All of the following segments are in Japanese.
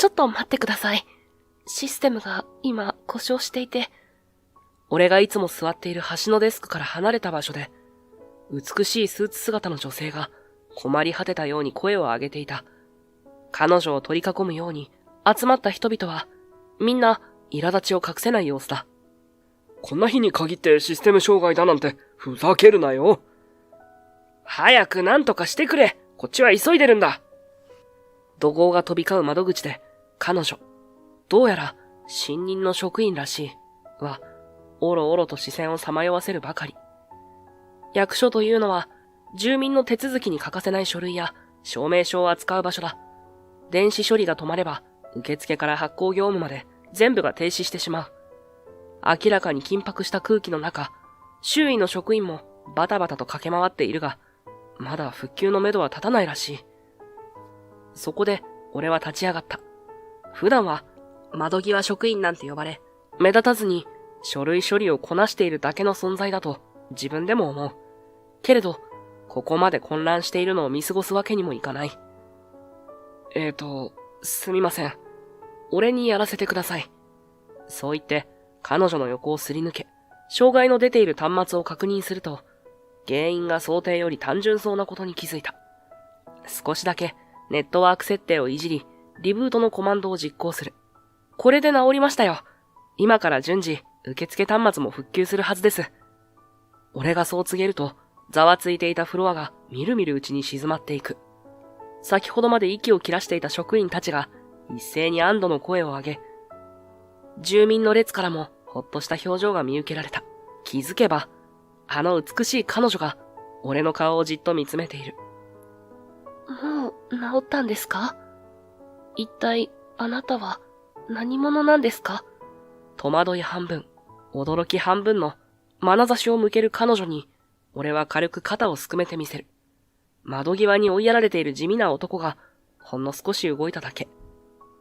ちょっと待ってください。システムが今故障していて。俺がいつも座っている端のデスクから離れた場所で、美しいスーツ姿の女性が困り果てたように声を上げていた。彼女を取り囲むように集まった人々は、みんな苛立ちを隠せない様子だ。こんな日に限ってシステム障害だなんてふざけるなよ。早く何とかしてくれ。こっちは急いでるんだ。怒号が飛び交う窓口で、彼女、どうやら新任の職員らしい、は、おろおろと視線をさまよわせるばかり。役所というのは、住民の手続きに欠かせない書類や証明書を扱う場所だ。電子処理が止まれば、受付から発行業務まで全部が停止してしまう。明らかに緊迫した空気の中、周囲の職員もバタバタと駆け回っているが、まだ復旧のめどは立たないらしい。そこで俺は立ち上がった。普段は窓際職員なんて呼ばれ、目立たずに書類処理をこなしているだけの存在だと自分でも思う。けれど、ここまで混乱しているのを見過ごすわけにもいかない。すみません。俺にやらせてください。そう言って、彼女の横をすり抜け、障害の出ている端末を確認すると、原因が想定より単純そうなことに気づいた。少しだけネットワーク設定をいじり、リブートのコマンドを実行する。これで治りましたよ。今から順次、受付端末も復旧するはずです。俺がそう告げると、ざわついていたフロアがみるみるうちに静まっていく。先ほどまで息を切らしていた職員たちが一斉に安堵の声を上げ、住民の列からもほっとした表情が見受けられた。気づけば、あの美しい彼女が俺の顔をじっと見つめている。もう治ったんですか？一体あなたは何者なんですか？戸惑い半分、驚き半分の眼差しを向ける彼女に、俺は軽く肩をすくめてみせる。窓際に追いやられている地味な男がほんの少し動いただけ。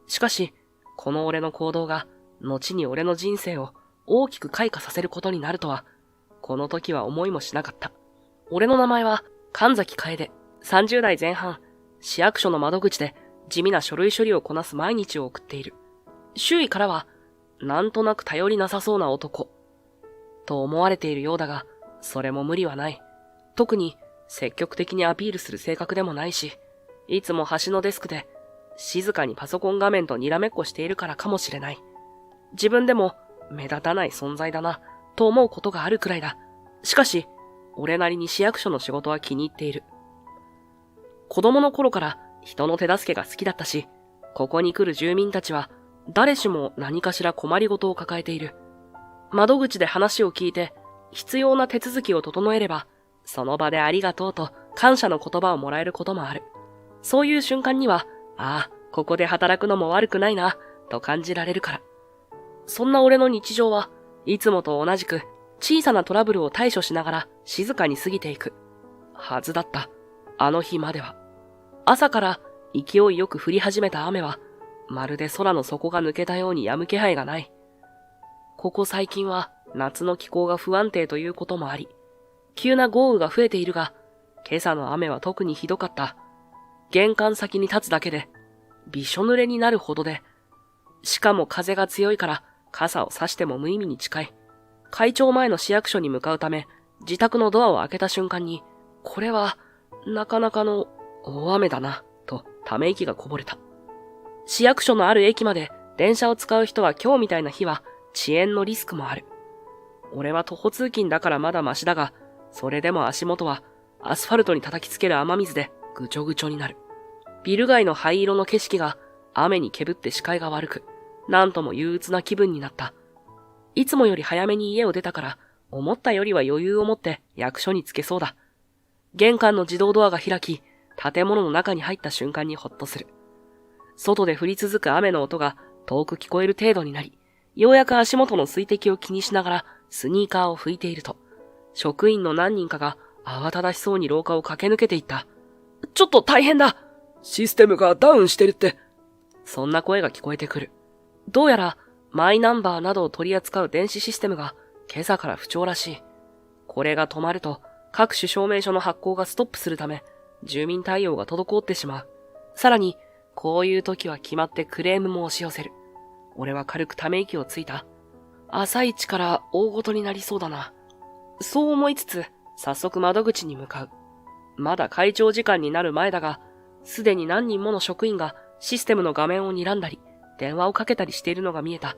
しかし、この俺の行動が後に俺の人生を大きく開花させることになるとは、この時は思いもしなかった。俺の名前は神崎楓、30代前半、市役所の窓口で地味な書類処理をこなす毎日を送っている。周囲からは、なんとなく頼りなさそうな男、と思われているようだが、それも無理はない。特に積極的にアピールする性格でもないし、いつも端のデスクで静かにパソコン画面とにらめっこしているからかもしれない。自分でも目立たない存在だな、と思うことがあるくらいだ。しかし、俺なりに市役所の仕事は気に入っている。子供の頃から人の手助けが好きだったし、ここに来る住民たちは誰しも何かしら困りごとを抱えている。窓口で話を聞いて必要な手続きを整えれば、その場でありがとうと感謝の言葉をもらえることもある。そういう瞬間には、ああ、ここで働くのも悪くないな、と感じられるから。そんな俺の日常はいつもと同じく小さなトラブルを対処しながら静かに過ぎていくはずだった。あの日までは。朝から勢いよく降り始めた雨はまるで空の底が抜けたように止む気配がない。ここ最近は夏の気候が不安定ということもあり、急な豪雨が増えているが、今朝の雨は特にひどかった。玄関先に立つだけでびしょ濡れになるほどで、しかも風が強いから傘を差しても無意味に近い。会長前の市役所に向かうため、自宅のドアを開けた瞬間に、これはなかなかの大雨だな、とため息がこぼれた。市役所のある駅まで電車を使う人は今日みたいな日は遅延のリスクもある。俺は徒歩通勤だからまだマシだが、それでも足元はアスファルトに叩きつける雨水でぐちょぐちょになる。ビル街の灰色の景色が雨にけぶって視界が悪く、なんとも憂鬱な気分になった。いつもより早めに家を出たから、思ったよりは余裕を持って役所に着けそうだ。玄関の自動ドアが開き、建物の中に入った瞬間にほっとする。外で降り続く雨の音が遠く聞こえる程度になり、ようやく足元の水滴を気にしながらスニーカーを拭いていると、職員の何人かが慌ただしそうに廊下を駆け抜けていった。ちょっと大変だ！システムがダウンしてるって。そんな声が聞こえてくる。どうやらマイナンバーなどを取り扱う電子システムが今朝から不調らしい。これが止まると各種証明書の発行がストップするため、住民対応が滞ってしまう。さらに、こういう時は決まってクレームも押し寄せる。俺は軽くため息をついた。朝一から大ごとになりそうだな。そう思いつつ、早速窓口に向かう。まだ会長時間になる前だが、すでに何人もの職員がシステムの画面を睨んだり、電話をかけたりしているのが見えた。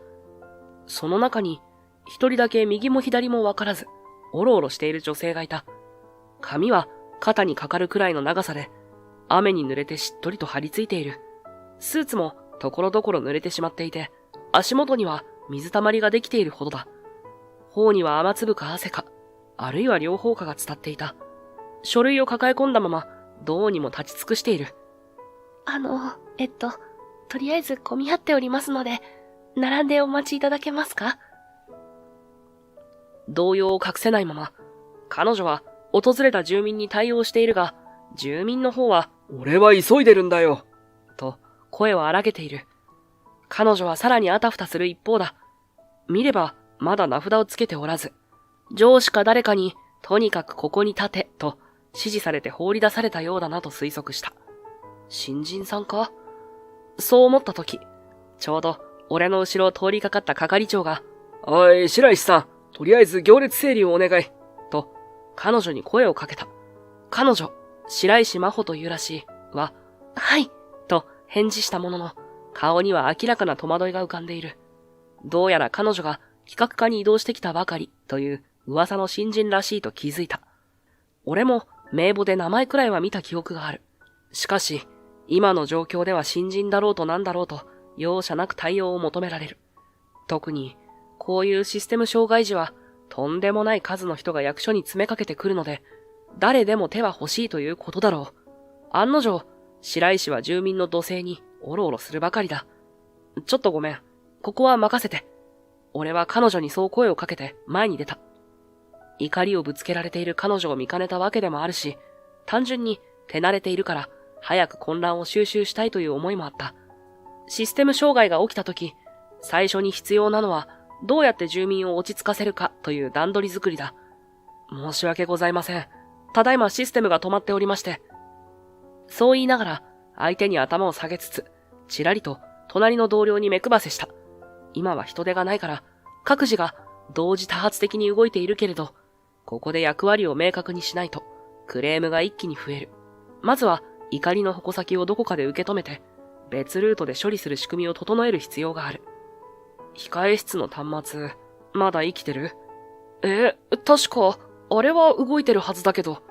その中に、一人だけ右も左もわからず、おろおろしている女性がいた。髪は肩にかかるくらいの長さで、雨に濡れてしっとりと張り付いている。スーツもところどころ濡れてしまっていて、足元には水たまりができているほどだ。頬には雨粒か汗か、あるいは両方かが伝っていた。書類を抱え込んだまま、どうにも立ち尽くしている。とりあえず混み合っておりますので、並んでお待ちいただけますか？動揺を隠せないまま、彼女は訪れた住民に対応しているが、住民の方は、俺は急いでるんだよ。と声を荒げている。彼女はさらにあたふたする一方だ。見ればまだ名札をつけておらず、上司か誰かにとにかくここに立てと指示されて放り出されたようだなと推測した。新人さんか？そう思った時、ちょうど俺の後ろを通りかかった係長が、おい、白石さん、とりあえず行列整理をお願い。と彼女に声をかけた。彼女、白石真帆というらしいは、はい、と返事したものの、顔には明らかな戸惑いが浮かんでいる。どうやら彼女が企画課に移動してきたばかりという噂の新人らしいと気づいた。俺も名簿で名前くらいは見た記憶がある。しかし、今の状況では新人だろうとなんだろうと容赦なく対応を求められる。特に、こういうシステム障害時はとんでもない数の人が役所に詰めかけてくるので、誰でも手は欲しいということだろう。案の定、白石は住民の土星におろおろするばかりだ。ちょっとごめん。ここは任せて。俺は彼女にそう声をかけて前に出た。怒りをぶつけられている彼女を見かねたわけでもあるし、単純に手慣れているから早く混乱を収拾したいという思いもあった。システム障害が起きたとき、最初に必要なのはどうやって住民を落ち着かせるかという段取り作りだ。申し訳ございません。ただいまシステムが止まっておりまして。そう言いながら相手に頭を下げつつ、ちらりと隣の同僚に目配せした。今は人手がないから各自が同時多発的に動いているけれど、ここで役割を明確にしないとクレームが一気に増える。まずは怒りの矛先をどこかで受け止めて別ルートで処理する仕組みを整える必要がある。控え室の端末、まだ生きてる？確か、あれは動いてるはずだけど。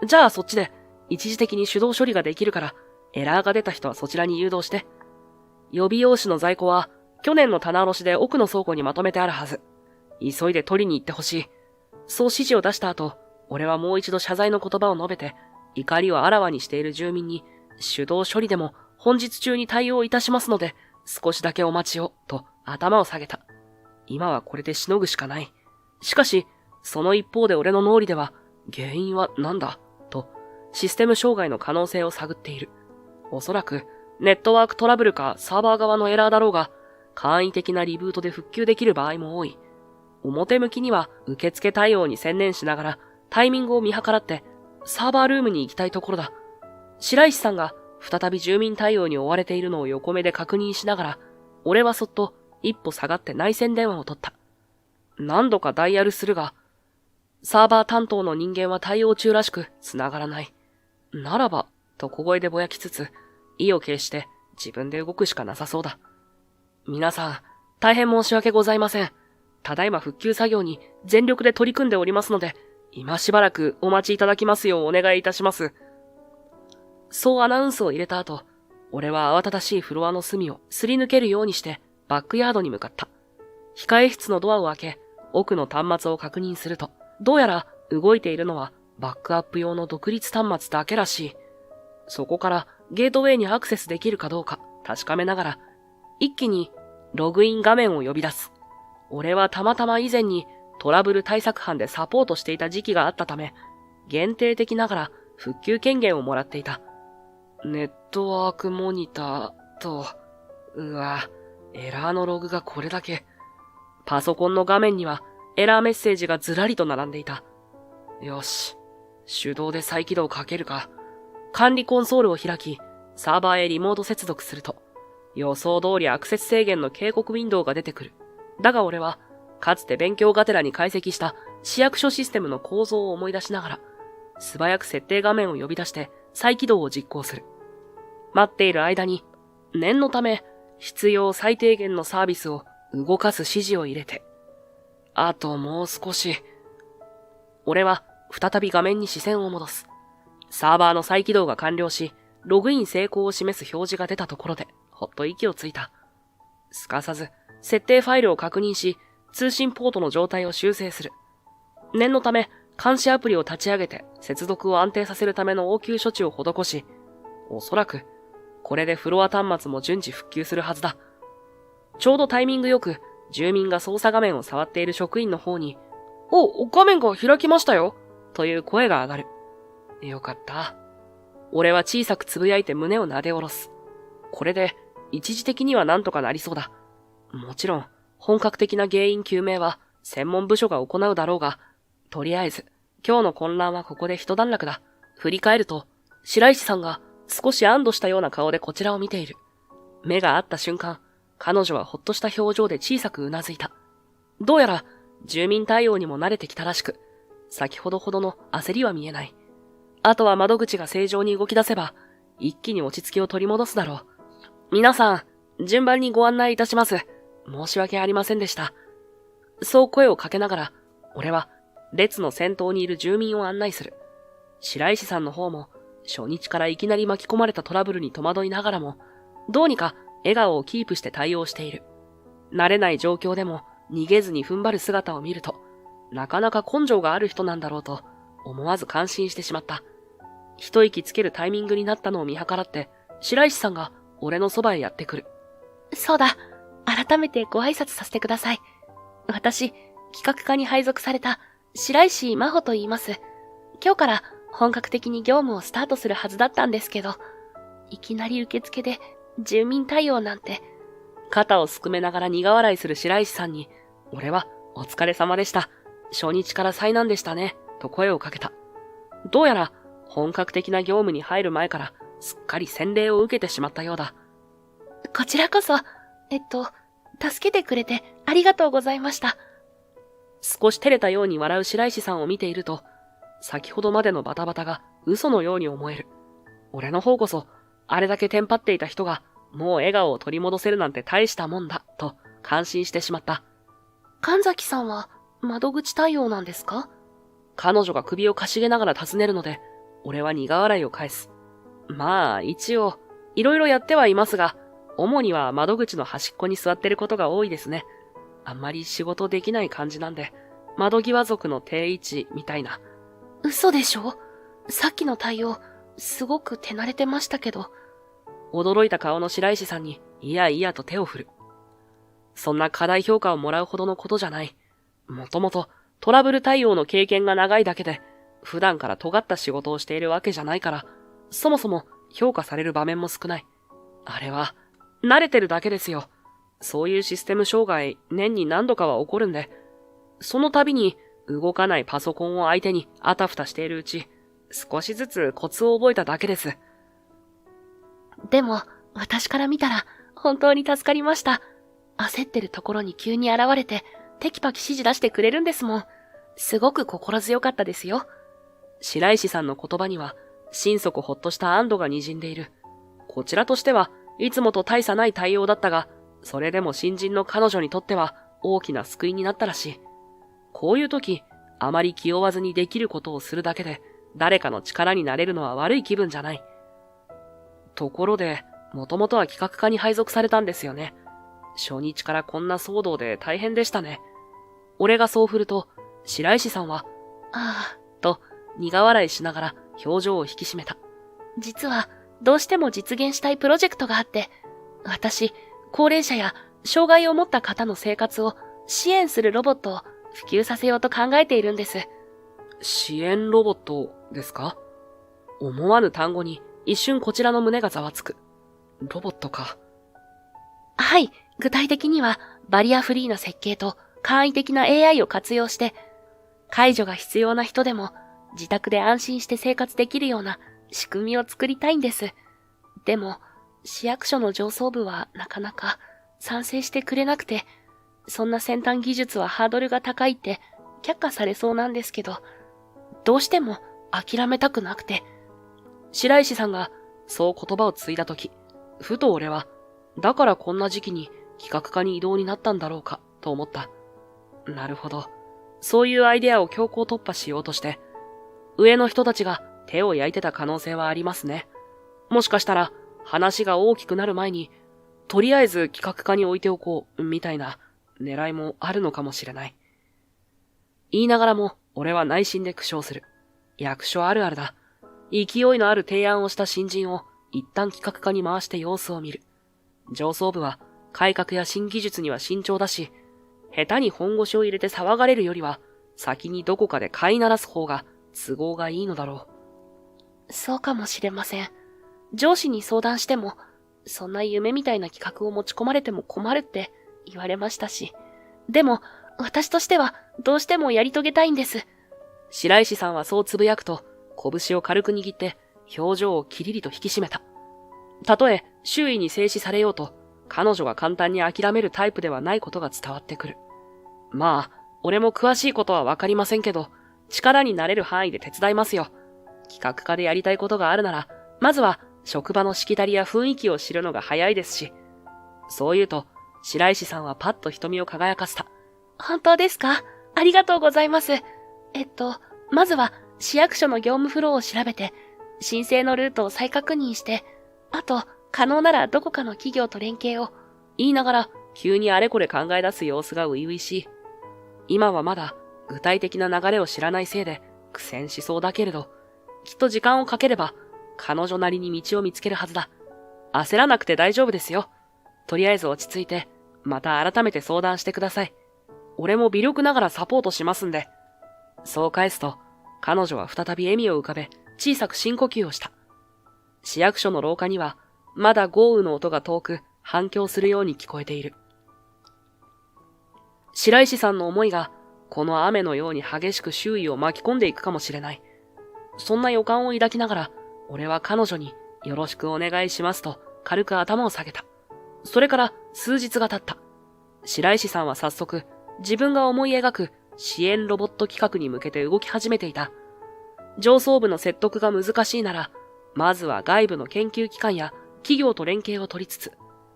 じゃあそっちで一時的に手動処理ができるから、エラーが出た人はそちらに誘導して。予備用紙の在庫は去年の棚卸しで奥の倉庫にまとめてあるはず。急いで取りに行ってほしい。そう指示を出した後、俺はもう一度謝罪の言葉を述べて、怒りをあらわにしている住民に、手動処理でも本日中に対応いたしますので、少しだけお待ちを、と頭を下げた。今はこれでしのぐしかない。しかし、その一方で俺の脳裏では、原因は何だと、システム障害の可能性を探っている。おそらく、ネットワークトラブルかサーバー側のエラーだろうが、簡易的なリブートで復旧できる場合も多い。表向きには受付対応に専念しながら、タイミングを見計らって、サーバールームに行きたいところだ。白石さんが再び住民対応に追われているのを横目で確認しながら、俺はそっと一歩下がって内線電話を取った。何度かダイヤルするが、サーバー担当の人間は対応中らしく繋がらない。ならば、と小声でぼやきつつ、意を決して自分で動くしかなさそうだ。皆さん、大変申し訳ございません。ただいま復旧作業に全力で取り組んでおりますので、今しばらくお待ちいただきますようお願いいたします。そうアナウンスを入れた後、俺は慌ただしいフロアの隅をすり抜けるようにしてバックヤードに向かった。控え室のドアを開け、奥の端末を確認すると、どうやら動いているのはバックアップ用の独立端末だけらしい。そこからゲートウェイにアクセスできるかどうか確かめながら、一気にログイン画面を呼び出す。俺はたまたま以前にトラブル対策班でサポートしていた時期があったため、限定的ながら復旧権限をもらっていた。ネットワークモニターと、エラーのログがこれだけ。パソコンの画面にはエラーメッセージがずらりと並んでいた。よし、手動で再起動かけるか。管理コンソールを開き、サーバーへリモート接続すると、予想通りアクセス制限の警告ウィンドウが出てくる。だが俺は、かつて勉強がてらに解析した市役所システムの構造を思い出しながら、素早く設定画面を呼び出して再起動を実行する。待っている間に、念のため必要最低限のサービスを動かす指示を入れて、あともう少し。俺は再び画面に視線を戻す。サーバーの再起動が完了し、ログイン成功を示す表示が出たところで、ほっと息をついた。すかさず、設定ファイルを確認し、通信ポートの状態を修正する。念のため、監視アプリを立ち上げて、接続を安定させるための応急処置を施し、おそらく、これでフロア端末も順次復旧するはずだ。ちょうどタイミングよく、住民が操作画面を触っている職員の方に、画面が開きましたよという声が上がる。よかった。俺は小さくつぶやいて胸を撫で下ろす。これで、一時的にはなんとかなりそうだ。もちろん、本格的な原因究明は専門部署が行うだろうが、とりあえず、今日の混乱はここで一段落だ。振り返ると、白石さんが少し安堵したような顔でこちらを見ている。目が合った瞬間、彼女はほっとした表情で小さくうなずいた。どうやら、住民対応にも慣れてきたらしく、先ほどほどの焦りは見えない。あとは窓口が正常に動き出せば、一気に落ち着きを取り戻すだろう。皆さん、順番にご案内いたします。申し訳ありませんでした。そう声をかけながら、俺は列の先頭にいる住民を案内する。白石さんの方も、初日からいきなり巻き込まれたトラブルに戸惑いながらも、どうにか笑顔をキープして対応している。慣れない状況でも逃げずに踏ん張る姿を見ると、なかなか根性がある人なんだろうと、思わず感心してしまった。一息つけるタイミングになったのを見計らって、白石さんが俺のそばへやってくる。そうだ、改めてご挨拶させてください。私、企画課に配属された白石真帆と言います。今日から本格的に業務をスタートするはずだったんですけど、いきなり受付で住民対応なんて。肩をすくめながら苦笑いする白石さんに、俺はお疲れ様でした。初日から災難でしたね、と声をかけた。どうやら本格的な業務に入る前からすっかり洗礼を受けてしまったようだ。こちらこそ、助けてくれてありがとうございました。少し照れたように笑う白石さんを見ていると、先ほどまでのバタバタが嘘のように思える。俺の方こそ、あれだけテンパっていた人が、もう笑顔を取り戻せるなんて大したもんだ、と感心してしまった。神崎さんは窓口対応なんですか？彼女が首をかしげながら尋ねるので、俺は苦笑いを返す。まあ、一応、いろいろやってはいますが、主には窓口の端っこに座ってることが多いですね。あんまり仕事できない感じなんで、窓際族の定位置みたいな。嘘でしょ？さっきの対応、すごく手慣れてましたけど。驚いた顔の白石さんに、いやいやと手を振る。そんな過大評価をもらうほどのことじゃない。もともとトラブル対応の経験が長いだけで、普段から尖った仕事をしているわけじゃないから、そもそも評価される場面も少ない。あれは、慣れてるだけですよ。そういうシステム障害、年に何度かは起こるんで、その度に動かないパソコンを相手にあたふたしているうち、少しずつコツを覚えただけです。でも、私から見たら、本当に助かりました。焦ってるところに急に現れて、テキパキ指示出してくれるんですもん。すごく心強かったですよ。白石さんの言葉には、心底ほっとした安堵が滲んでいる。こちらとしては、いつもと大差ない対応だったが、それでも新人の彼女にとっては、大きな救いになったらしい。こういう時、あまり気負わずにできることをするだけで、誰かの力になれるのは悪い気分じゃない。ところで、もともとは企画課に配属されたんですよね。初日からこんな騒動で大変でしたね。俺がそう振ると、白石さんは、ああ、と苦笑いしながら表情を引き締めた。実は、どうしても実現したいプロジェクトがあって、私、高齢者や障害を持った方の生活を支援するロボットを普及させようと考えているんです。支援ロボットですか？思わぬ単語に一瞬こちらの胸がざわつく。ロボットか。はい、具体的にはバリアフリーな設計と簡易的な AI を活用して、介助が必要な人でも自宅で安心して生活できるような仕組みを作りたいんです。でも、市役所の上層部はなかなか賛成してくれなくて、そんな先端技術はハードルが高いって却下されそうなんですけど、どうしても諦めたくなくて。白石さんがそう言葉を継いだとき、ふと俺は、だからこんな時期に企画課に異動になったんだろうかと思った。なるほど。そういうアイデアを強行突破しようとして、上の人たちが手を焼いてた可能性はありますね。もしかしたら話が大きくなる前に、とりあえず企画課に置いておこう、みたいな狙いもあるのかもしれない。言いながらも俺は内心で苦笑する。役所あるあるだ。勢いのある提案をした新人を一旦企画課に回して様子を見る。上層部は改革や新技術には慎重だし、下手に本腰を入れて騒がれるよりは、先にどこかで飼いならす方が都合がいいのだろう。そうかもしれません。上司に相談しても、そんな夢みたいな企画を持ち込まれても困るって言われましたし。でも、私としてはどうしてもやり遂げたいんです。白石さんはそうつぶやくと、拳を軽く握って表情をキリリと引き締めた。たとえ周囲に制止されようと、彼女が簡単に諦めるタイプではないことが伝わってくる。まあ、俺も詳しいことはわかりませんけど、力になれる範囲で手伝いますよ。企画課でやりたいことがあるなら、まずは職場のしきたりや雰囲気を知るのが早いですし。そう言うと、白石さんはパッと瞳を輝かせた。本当ですか？ありがとうございます。まずは市役所の業務フローを調べて、申請のルートを再確認して、あと、可能ならどこかの企業と連携を、言いながら急にあれこれ考え出す様子が初々しい。今はまだ具体的な流れを知らないせいで苦戦しそうだけれど、きっと時間をかければ彼女なりに道を見つけるはずだ。焦らなくて大丈夫ですよ。とりあえず落ち着いて、また改めて相談してください。俺も微力ながらサポートしますんで。そう返すと、彼女は再び笑みを浮かべ、小さく深呼吸をした。市役所の廊下には、まだ豪雨の音が遠く反響するように聞こえている。白石さんの思いが、この雨のように激しく周囲を巻き込んでいくかもしれない。そんな予感を抱きながら、俺は彼女によろしくお願いしますと軽く頭を下げた。それから数日が経った。白石さんは早速、自分が思い描く支援ロボット企画に向けて動き始めていた。上層部の説得が難しいなら、まずは外部の研究機関や企業と連携を取りつつ、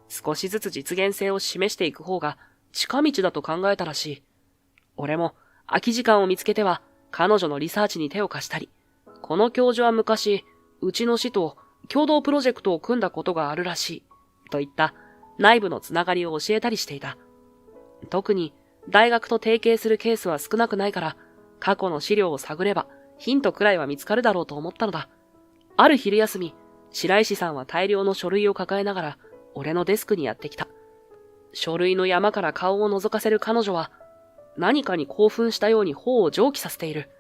少しずつ実現性を示していく方が近道だと考えたらしい。俺も空き時間を見つけては彼女のリサーチに手を貸したり、この教授は昔、うちの市と共同プロジェクトを組んだことがあるらしい、といった内部のつながりを教えたりしていた。特に大学と提携するケースは少なくないから、過去の資料を探ればヒントくらいは見つかるだろうと思ったのだ。ある昼休み、白石さんは大量の書類を抱えながら俺のデスクにやってきた。書類の山から顔を覗かせる彼女は、何かに興奮したように頬を蒸気させている。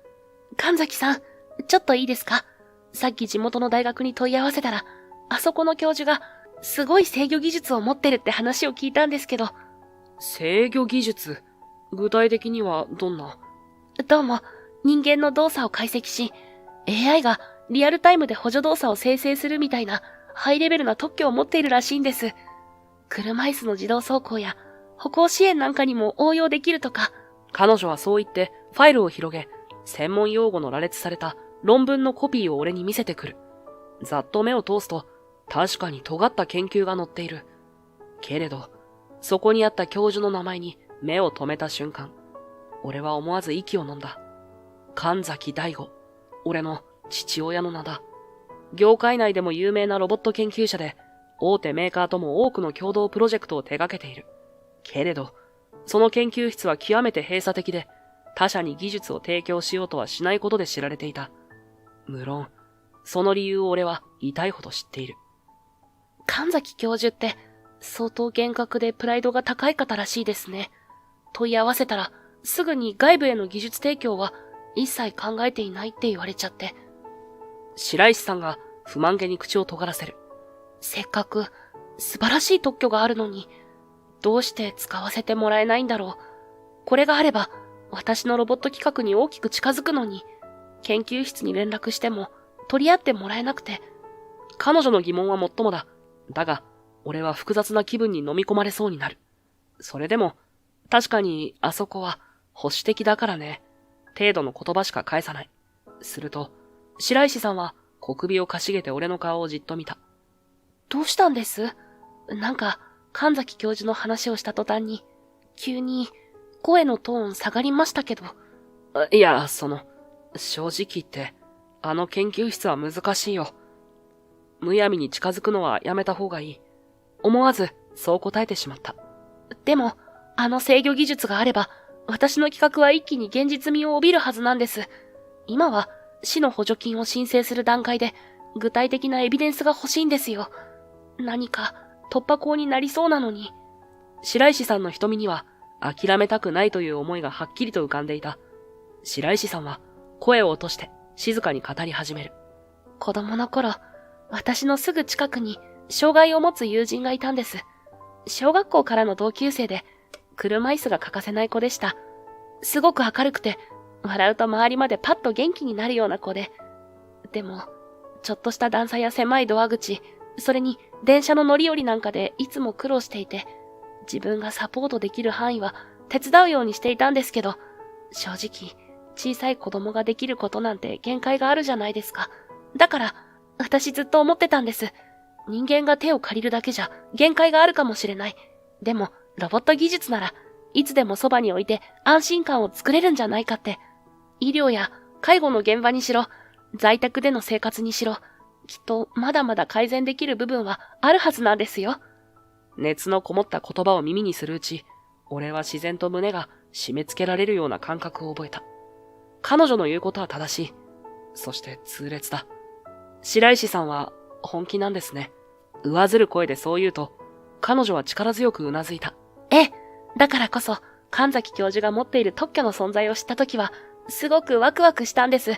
神崎さん、ちょっといいですか？さっき地元の大学に問い合わせたら、あそこの教授がすごい制御技術を持ってるって話を聞いたんですけど。制御技術？具体的にはどんな？どうも、人間の動作を解析し、AI がリアルタイムで補助動作を生成するみたいなハイレベルな特許を持っているらしいんです。車椅子の自動走行や歩行支援なんかにも応用できるとか。彼女はそう言ってファイルを広げ、専門用語の羅列された論文のコピーを俺に見せてくる。ざっと目を通すと、確かに尖った研究が載っている。けれど、そこにあった教授の名前に目を留めた瞬間、俺は思わず息を飲んだ。神崎大吾、俺の父親の名だ。業界内でも有名なロボット研究者で、大手メーカーとも多くの共同プロジェクトを手掛けている。けれど、その研究室は極めて閉鎖的で、他社に技術を提供しようとはしないことで知られていた。無論、その理由を俺は痛いほど知っている。神崎教授って相当厳格でプライドが高い方らしいですね。問い合わせたらすぐに外部への技術提供は一切考えていないって言われちゃって。白石さんが不満げに口を尖らせる。せっかく素晴らしい特許があるのに、どうして使わせてもらえないんだろう。これがあれば私のロボット企画に大きく近づくのに、研究室に連絡しても取り合ってもらえなくて、彼女の疑問はもっともだ。だが、俺は複雑な気分に飲み込まれそうになる。それでも、確かにあそこは保守的だからね。程度の言葉しか返さない。すると、白石さんは小首をかしげて俺の顔をじっと見た。どうしたんです？なんか、神崎教授の話をした途端に、急に声のトーン下がりましたけど。いや、正直言って、あの研究室は難しいよ。むやみに近づくのはやめた方がいい。思わず、そう答えてしまった。でも、あの制御技術があれば、私の企画は一気に現実味を帯びるはずなんです。今は、市の補助金を申請する段階で、具体的なエビデンスが欲しいんですよ。何か、突破口になりそうなのに。白石さんの瞳には、諦めたくないという思いがはっきりと浮かんでいた。白石さんは、声を落として、静かに語り始める。子供の頃、私のすぐ近くに、障害を持つ友人がいたんです。小学校からの同級生で、車椅子が欠かせない子でした。すごく明るくて、笑うと周りまでパッと元気になるような子で。でも、ちょっとした段差や狭いドア口、それに電車の乗り降りなんかでいつも苦労していて、自分がサポートできる範囲は手伝うようにしていたんですけど、正直、小さい子供ができることなんて限界があるじゃないですか。だから、私ずっと思ってたんです。人間が手を借りるだけじゃ限界があるかもしれない。でも、ロボット技術ならいつでもそばに置いて安心感を作れるんじゃないかって。医療や介護の現場にしろ、在宅での生活にしろ、きっとまだまだ改善できる部分はあるはずなんですよ。熱のこもった言葉を耳にするうち、俺は自然と胸が締め付けられるような感覚を覚えた。彼女の言うことは正しい。そして痛烈だ。白石さんは本気なんですね。上ずる声でそう言うと、彼女は力強くうなずいた。ええ、だからこそ、神崎教授が持っている特許の存在を知ったときは、すごくワクワクしたんです。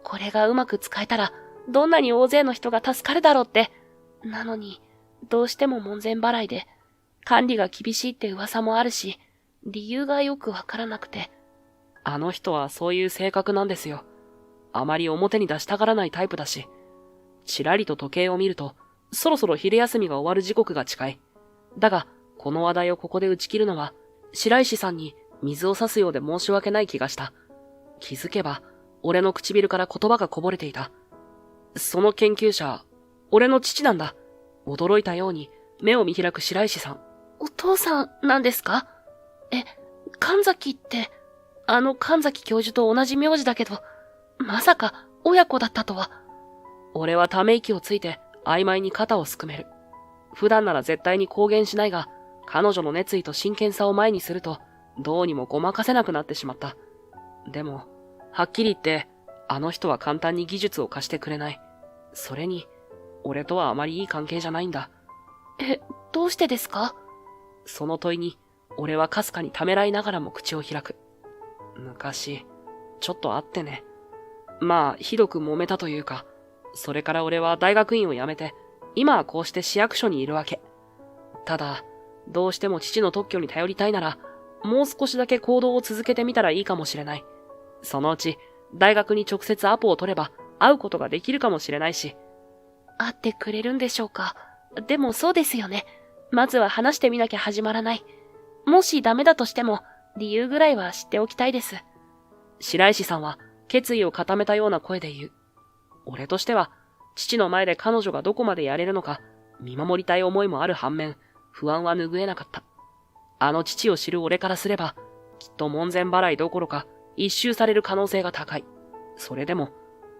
これがうまく使えたら、どんなに大勢の人が助かるだろうって。なのに、どうしても門前払いで、管理が厳しいって噂もあるし、理由がよくわからなくて。あの人はそういう性格なんですよ。あまり表に出したがらないタイプだし、ちらりと時計を見ると、そろそろ昼休みが終わる時刻が近い。だが、この話題をここで打ち切るのは、白石さんに水を差すようで申し訳ない気がした。気づけば、俺の唇から言葉がこぼれていた。その研究者、俺の父なんだ。驚いたように目を見開く白石さん。お父さんなんですか？神崎って、あの神崎教授と同じ名字だけど、まさか親子だったとは。俺はため息をついて曖昧に肩をすくめる。普段なら絶対に公言しないが、彼女の熱意と真剣さを前にすると、どうにもごまかせなくなってしまった。でも、はっきり言って、あの人は簡単に技術を貸してくれない。それに、俺とはあまりいい関係じゃないんだ。どうしてですか？その問いに、俺はかすかにためらいながらも口を開く。昔、ちょっと会ってね。まあ、ひどく揉めたというか、それから俺は大学院を辞めて、今はこうして市役所にいるわけ。ただ、どうしても父の特許に頼りたいなら、もう少しだけ行動を続けてみたらいいかもしれない。そのうち、大学に直接アポを取れば、会うことができるかもしれないし。会ってくれるんでしょうか？でもそうですよね。まずは話してみなきゃ始まらない。もしダメだとしても、理由ぐらいは知っておきたいです。白石さんは、決意を固めたような声で言う。俺としては、父の前で彼女がどこまでやれるのか、見守りたい思いもある反面、不安は拭えなかった。あの父を知る俺からすれば、きっと門前払いどころか、一蹴される可能性が高い。それでも、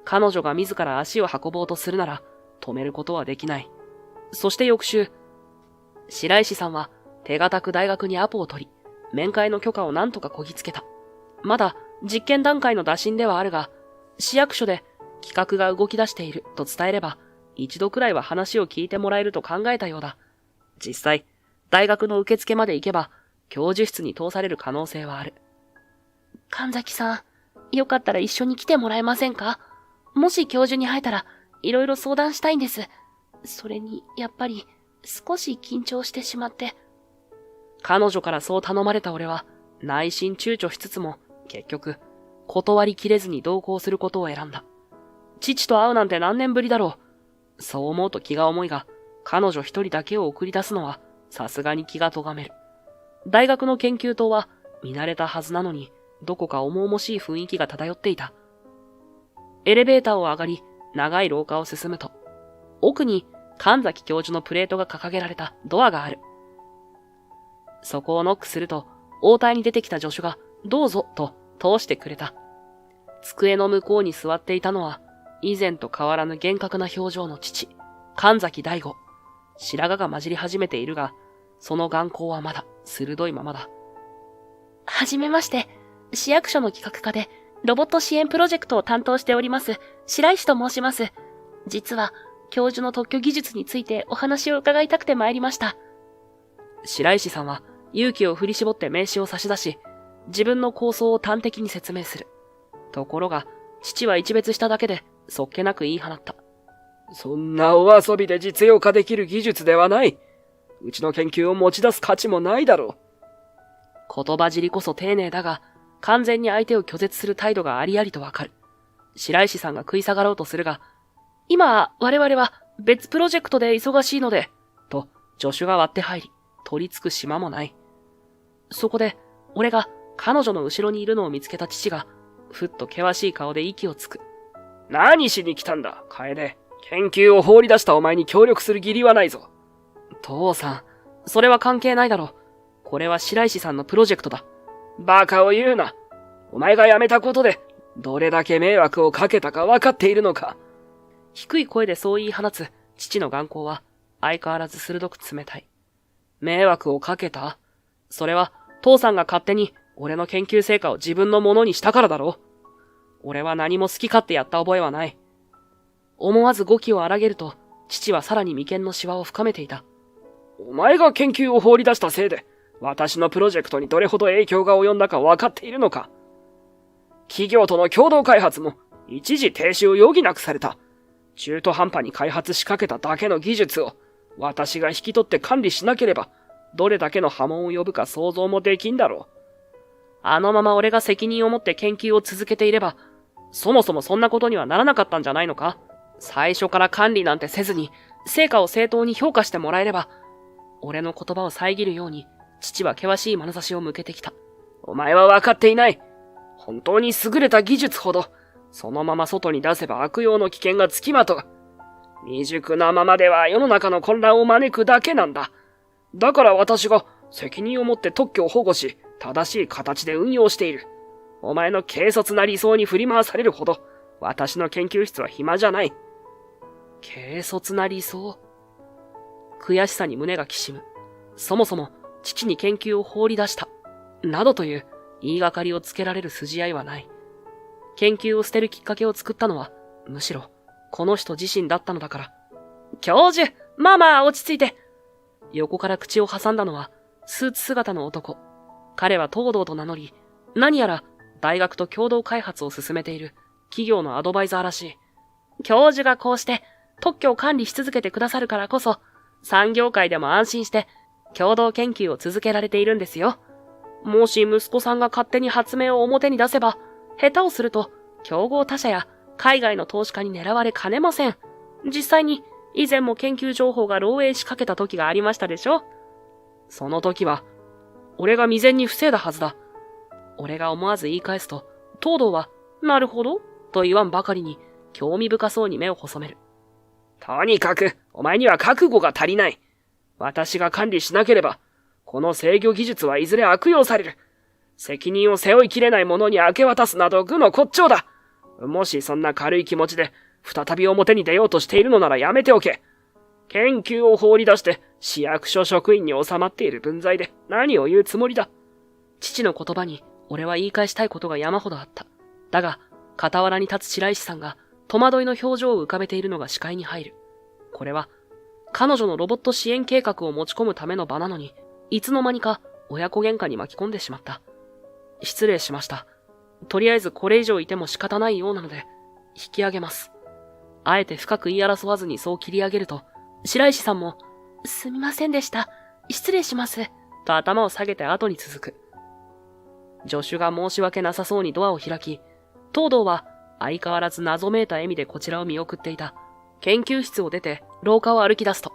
彼女が自ら足を運ぼうとするなら、止めることはできない。そして翌週、白石さんは手堅く大学にアポを取り、面会の許可を何とかこぎつけた。まだ実験段階の打診ではあるが、市役所で企画が動き出していると伝えれば、一度くらいは話を聞いてもらえると考えたようだ。実際、大学の受付まで行けば、教授室に通される可能性はある。神崎さん、よかったら一緒に来てもらえませんか？もし教授に会えたら、いろいろ相談したいんです。それに、やっぱり、少し緊張してしまって。彼女からそう頼まれた俺は、内心躊躇しつつも、結局、断りきれずに同行することを選んだ。父と会うなんて何年ぶりだろう。そう思うと気が重いが、彼女一人だけを送り出すのは、さすがに気が咎める。大学の研究棟は、見慣れたはずなのに、どこか重々しい雰囲気が漂っていた。エレベーターを上がり、長い廊下を進むと、奥に神崎教授のプレートが掲げられたドアがある。そこをノックすると、応対に出てきた助手が、どうぞと通してくれた。机の向こうに座っていたのは、以前と変わらぬ厳格な表情の父、神崎大吾。白髪が混じり始めているが、その眼光はまだ鋭いままだ。はじめまして、市役所の企画課で、ロボット支援プロジェクトを担当しております、白石と申します。実は、教授の特許技術についてお話を伺いたくて参りました。白石さんは、勇気を振り絞って名刺を差し出し、自分の構想を端的に説明する。ところが、父は一別しただけで、そっけなく言い放った。そんなお遊びで実用化できる技術ではない。うちの研究を持ち出す価値もないだろう。言葉尻こそ丁寧だが、完全に相手を拒絶する態度がありありとわかる。白石さんが食い下がろうとするが、今、我々は別プロジェクトで忙しいので、と助手が割って入り、取り付く島もない。そこで、俺が彼女の後ろにいるのを見つけた父が、ふっと険しい顔で息をつく。何しに来たんだ、楓。研究を放り出したお前に協力する義理はないぞ。父さん、それは関係ないだろ。これは白石さんのプロジェクトだ。バカを言うな。お前が辞めたことで、どれだけ迷惑をかけたか分かっているのか。低い声でそう言い放つ父の眼光は相変わらず鋭く冷たい。迷惑をかけた？それは父さんが勝手に俺の研究成果を自分のものにしたからだろう。俺は何も好き勝手やった覚えはない。思わず語気を荒げると、父はさらに眉間のシワを深めていた。お前が研究を放り出したせいで、私のプロジェクトにどれほど影響が及んだか分かっているのか。企業との共同開発も一時停止を余儀なくされた。中途半端に開発しかけただけの技術を私が引き取って管理しなければ、どれだけの波紋を呼ぶか想像もできんだろう。あのまま俺が責任を持って研究を続けていれば、そもそもそんなことにはならなかったんじゃないのか？最初から管理なんてせずに、成果を正当に評価してもらえれば、俺の言葉を遮るように、父は険しい眼差しを向けてきた。お前は分かっていない。本当に優れた技術ほど、そのまま外に出せば悪用の危険がつきまとう。未熟なままでは世の中の混乱を招くだけなんだ。だから私が責任を持って特許を保護し、正しい形で運用している。お前の軽率な理想に振り回されるほど、私の研究室は暇じゃない。軽率な理想。悔しさに胸がきしむ。そもそも父に研究を放り出した。などという言いがかりをつけられる筋合いはない。研究を捨てるきっかけを作ったのは、むしろこの人自身だったのだから。教授、まあ落ち着いて。横から口を挟んだのはスーツ姿の男。彼は東堂と名乗り、何やら大学と共同開発を進めている企業のアドバイザーらしい。教授がこうして特許を管理し続けてくださるからこそ、産業界でも安心して共同研究を続けられているんですよ。もし息子さんが勝手に発明を表に出せば、下手をすると競合他社や海外の投資家に狙われかねません。実際に以前も研究情報が漏洩しかけた時がありましたでしょ。その時は俺が未然に防いだはずだ。俺が思わず言い返すと、東堂はなるほどと言わんばかりに興味深そうに目を細める。とにかくお前には覚悟が足りない。私が管理しなければ、この制御技術はいずれ悪用される。責任を背負いきれない者に明け渡すなど愚の骨頂だ。もしそんな軽い気持ちで再び表に出ようとしているのならやめておけ。研究を放り出して市役所職員に収まっている分際で何を言うつもりだ。父の言葉に俺は言い返したいことが山ほどあった。だが、傍らに立つ白石さんが戸惑いの表情を浮かべているのが視界に入る。これは、彼女のロボット支援計画を持ち込むための場なのに、いつの間にか親子喧嘩に巻き込んでしまった。失礼しました。とりあえずこれ以上いても仕方ないようなので、引き上げます。あえて深く言い争わずにそう切り上げると、白石さんも、すみませんでした。失礼します。と頭を下げて後に続く。助手が申し訳なさそうにドアを開き、東堂は相変わらず謎めいた笑みでこちらを見送っていた。研究室を出て廊下を歩き出すと、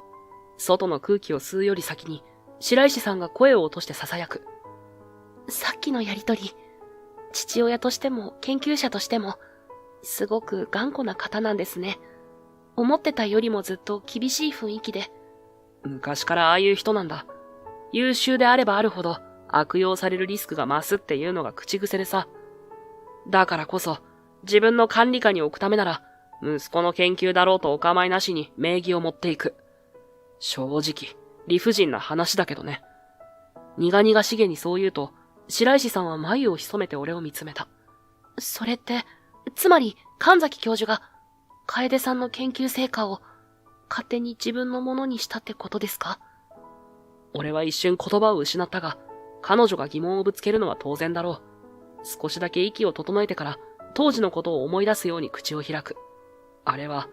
外の空気を吸うより先に白石さんが声を落として囁く。さっきのやりとり、父親としても研究者としても、すごく頑固な方なんですね。思ってたよりもずっと厳しい雰囲気で。昔からああいう人なんだ。優秀であればあるほど悪用されるリスクが増すっていうのが口癖でさ。だからこそ、自分の管理下に置くためなら、息子の研究だろうとお構いなしに名義を持っていく。正直、理不尽な話だけどね。苦々しげにそう言うと、白石さんは眉を潜めて俺を見つめた。それって、つまり神崎教授が、楓さんの研究成果を勝手に自分のものにしたってことですか？俺は一瞬言葉を失ったが、彼女が疑問をぶつけるのは当然だろう。少しだけ息を整えてから、当時のことを思い出すように口を開く。あれは、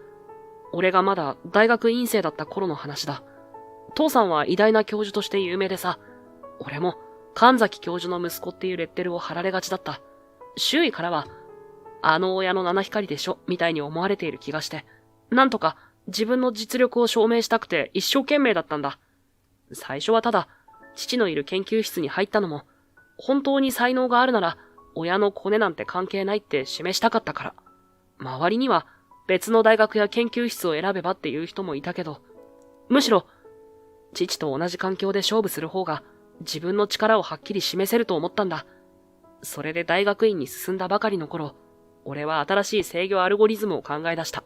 俺がまだ大学院生だった頃の話だ。父さんは偉大な教授として有名でさ、俺も神崎教授の息子っていうレッテルを貼られがちだった。周囲からは、あの親の七光でしょ、みたいに思われている気がして、なんとか自分の実力を証明したくて一生懸命だったんだ。最初はただ、父のいる研究室に入ったのも、本当に才能があるなら、親のコネなんて関係ないって示したかったから。周りには別の大学や研究室を選べばっていう人もいたけど、むしろ、父と同じ環境で勝負する方が自分の力をはっきり示せると思ったんだ。それで大学院に進んだばかりの頃、俺は新しい制御アルゴリズムを考え出した。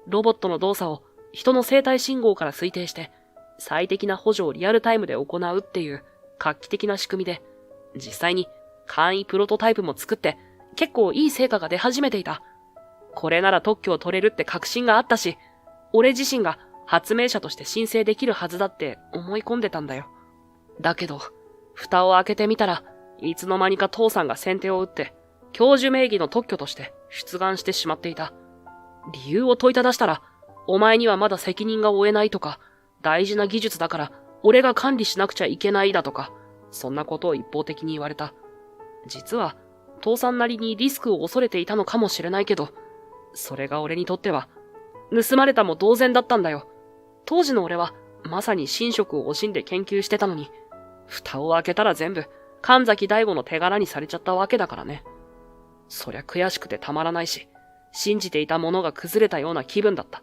ロボットの動作を人の生体信号から推定して、最適な補助をリアルタイムで行うっていう画期的な仕組みで、実際に簡易プロトタイプも作って結構いい成果が出始めていた。これなら特許を取れるって確信があったし、俺自身が発明者として申請できるはずだって思い込んでたんだよ。だけど、蓋を開けてみたらいつの間にか父さんが先手を打って、教授名義の特許として出願してしまっていた。理由を問いただしたら、お前にはまだ責任が負えないとか、大事な技術だから俺が管理しなくちゃいけないだとか、そんなことを一方的に言われた。実は、父さんなりにリスクを恐れていたのかもしれないけど、それが俺にとっては、盗まれたも同然だったんだよ。当時の俺は、まさに寝食を惜しんで研究してたのに、蓋を開けたら全部、神崎大吾の手柄にされちゃったわけだからね。そりゃ悔しくてたまらないし、信じていたものが崩れたような気分だった。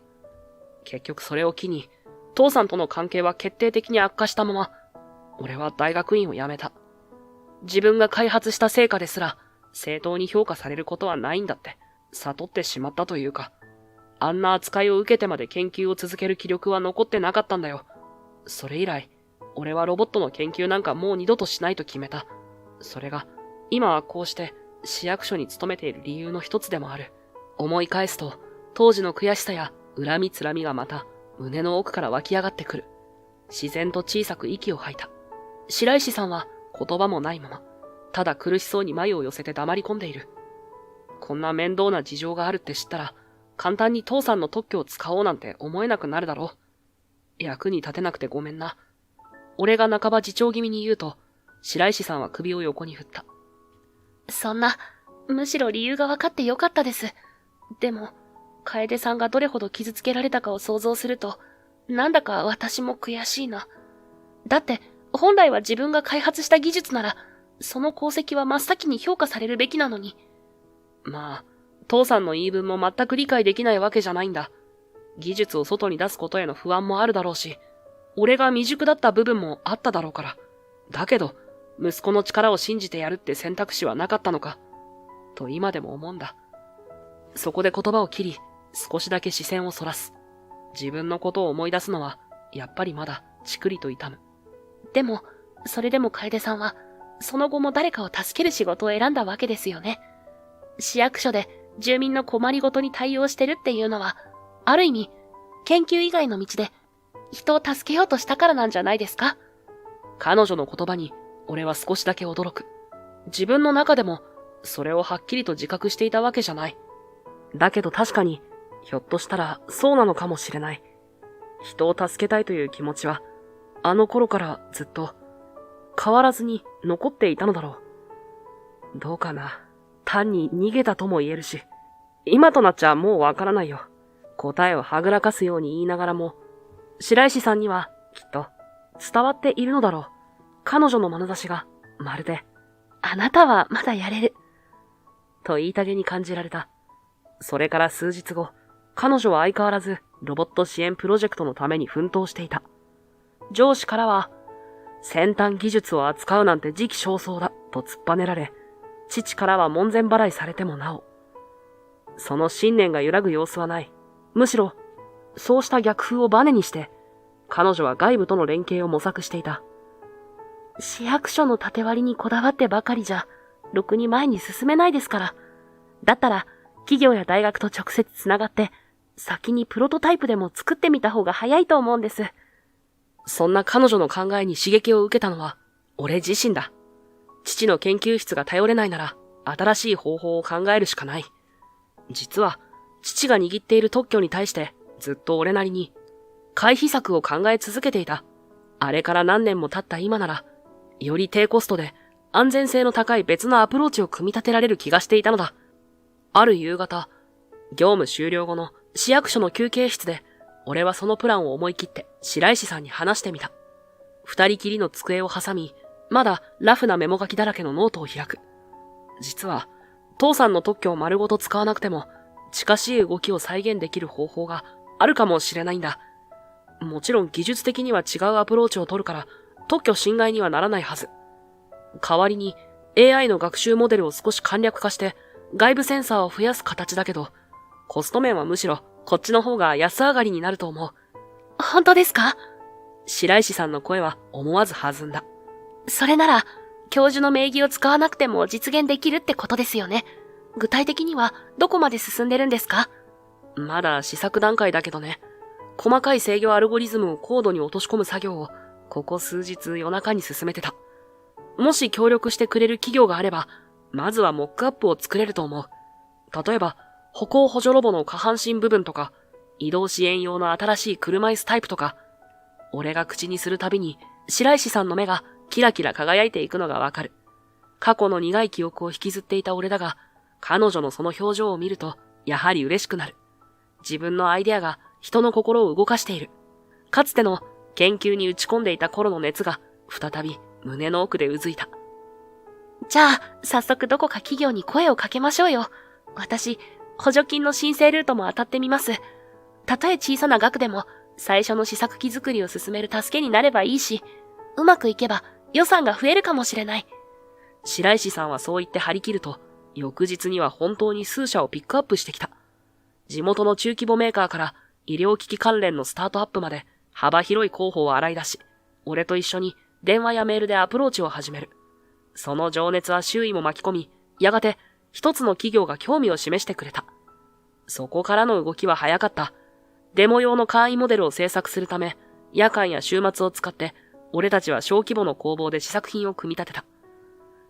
結局それを機に、父さんとの関係は決定的に悪化したまま、俺は大学院を辞めた。自分が開発した成果ですら、正当に評価されることはないんだって、悟ってしまったというか、あんな扱いを受けてまで研究を続ける気力は残ってなかったんだよ。それ以来、俺はロボットの研究なんかもう二度としないと決めた。それが、今はこうして市役所に勤めている理由の一つでもある。思い返すと、当時の悔しさや恨みつらみがまた胸の奥から湧き上がってくる。自然と小さく息を吐いた。白石さんは言葉もないまま、ただ苦しそうに眉を寄せて黙り込んでいる。こんな面倒な事情があるって知ったら、簡単に父さんの特許を使おうなんて思えなくなるだろう。役に立てなくてごめんな。俺が半ば自重気味に言うと、白石さんは首を横に振った。そんな、むしろ理由が分かってよかったです。でも、楓さんがどれほど傷つけられたかを想像すると、なんだか私も悔しいな。だって、本来は自分が開発した技術なら、その功績は真っ先に評価されるべきなのに。まあ、父さんの言い分も全く理解できないわけじゃないんだ。技術を外に出すことへの不安もあるだろうし、俺が未熟だった部分もあっただろうから。だけど、息子の力を信じてやるって選択肢はなかったのか、と今でも思うんだ。そこで言葉を切り、少しだけ視線をそらす。自分のことを思い出すのは、やっぱりまだちくりと痛む。でも、それでも楓さんは、その後も誰かを助ける仕事を選んだわけですよね。市役所で住民の困りごとに対応してるっていうのは、ある意味、研究以外の道で人を助けようとしたからなんじゃないですか？彼女の言葉に俺は少しだけ驚く。自分の中でもそれをはっきりと自覚していたわけじゃない。だけど確かに、ひょっとしたらそうなのかもしれない。人を助けたいという気持ちは、あの頃からずっと変わらずに残っていたのだろう。どうかな。単に逃げたとも言えるし、今となっちゃもうわからないよ。答えをはぐらかすように言いながらも、白石さんにはきっと伝わっているのだろう。彼女の眼差しがまるで、あなたはまだやれる。と言いたげに感じられた。それから数日後、彼女は相変わらずロボット支援プロジェクトのために奮闘していた。上司からは、先端技術を扱うなんて時期尚早だと突っぱねられ、父からは門前払いされてもなお。その信念が揺らぐ様子はない。むしろ、そうした逆風をバネにして、彼女は外部との連携を模索していた。市役所の縦割りにこだわってばかりじゃ、ろくに前に進めないですから。だったら、企業や大学と直接つながって、先にプロトタイプでも作ってみた方が早いと思うんです。そんな彼女の考えに刺激を受けたのは、俺自身だ。父の研究室が頼れないなら、新しい方法を考えるしかない。実は、父が握っている特許に対して、ずっと俺なりに、回避策を考え続けていた。あれから何年も経った今なら、より低コストで安全性の高い別のアプローチを組み立てられる気がしていたのだ。ある夕方、業務終了後の市役所の休憩室で、俺はそのプランを思い切って白石さんに話してみた。二人きりの机を挟み、まだラフなメモ書きだらけのノートを開く。実は、父さんの特許を丸ごと使わなくても、近しい動きを再現できる方法があるかもしれないんだ。もちろん技術的には違うアプローチを取るから、特許侵害にはならないはず。代わりに AI の学習モデルを少し簡略化して外部センサーを増やす形だけど、コスト面はむしろこっちの方が安上がりになると思う。本当ですか？白石さんの声は思わず弾んだ。それなら、教授の名義を使わなくても実現できるってことですよね。具体的にはどこまで進んでるんですか？まだ試作段階だけどね。細かい制御アルゴリズムをコードに落とし込む作業をここ数日夜中に進めてた。もし協力してくれる企業があれば、まずはモックアップを作れると思う。例えば、歩行補助ロボの下半身部分とか、移動支援用の新しい車椅子タイプとか、俺が口にするたびに白石さんの目がキラキラ輝いていくのがわかる。過去の苦い記憶を引きずっていた俺だが、彼女のその表情を見ると、やはり嬉しくなる。自分のアイデアが人の心を動かしている。かつての研究に打ち込んでいた頃の熱が再び胸の奥でうずいた。じゃあ、早速どこか企業に声をかけましょうよ。私、補助金の申請ルートも当たってみます。たとえ小さな額でも、最初の試作機作りを進める助けになればいいし、うまくいけば予算が増えるかもしれない。白石さんはそう言って張り切ると、翌日には本当に数社をピックアップしてきた。地元の中規模メーカーから医療機器関連のスタートアップまで幅広い候補を洗い出し、俺と一緒に電話やメールでアプローチを始める。その情熱は周囲も巻き込み、やがて一つの企業が興味を示してくれた。そこからの動きは早かった。デモ用の簡易モデルを制作するため、夜間や週末を使って、俺たちは小規模の工房で試作品を組み立てた。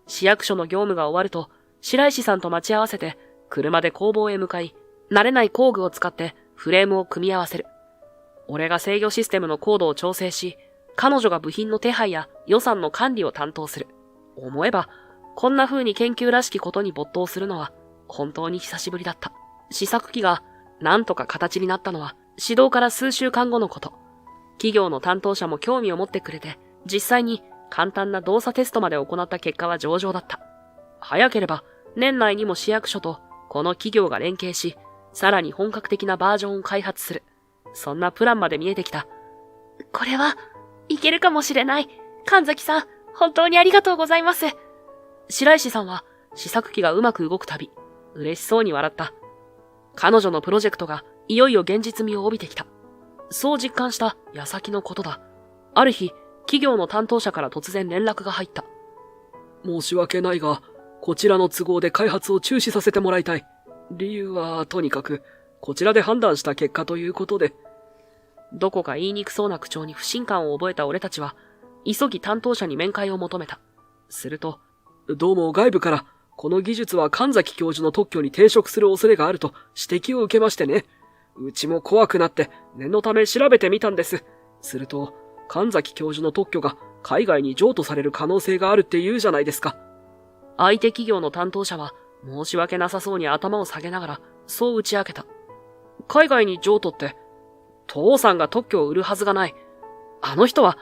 市役所の業務が終わると、白石さんと待ち合わせて、車で工房へ向かい、慣れない工具を使ってフレームを組み合わせる。俺が制御システムのコードを調整し、彼女が部品の手配や予算の管理を担当する。思えば、こんな風に研究らしきことに没頭するのは、本当に久しぶりだった。試作機が、なんとか形になったのは、始動から数週間後のこと。企業の担当者も興味を持ってくれて、実際に簡単な動作テストまで行った結果は上々だった。早ければ、年内にも市役所とこの企業が連携し、さらに本格的なバージョンを開発する。そんなプランまで見えてきた。これは、いけるかもしれない。神崎さん、本当にありがとうございます。白石さんは試作機がうまく動くたび、嬉しそうに笑った。彼女のプロジェクトがいよいよ現実味を帯びてきた。そう実感した矢先のことだ。ある日、企業の担当者から突然連絡が入った。申し訳ないが、こちらの都合で開発を中止させてもらいたい。理由は、とにかく、こちらで判断した結果ということで。どこか言いにくそうな口調に不信感を覚えた俺たちは、急ぎ担当者に面会を求めた。すると、どうも外部から、この技術は神崎教授の特許に抵触する恐れがあると指摘を受けましてね。うちも怖くなって念のため調べてみたんです。すると、神崎教授の特許が海外に譲渡される可能性があるって言うじゃないですか。相手企業の担当者は申し訳なさそうに頭を下げながらそう打ち明けた。海外に譲渡って、父さんが特許を売るはずがない。あの人は、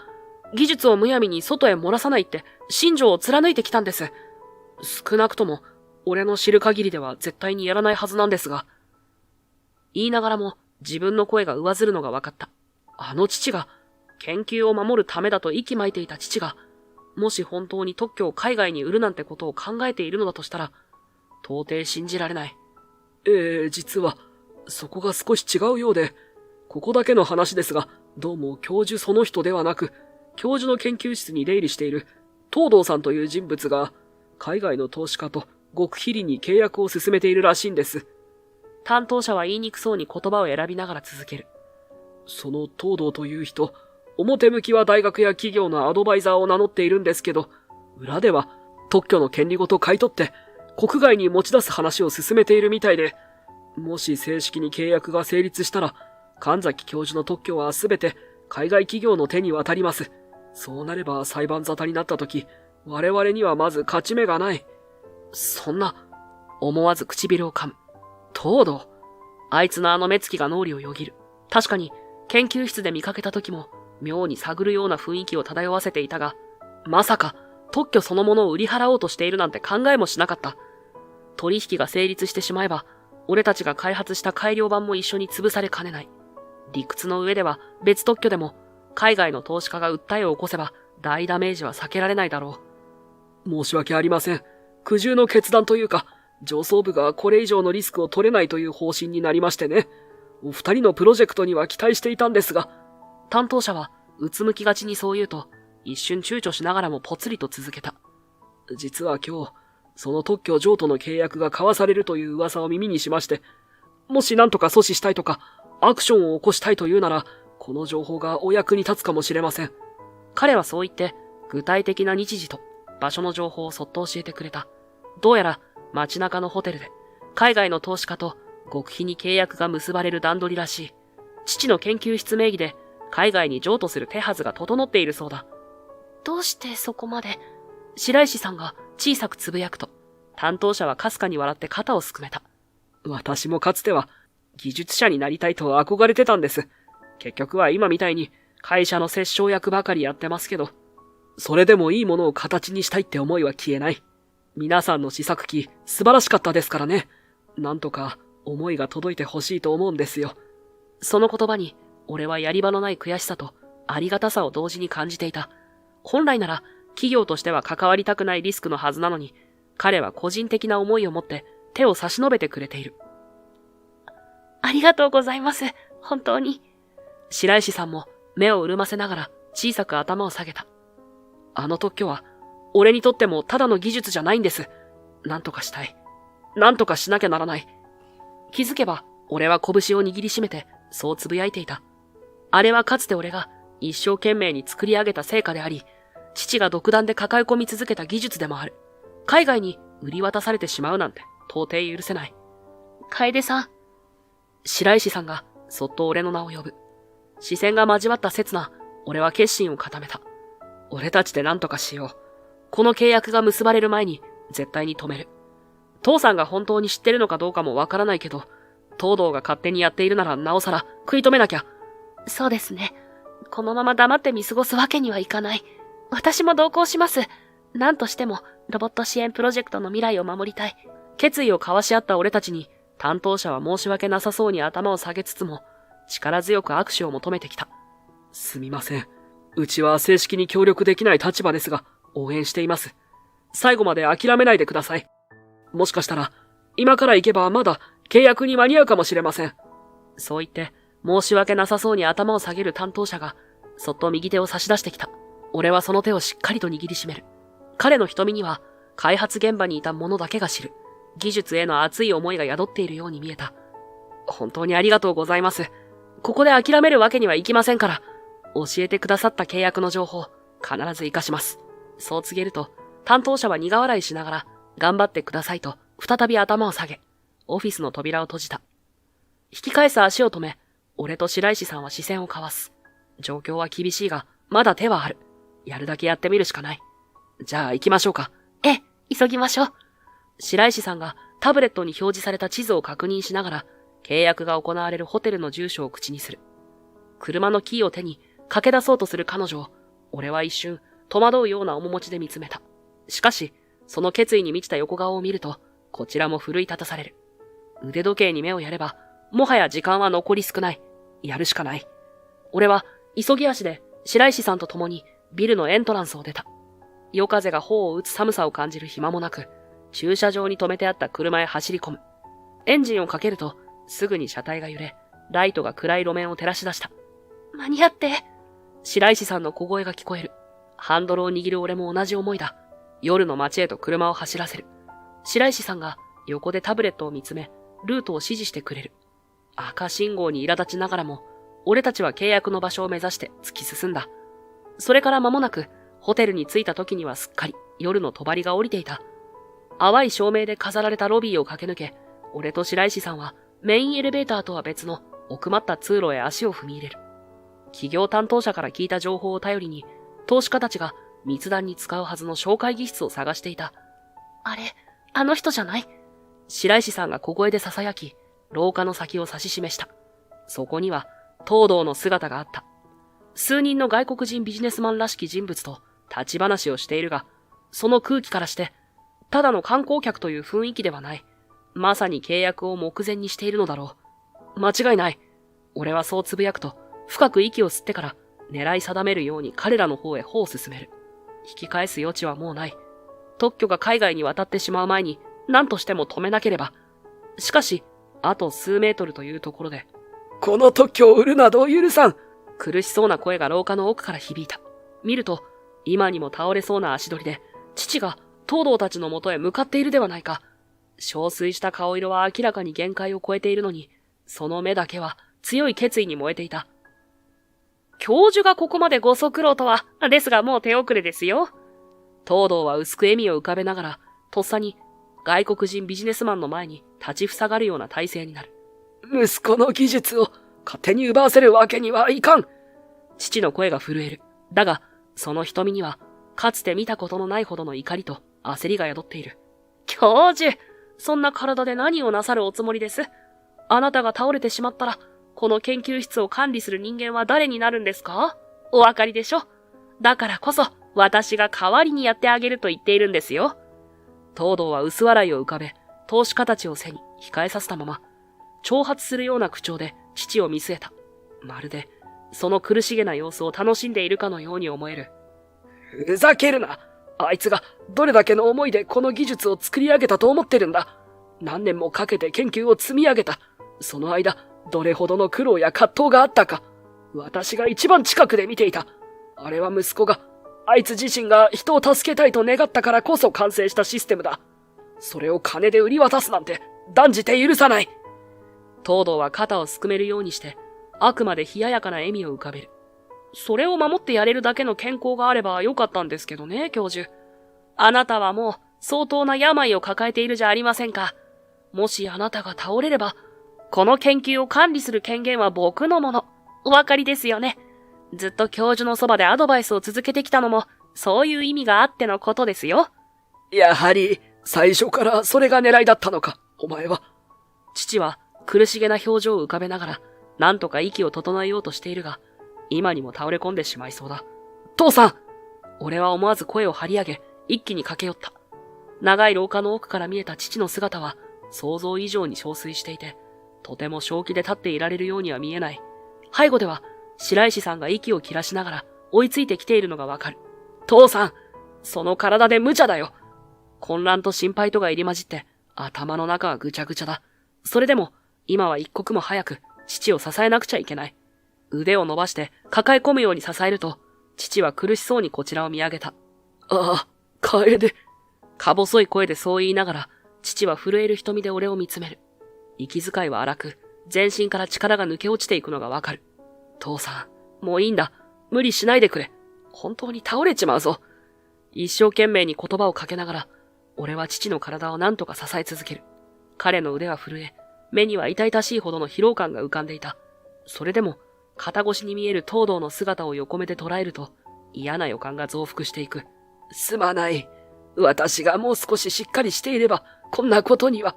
技術をむやみに外へ漏らさないって、信条を貫いてきたんです。少なくとも、俺の知る限りでは絶対にやらないはずなんですが。言いながらも、自分の声が上ずるのが分かった。あの父が、研究を守るためだと息巻いていた父が、もし本当に特許を海外に売るなんてことを考えているのだとしたら、到底信じられない。実は、そこが少し違うようで、ここだけの話ですが、どうも教授その人ではなく、教授の研究室に出入りしている東堂さんという人物が、海外の投資家と極秘裏に契約を進めているらしいんです。担当者は言いにくそうに言葉を選びながら続ける。その東堂という人、表向きは大学や企業のアドバイザーを名乗っているんですけど、裏では特許の権利ごと買い取って、国外に持ち出す話を進めているみたいで、もし正式に契約が成立したら、神崎教授の特許はすべて海外企業の手に渡ります。そうなれば裁判沙汰になった時、我々にはまず勝ち目がない。そんな、思わず唇を噛む。東堂。あいつのあの目つきが脳裏をよぎる。確かに、研究室で見かけた時も、妙に探るような雰囲気を漂わせていたが、まさか、特許そのものを売り払おうとしているなんて考えもしなかった。取引が成立してしまえば、俺たちが開発した改良版も一緒に潰されかねない。理屈の上では別特許でも、海外の投資家が訴えを起こせば、大ダメージは避けられないだろう。申し訳ありません。苦渋の決断というか、上層部がこれ以上のリスクを取れないという方針になりましてね。お二人のプロジェクトには期待していたんですが、担当者はうつむきがちにそう言うと、一瞬躊躇しながらもぽつりと続けた。実は今日、その特許譲渡の契約が交わされるという噂を耳にしまして、もし何とか阻止したいとか、アクションを起こしたいというなら、この情報がお役に立つかもしれません。彼はそう言って、具体的な日時と場所の情報をそっと教えてくれた。どうやら街中のホテルで、海外の投資家と極秘に契約が結ばれる段取りらしい。父の研究室名義で、海外に譲渡する手はずが整っているそうだ。どうしてそこまで？白石さんが小さくつぶやくと、担当者はかすかに笑って肩をすくめた。私もかつては技術者になりたいと憧れてたんです。結局は今みたいに会社の折衝役ばかりやってますけど、それでもいいものを形にしたいって思いは消えない。皆さんの試作機素晴らしかったですからね。なんとか思いが届いてほしいと思うんですよ。その言葉に俺はやり場のない悔しさとありがたさを同時に感じていた。本来なら企業としては関わりたくないリスクのはずなのに、彼は個人的な思いを持って手を差し伸べてくれている。ありがとうございます。本当に。白石さんも目を潤ませながら小さく頭を下げた。あの特許は俺にとってもただの技術じゃないんです。なんとかしたい。なんとかしなきゃならない。気づけば俺は拳を握りしめてそうつぶやいていた。あれはかつて俺が一生懸命に作り上げた成果であり、父が独断で抱え込み続けた技術でもある。海外に売り渡されてしまうなんて到底許せない。楓さん。白石さんがそっと俺の名を呼ぶ。視線が交わった刹那、俺は決心を固めた。俺たちで何とかしよう。この契約が結ばれる前に絶対に止める。父さんが本当に知ってるのかどうかもわからないけど、東堂が勝手にやっているならなおさら食い止めなきゃ。そうですね。このまま黙って見過ごすわけにはいかない。私も同行します。何としてもロボット支援プロジェクトの未来を守りたい。決意を交わし合った俺たちに、担当者は申し訳なさそうに頭を下げつつも、力強く握手を求めてきた。すみません。うちは正式に協力できない立場ですが、応援しています。最後まで諦めないでください。もしかしたら、今から行けばまだ契約に間に合うかもしれません。そう言って、申し訳なさそうに頭を下げる担当者が、そっと右手を差し出してきた。俺はその手をしっかりと握りしめる。彼の瞳には、開発現場にいた者だけが知る、技術への熱い思いが宿っているように見えた。本当にありがとうございます。ここで諦めるわけにはいきませんから、教えてくださった契約の情報、必ず活かします。そう告げると、担当者は苦笑いしながら、頑張ってくださいと、再び頭を下げ、オフィスの扉を閉じた。引き返す足を止め、俺と白石さんは視線を交わす。状況は厳しいが、まだ手はある。やるだけやってみるしかない。じゃあ行きましょうか。ええ、急ぎましょう。白石さんがタブレットに表示された地図を確認しながら、契約が行われるホテルの住所を口にする。車のキーを手に駆け出そうとする彼女を、俺は一瞬戸惑うような面持ちで見つめた。しかし、その決意に満ちた横顔を見ると、こちらも奮い立たされる。腕時計に目をやれば、もはや時間は残り少ない。やるしかない。俺は急ぎ足で白石さんと共にビルのエントランスを出た。夜風が頬を打つ寒さを感じる暇もなく、駐車場に止めてあった車へ走り込む。エンジンをかけると、すぐに車体が揺れ、ライトが暗い路面を照らし出した。間に合って。白石さんの小声が聞こえる。ハンドルを握る俺も同じ思いだ。夜の街へと車を走らせる。白石さんが横でタブレットを見つめ、ルートを指示してくれる。赤信号に苛立ちながらも、俺たちは契約の場所を目指して突き進んだ。それから間もなく、ホテルに着いた時にはすっかり夜の帳が降りていた。淡い照明で飾られたロビーを駆け抜け、俺と白石さんはメインエレベーターとは別の奥まった通路へ足を踏み入れる。企業担当者から聞いた情報を頼りに、投資家たちが密談に使うはずの紹介議室を探していた。あれ、あの人じゃない？白石さんが小声で囁き、廊下の先を指し示した。そこには、東堂の姿があった。数人の外国人ビジネスマンらしき人物と立ち話をしているが、その空気からして、ただの観光客という雰囲気ではない。まさに契約を目前にしているのだろう。間違いない。俺はそうつぶやくと、深く息を吸ってから狙い定めるように彼らの方へ歩を進める。引き返す余地はもうない。特許が海外に渡ってしまう前に何としても止めなければ。しかし、あと数メートルというところで、この特許を売るなど許さん。苦しそうな声が廊下の奥から響いた。見ると、今にも倒れそうな足取りで、父が東堂たちのもとへ向かっているではないか。憔悴した顔色は明らかに限界を超えているのに、その目だけは強い決意に燃えていた。教授がここまでご足労とは、ですがもう手遅れですよ。東堂は薄く笑みを浮かべながら、とっさに外国人ビジネスマンの前に立ちふさがるような体勢になる。息子の技術を勝手に奪わせるわけにはいかん。父の声が震える。だが、その瞳には、かつて見たことのないほどの怒りと焦りが宿っている。教授、そんな体で何をなさるおつもりです？あなたが倒れてしまったら、この研究室を管理する人間は誰になるんですか？お分かりでしょ？だからこそ、私が代わりにやってあげると言っているんですよ。東堂は薄笑いを浮かべ、投資家たちを背に控えさせたまま、挑発するような口調で父を見据えた。まるで、その苦しげな様子を楽しんでいるかのように思える。ふざけるな。あいつがどれだけの思いでこの技術を作り上げたと思ってるんだ。何年もかけて研究を積み上げた。その間、どれほどの苦労や葛藤があったか。私が一番近くで見ていた。あれは息子が、あいつ自身が人を助けたいと願ったからこそ完成したシステムだ。それを金で売り渡すなんて断じて許さない。東堂は肩をすくめるようにして、あくまで冷ややかな笑みを浮かべる。それを守ってやれるだけの健康があればよかったんですけどね、教授。あなたはもう相当な病を抱えているじゃありませんか。もしあなたが倒れれば、この研究を管理する権限は僕のもの。お分かりですよね。ずっと教授のそばでアドバイスを続けてきたのも、そういう意味があってのことですよ。やはり、最初からそれが狙いだったのか、お前は。父は苦しげな表情を浮かべながら、なんとか息を整えようとしているが、今にも倒れ込んでしまいそうだ。父さん！俺は思わず声を張り上げ、一気に駆け寄った。長い廊下の奥から見えた父の姿は、想像以上に憔悴していて、とても正気で立っていられるようには見えない。背後では、白石さんが息を切らしながら追いついてきているのがわかる。父さん！その体で無茶だよ。混乱と心配とが入り混じって、頭の中はぐちゃぐちゃだ。それでも、今は一刻も早く、父を支えなくちゃいけない。腕を伸ばして抱え込むように支えると、父は苦しそうにこちらを見上げた。ああ、楓。か細い声でそう言いながら、父は震える瞳で俺を見つめる。息遣いは荒く、全身から力が抜け落ちていくのがわかる。父さん、もういいんだ。無理しないでくれ。本当に倒れちまうぞ。一生懸命に言葉をかけながら、俺は父の体を何とか支え続ける。彼の腕は震え、目には痛々しいほどの疲労感が浮かんでいた。それでも、肩越しに見える東堂の姿を横目で捉えると、嫌な予感が増幅していく。すまない。私がもう少ししっかりしていれば、こんなことには。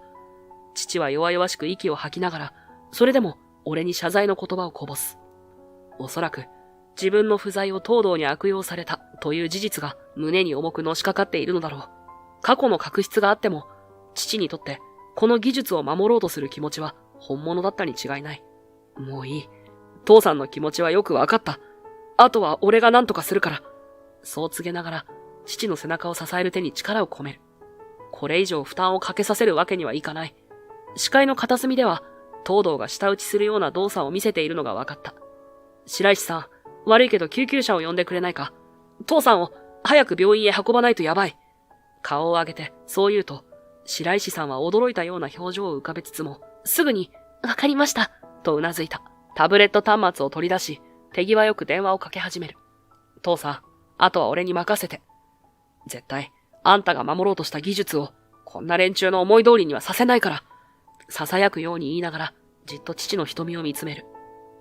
父は弱々しく息を吐きながら、それでも俺に謝罪の言葉をこぼす。おそらく自分の不在を東堂に悪用されたという事実が胸に重くのしかかっているのだろう。過去の確執があっても、父にとってこの技術を守ろうとする気持ちは本物だったに違いない。もういい。父さんの気持ちはよくわかった。あとは俺が何とかするから。そう告げながら、父の背中を支える手に力を込める。これ以上負担をかけさせるわけにはいかない。視界の片隅では、東堂が舌打ちするような動作を見せているのがわかった。白石さん、悪いけど救急車を呼んでくれないか。父さんを早く病院へ運ばないとやばい。顔を上げて、そう言うと、白石さんは驚いたような表情を浮かべつつも、すぐに、わかりました。と頷いた。タブレット端末を取り出し、手際よく電話をかけ始める。父さん、あとは俺に任せて。絶対、あんたが守ろうとした技術を、こんな連中の思い通りにはさせないから。囁くように言いながら、じっと父の瞳を見つめる。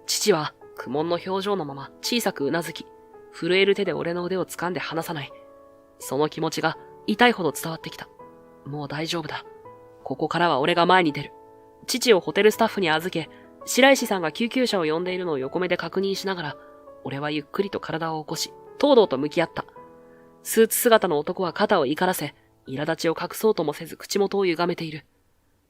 父は、苦悶の表情のまま小さく頷き、震える手で俺の腕を掴んで離さない。その気持ちが痛いほど伝わってきた。もう大丈夫だ。ここからは俺が前に出る。父をホテルスタッフに預け、白石さんが救急車を呼んでいるのを横目で確認しながら、俺はゆっくりと体を起こし、東堂と向き合った。スーツ姿の男は肩を怒らせ、苛立ちを隠そうともせず口元を歪めている。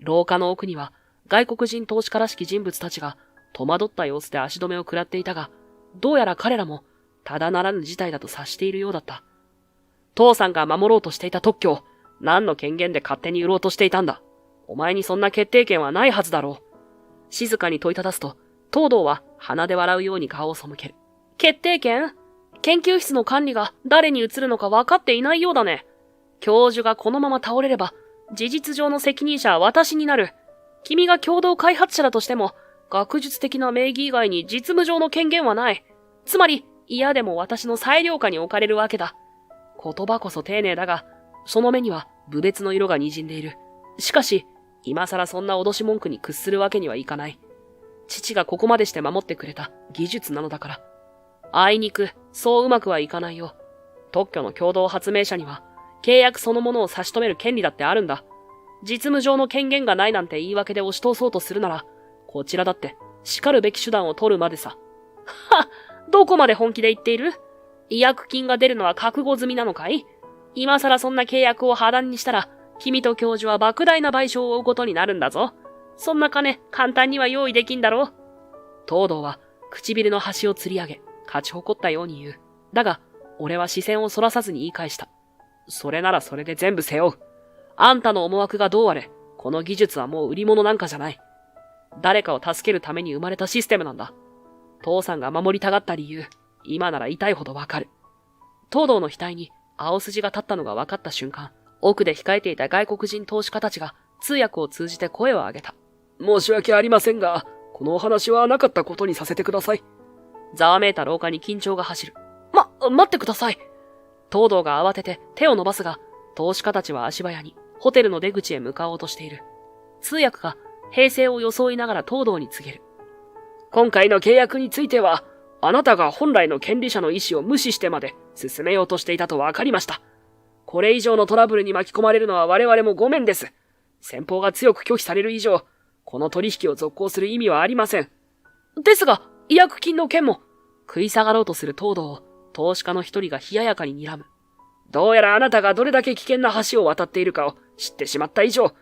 廊下の奥には、外国人投資家らしき人物たちが、戸惑った様子で足止めを食らっていたが、どうやら彼らも、ただならぬ事態だと察しているようだった。父さんが守ろうとしていた特許を、何の権限で勝手に売ろうとしていたんだ。お前にそんな決定権はないはずだろう。静かに問いただすと、東堂は鼻で笑うように顔を背ける。決定権？研究室の管理が誰に移るのか分かっていないようだね。教授がこのまま倒れれば、事実上の責任者は私になる。君が共同開発者だとしても、学術的な名義以外に実務上の権限はない。つまり、嫌でも私の裁量下に置かれるわけだ。言葉こそ丁寧だが、その目には侮蔑の色が滲んでいる。しかし、今更そんな脅し文句に屈するわけにはいかない。父がここまでして守ってくれた技術なのだから。あいにく、そううまくはいかないよ。特許の共同発明者には、契約そのものを差し止める権利だってあるんだ。実務上の権限がないなんて言い訳で押し通そうとするなら、こちらだって、叱るべき手段を取るまでさ。はっ、どこまで本気で言っている？違約金が出るのは覚悟済みなのかい？今更そんな契約を破談にしたら、君と教授は莫大な賠償を負うことになるんだぞ。そんな金、簡単には用意できんだろう。東堂は、唇の端を吊り上げ、勝ち誇ったように言う。だが、俺は視線をそらさずに言い返した。それならそれで全部背負う。あんたの思惑がどうあれ、この技術はもう売り物なんかじゃない。誰かを助けるために生まれたシステムなんだ。父さんが守りたがった理由、今なら痛いほどわかる。東堂の額に青筋が立ったのが分かった瞬間、奥で控えていた外国人投資家たちが通訳を通じて声を上げた。申し訳ありませんが、このお話はなかったことにさせてください。ざわめいた廊下に緊張が走る。待ってください。東堂が慌てて手を伸ばすが、投資家たちは足早にホテルの出口へ向かおうとしている。通訳が平静を装いながら東堂に告げる。今回の契約については、あなたが本来の権利者の意思を無視してまで進めようとしていたと分かりました。これ以上のトラブルに巻き込まれるのは我々もごめんです。先方が強く拒否される以上、この取引を続行する意味はありません。ですが、違約金の件も、食い下がろうとする東堂を投資家の一人が冷ややかに睨む。どうやらあなたがどれだけ危険な橋を渡っているかを知ってしまった以上、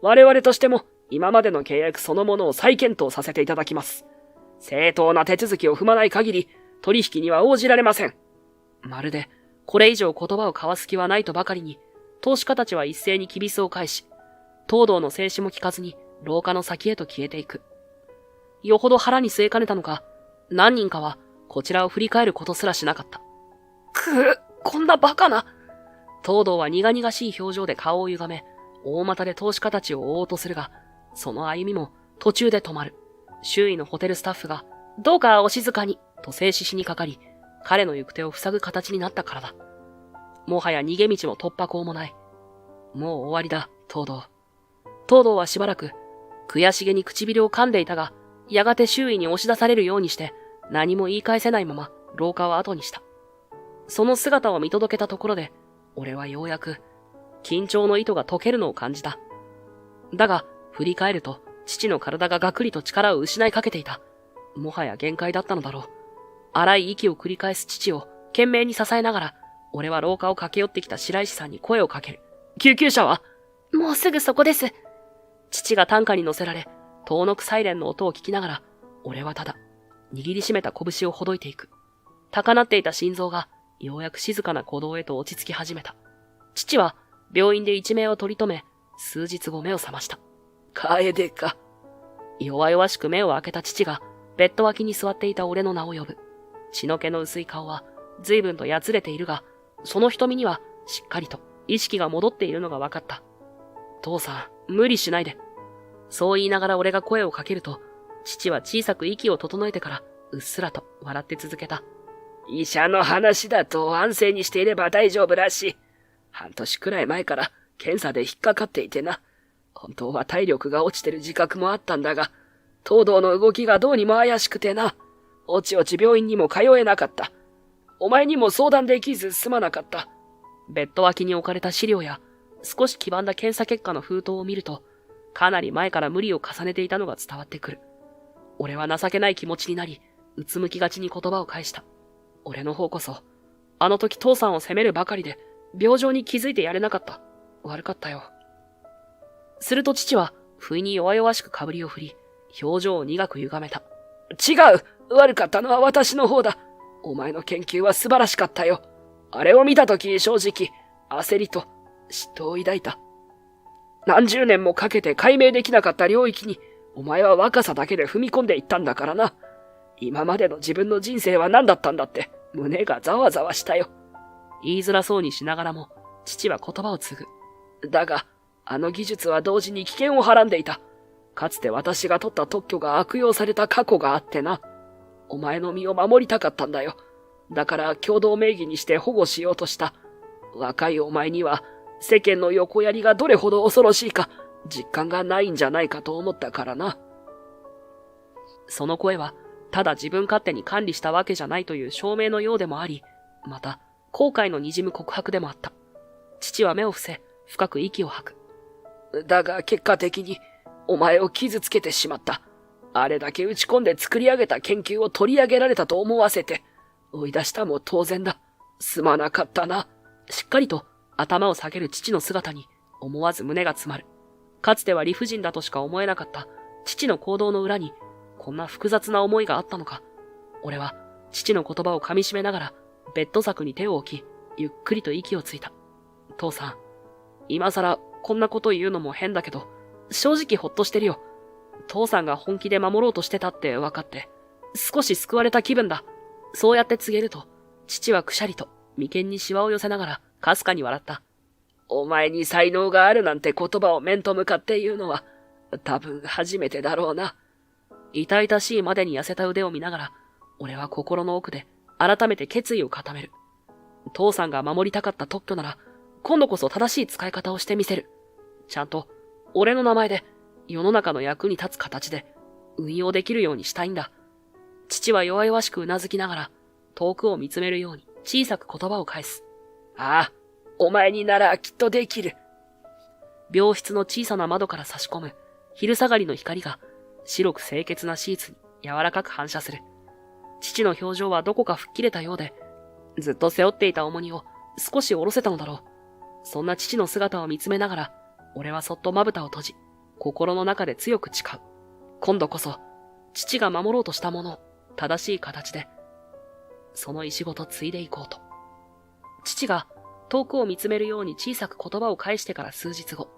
我々としても今までの契約そのものを再検討させていただきます。正当な手続きを踏まない限り、取引には応じられません。まるで、これ以上言葉を交わす気はないとばかりに、投資家たちは一斉にきびすを返し、東堂の静止も聞かずに廊下の先へと消えていく。よほど腹に据えかねたのか、何人かはこちらを振り返ることすらしなかった。こんなバカな。東堂は苦々しい表情で顔を歪め、大股で投資家たちを追おうとするが、その歩みも途中で止まる。周囲のホテルスタッフが、どうかお静かに、と制止しにかかり、彼の行く手を塞ぐ形になったからだ。もはや逃げ道も突破口もない。もう終わりだ、東堂。東堂はしばらく、悔しげに唇を噛んでいたが、やがて周囲に押し出されるようにして、何も言い返せないまま、廊下を後にした。その姿を見届けたところで、俺はようやく、緊張の糸が解けるのを感じた。だが、振り返ると、父の体がガクリと力を失いかけていた。もはや限界だったのだろう。荒い息を繰り返す父を懸命に支えながら、俺は廊下を駆け寄ってきた白石さんに声をかける。救急車は？もうすぐそこです。父が担架に乗せられ、遠のくサイレンの音を聞きながら、俺はただ、握りしめた拳をほどいていく。高鳴っていた心臓が、ようやく静かな鼓動へと落ち着き始めた。父は、病院で一命を取り留め、数日後目を覚ました。楓か。弱々しく目を開けた父が、ベッド脇に座っていた俺の名を呼ぶ。血の気の薄い顔は、随分とやつれているが、その瞳には、しっかりと、意識が戻っているのが分かった。父さん、無理しないで。そう言いながら俺が声をかけると、父は小さく息を整えてから、うっすらと笑って続けた。医者の話だと安静にしていれば大丈夫らしい。半年くらい前から検査で引っかかっていてな。本当は体力が落ちてる自覚もあったんだが、東堂の動きがどうにも怪しくてな。おちおち病院にも通えなかった。お前にも相談できずすまなかった。ベッド脇に置かれた資料や、少し黄ばんだ検査結果の封筒を見ると、かなり前から無理を重ねていたのが伝わってくる。俺は情けない気持ちになり、うつむきがちに言葉を返した。俺の方こそ、あの時父さんを責めるばかりで、病状に気づいてやれなかった。悪かったよ。すると父は、不意に弱々しくかぶりを振り、表情を苦く歪めた。違う！悪かったのは私の方だ。お前の研究は素晴らしかったよ。あれを見たとき正直、焦りと嫉妬を抱いた。何十年もかけて解明できなかった領域に、お前は若さだけで踏み込んでいったんだからな。今までの自分の人生は何だったんだって、胸がざわざわしたよ。言いづらそうにしながらも、父は言葉を継ぐ。だが、あの技術は同時に危険をはらんでいた。かつて私が取った特許が悪用された過去があってな。お前の身を守りたかったんだよ。だから共同名義にして保護しようとした。若いお前には、世間の横やりがどれほど恐ろしいか、実感がないんじゃないかと思ったからな。その声は、ただ自分勝手に管理したわけじゃないという証明のようでもあり、また、後悔の滲む告白でもあった。父は目を伏せ、深く息を吐く。だが結果的に、お前を傷つけてしまった。あれだけ打ち込んで作り上げた研究を取り上げられたと思わせて、追い出したも当然だ。すまなかったな。しっかりと頭を下げる父の姿に思わず胸が詰まる。かつては理不尽だとしか思えなかった父の行動の裏にこんな複雑な思いがあったのか。俺は父の言葉を噛み締めながらベッド柵に手を置き、ゆっくりと息をついた。父さん、今更こんなこと言うのも変だけど、正直ほっとしてるよ。父さんが本気で守ろうとしてたって分かって、少し救われた気分だ。そうやって告げると、父はくしゃりと眉間にシワを寄せながらかすかに笑った。お前に才能があるなんて言葉を面と向かって言うのは、多分初めてだろうな。痛々しいまでに痩せた腕を見ながら、俺は心の奥で改めて決意を固める。父さんが守りたかった特許なら、今度こそ正しい使い方をしてみせる。ちゃんと、俺の名前で、世の中の役に立つ形で、運用できるようにしたいんだ。父は弱々しくうなずきながら、遠くを見つめるように小さく言葉を返す。ああ、お前にならきっとできる。病室の小さな窓から差し込む、昼下がりの光が、白く清潔なシーツに柔らかく反射する。父の表情はどこか吹っ切れたようで、ずっと背負っていた重荷を少し下ろせたのだろう。そんな父の姿を見つめながら、俺はそっとまぶたを閉じ、心の中で強く誓う。今度こそ、父が守ろうとしたものを正しい形で、その石ごと継いでいこうと。父が遠くを見つめるように小さく言葉を返してから数日後、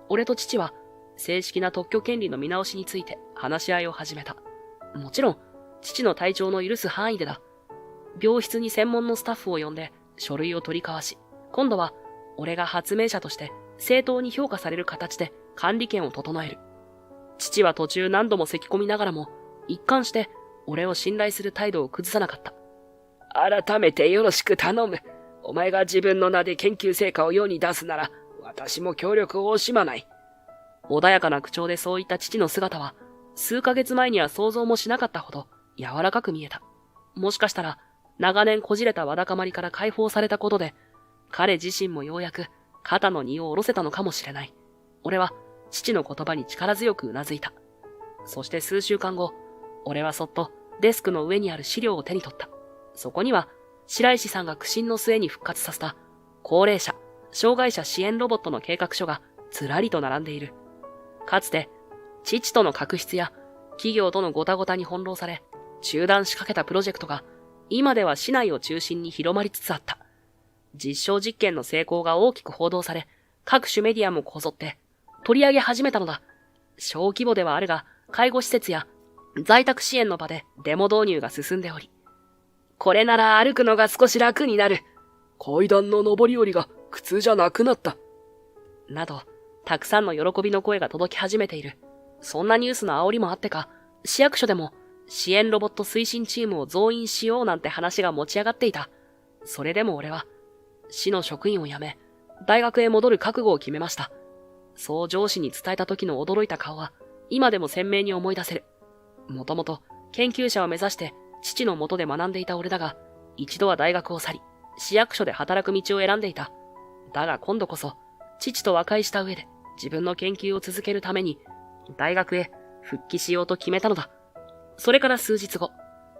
俺と父は正式な特許権利の見直しについて話し合いを始めた。もちろん、父の体調の許す範囲でだ。病室に専門のスタッフを呼んで書類を取り交わし、今度は俺が発明者として正当に評価される形で管理権を整える。父は途中何度も咳き込みながらも、一貫して俺を信頼する態度を崩さなかった。改めてよろしく頼む。お前が自分の名で研究成果を世に出すなら、私も協力を惜しまない。穏やかな口調でそういった父の姿は、数ヶ月前には想像もしなかったほど柔らかく見えた。もしかしたら、長年こじれたわだかまりから解放されたことで、彼自身もようやく肩の荷を下ろせたのかもしれない。俺は父の言葉に力強くうなずいた。そして数週間後、俺はそっとデスクの上にある資料を手に取った。そこには、白石さんが苦心の末に復活させた、高齢者、障害者支援ロボットの計画書がずらりと並んでいる。かつて、父との確執や企業とのごたごたに翻弄され、中断しかけたプロジェクトが、今では市内を中心に広まりつつあった。実証実験の成功が大きく報道され、各種メディアもこぞって取り上げ始めたのだ。小規模ではあるが、介護施設や在宅支援の場でデモ導入が進んでおり、これなら歩くのが少し楽になる。階段の上り下りが苦痛じゃなくなった。など、たくさんの喜びの声が届き始めている。そんなニュースの煽りもあってか、市役所でも支援ロボット推進チームを増員しようなんて話が持ち上がっていた。それでも俺は、市の職員を辞め、大学へ戻る覚悟を決めました。そう上司に伝えた時の驚いた顔は、今でも鮮明に思い出せる。もともと研究者を目指して父の下で学んでいた俺だが、一度は大学を去り、市役所で働く道を選んでいた。だが今度こそ、父と和解した上で自分の研究を続けるために、大学へ復帰しようと決めたのだ。それから数日後、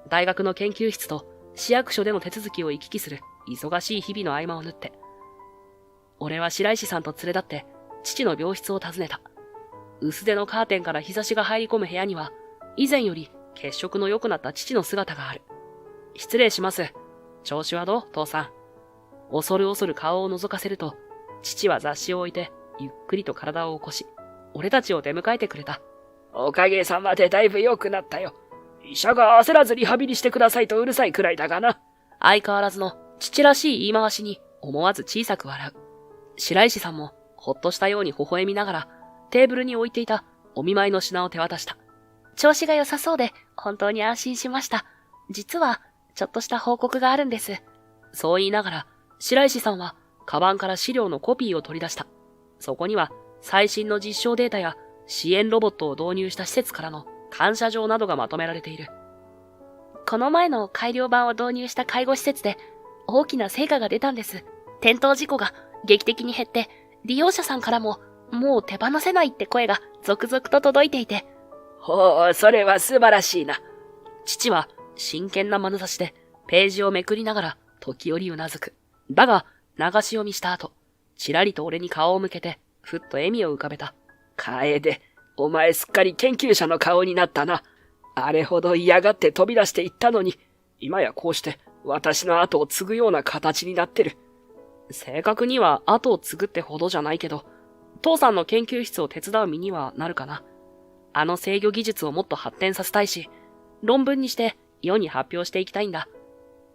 大学の研究室と市役所での手続きを行き来する忙しい日々の合間を縫って、俺は白石さんと連れ立って父の病室を訪ねた。薄手のカーテンから日差しが入り込む部屋には、以前より血色の良くなった父の姿がある。失礼します。調子はどう、父さん。恐る恐る顔を覗かせると、父は雑誌を置いて、ゆっくりと体を起こし、俺たちを出迎えてくれた。おかげさまでだいぶ良くなったよ。医者が焦らずリハビリしてくださいとうるさいくらいだがな。相変わらずの父らしい言い回しに思わず小さく笑う。白石さんもほっとしたように微笑みながらテーブルに置いていたお見舞いの品を手渡した。調子が良さそうで本当に安心しました。実はちょっとした報告があるんです。そう言いながら白石さんはカバンから資料のコピーを取り出した。そこには最新の実証データや支援ロボットを導入した施設からの感謝状などがまとめられている。この前の改良版を導入した介護施設で大きな成果が出たんです。転倒事故が劇的に減って、利用者さんからももう手放せないって声が続々と届いていて。ほう、それは素晴らしいな。父は真剣な眼差しでページをめくりながら時折うなずく。だが流し読みした後、ちらりと俺に顔を向けてふっと笑みを浮かべた。楓、お前すっかり研究者の顔になったな。あれほど嫌がって飛び出していったのに、今やこうして私の後を継ぐような形になってる。正確には後を継ぐってほどじゃないけど、父さんの研究室を手伝う身にはなるかな。あの制御技術をもっと発展させたいし、論文にして世に発表していきたいんだ。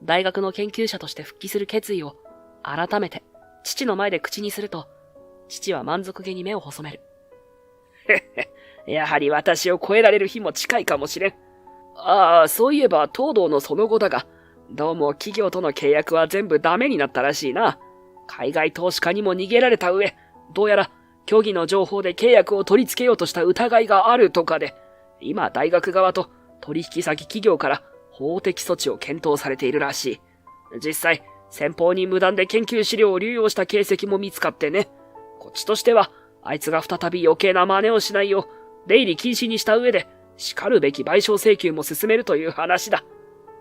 大学の研究者として復帰する決意を改めて父の前で口にすると、父は満足げに目を細める。やはり私を超えられる日も近いかもしれん。ああ、そういえば東堂のその後だが、どうも企業との契約は全部ダメになったらしいな。海外投資家にも逃げられた上、どうやら虚偽の情報で契約を取り付けようとした疑いがあるとかで、今大学側と取引先企業から法的措置を検討されているらしい。実際、先方に無断で研究資料を流用した形跡も見つかってね。こっちとしては、あいつが再び余計な真似をしないよう、出入り禁止にした上で、叱るべき賠償請求も進めるという話だ。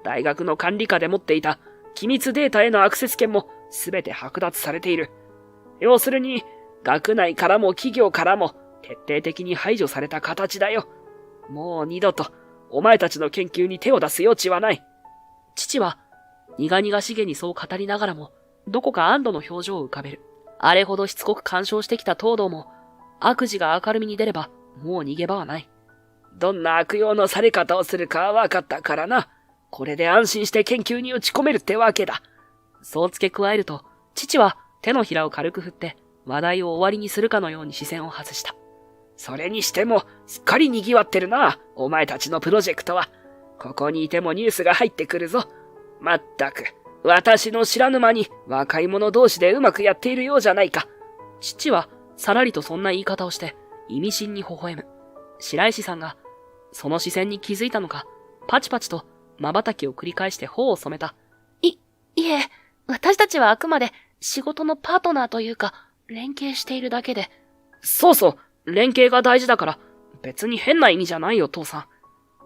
大学の管理下で持っていた機密データへのアクセス権も全て剥奪されている。要するに、学内からも企業からも徹底的に排除された形だよ。もう二度とお前たちの研究に手を出す余地はない。父は苦々しげにそう語りながらも、どこか安堵の表情を浮かべる。あれほどしつこく干渉してきた東堂も、悪事が明るみに出ればもう逃げ場はない。どんな悪用のされ方をするかは分かったからな。これで安心して研究に打ち込めるってわけだ。そう付け加えると、父は手のひらを軽く振って話題を終わりにするかのように視線を外した。それにしてもすっかり賑わってるな、お前たちのプロジェクトは。ここにいてもニュースが入ってくるぞ。まったく、私の知らぬ間に若い者同士でうまくやっているようじゃないか。父はさらりとそんな言い方をして意味深に微笑む。白石さんがその視線に気づいたのか、パチパチと瞬きを繰り返して頬を染めた。いえ、私たちはあくまで仕事のパートナーというか、連携しているだけで。そうそう、連携が大事だから、別に変な意味じゃないよ、父さん。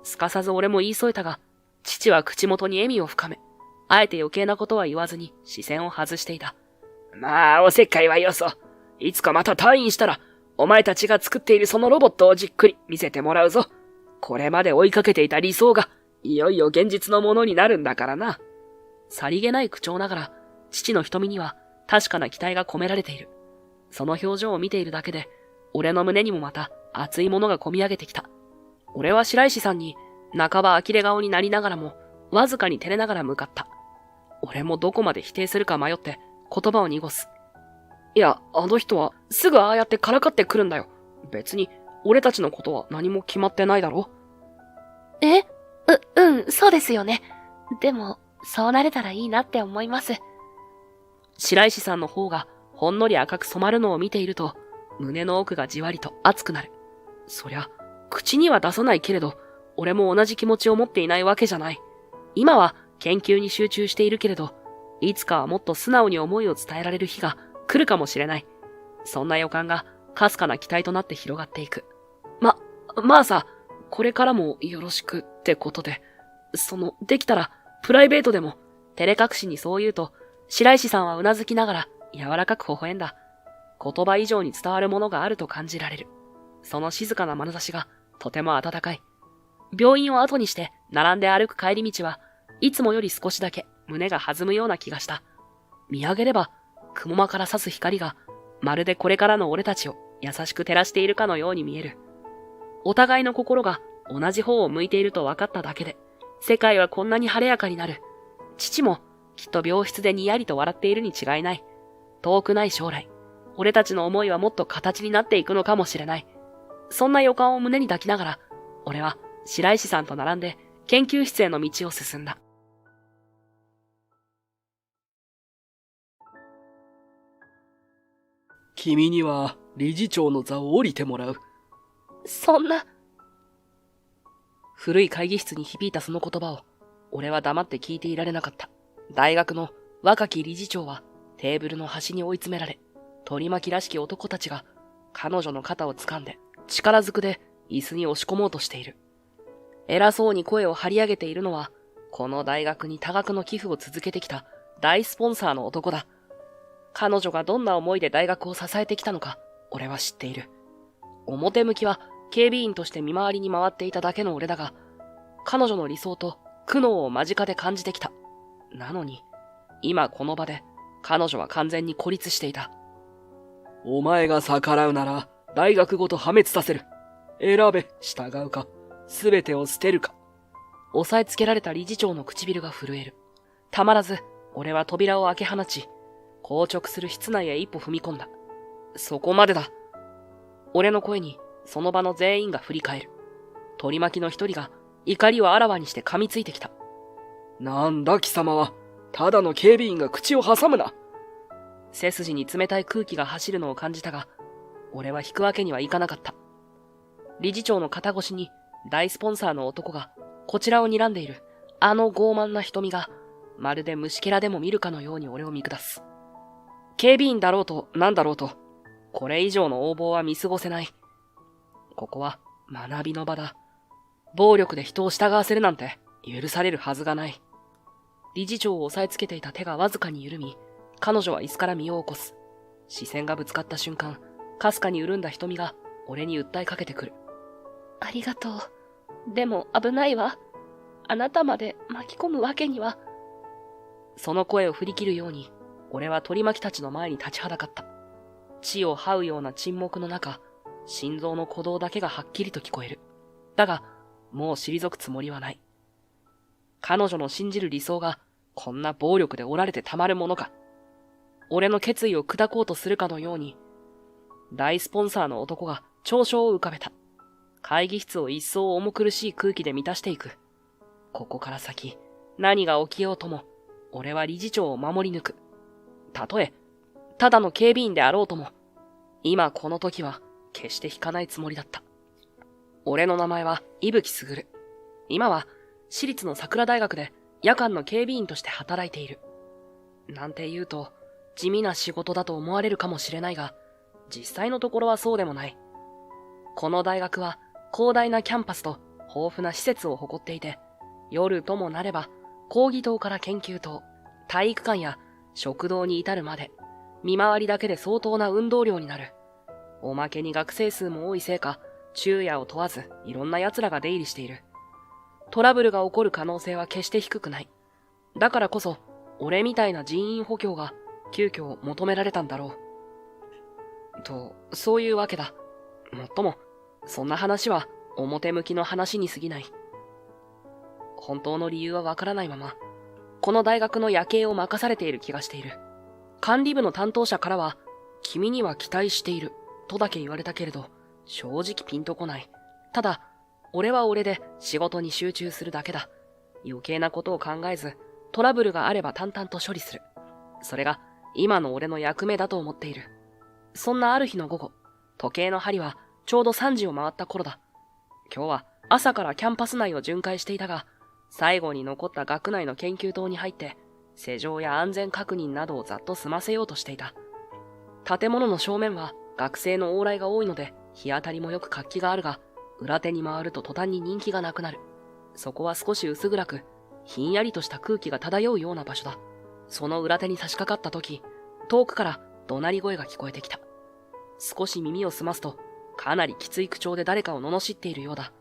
すかさず俺も言い添えたが、父は口元に笑みを深め、あえて余計なことは言わずに視線を外していた。まあ、おせっかいはよそ。いつかまた退院したら、お前たちが作っているそのロボットをじっくり見せてもらうぞ。これまで追いかけていた理想が、いよいよ現実のものになるんだからな。さりげない口調ながら、父の瞳には確かな期待が込められている。その表情を見ているだけで、俺の胸にもまた熱いものが込み上げてきた。俺は白石さんに半ば呆れ顔になりながらも、わずかに照れながら向かった。俺もどこまで否定するか迷って言葉を濁す。いや、あの人はすぐああやってからかってくるんだよ。別に俺たちのことは何も決まってないだろ。そうですよね。でも、そうなれたらいいなって思います。白石さんの方がほんのり赤く染まるのを見ていると、胸の奥がじわりと熱くなる。そりゃ、口には出さないけれど、俺も同じ気持ちを持っていないわけじゃない。今は研究に集中しているけれど、いつかはもっと素直に思いを伝えられる日が来るかもしれない。そんな予感がかすかな期待となって広がっていく。まあさ、これからもよろしくってことで、できたらプライベートでも、照れ隠しにそう言うと、白石さんはうなずきながら柔らかく微笑んだ。言葉以上に伝わるものがあると感じられる。その静かな眼差しがとても温かい。病院を後にして並んで歩く帰り道はいつもより少しだけ胸が弾むような気がした。見上げれば雲間から差す光がまるでこれからの俺たちを優しく照らしているかのように見える。お互いの心が同じ方を向いていると分かっただけで世界はこんなに晴れやかになる。父もきっと病室でにやりと笑っているに違いない。遠くない将来、俺たちの思いはもっと形になっていくのかもしれない。そんな予感を胸に抱きながら、俺は白石さんと並んで研究室への道を進んだ。君には理事長の座を降りてもらう。そんな。古い会議室に響いたその言葉を、俺は黙って聞いていられなかった。大学の若き理事長はテーブルの端に追い詰められ、取り巻きらしき男たちが彼女の肩を掴んで力ずくで椅子に押し込もうとしている。偉そうに声を張り上げているのは、この大学に多額の寄付を続けてきた大スポンサーの男だ。彼女がどんな思いで大学を支えてきたのか、俺は知っている。表向きは警備員として見回りに回っていただけの俺だが、彼女の理想と苦悩を間近で感じてきた。なのに、今この場で彼女は完全に孤立していた。お前が逆らうなら、大学ごと破滅させる。選べ、従うか、すべてを捨てるか。押さえつけられた理事長の唇が震える。たまらず、俺は扉を開け放ち、硬直する室内へ一歩踏み込んだ。そこまでだ。俺の声に、その場の全員が振り返る。取り巻きの一人が、怒りをあらわにして噛みついてきた。なんだ貴様は、ただの警備員が口を挟むな。背筋に冷たい空気が走るのを感じたが、俺は引くわけにはいかなかった。理事長の肩越しに大スポンサーの男がこちらを睨んでいるあの傲慢な瞳がまるで虫けらでも見るかのように俺を見下す。警備員だろうと何だろうと、これ以上の横暴は見過ごせない。ここは学びの場だ。暴力で人を従わせるなんて許されるはずがない。理事長を押さえつけていた手がわずかに緩み、彼女は椅子から身を起こす。視線がぶつかった瞬間、かすかに潤んだ瞳が俺に訴えかけてくる。ありがとう。でも危ないわ。あなたまで巻き込むわけには。その声を振り切るように、俺は取り巻きたちの前に立ちはだかった。地を這うような沈黙の中、心臓の鼓動だけがはっきりと聞こえる。だが、もう退くつもりはない。彼女の信じる理想が、こんな暴力で折られてたまるものか。俺の決意を砕こうとするかのように、大スポンサーの男が長所を浮かべた。会議室を一層重苦しい空気で満たしていく。ここから先、何が起きようとも、俺は理事長を守り抜く。たとえ、ただの警備員であろうとも、今この時は決して引かないつもりだった。俺の名前は伊吹卓。今は私立の桜大学で夜間の警備員として働いている。なんて言うと地味な仕事だと思われるかもしれないが、実際のところはそうでもない。この大学は広大なキャンパスと豊富な施設を誇っていて、夜ともなれば講義棟から研究棟、体育館や食堂に至るまで、見回りだけで相当な運動量になる。おまけに学生数も多いせいか、昼夜を問わずいろんな奴らが出入りしている。トラブルが起こる可能性は決して低くない。だからこそ、俺みたいな人員補強が急遽求められたんだろう。と、そういうわけだ。もっとも、そんな話は表向きの話に過ぎない。本当の理由はわからないまま、この大学の夜景を任されている気がしている。管理部の担当者からは、君には期待している、とだけ言われたけれど、正直ピンとこない。ただ、俺は俺で仕事に集中するだけだ。余計なことを考えず、トラブルがあれば淡々と処理する。それが今の俺の役目だと思っている。そんなある日の午後、時計の針はちょうど3時を回った頃だ。今日は朝からキャンパス内を巡回していたが、最後に残った学内の研究棟に入って、施錠や安全確認などをざっと済ませようとしていた。建物の正面は学生の往来が多いので、日当たりもよく活気があるが、裏手に回ると途端に人気がなくなる。そこは少し薄暗く、ひんやりとした空気が漂うような場所だ。その裏手に差し掛かった時、遠くから怒鳴り声が聞こえてきた。少し耳を澄ますと、かなりきつい口調で誰かを罵っているようだ。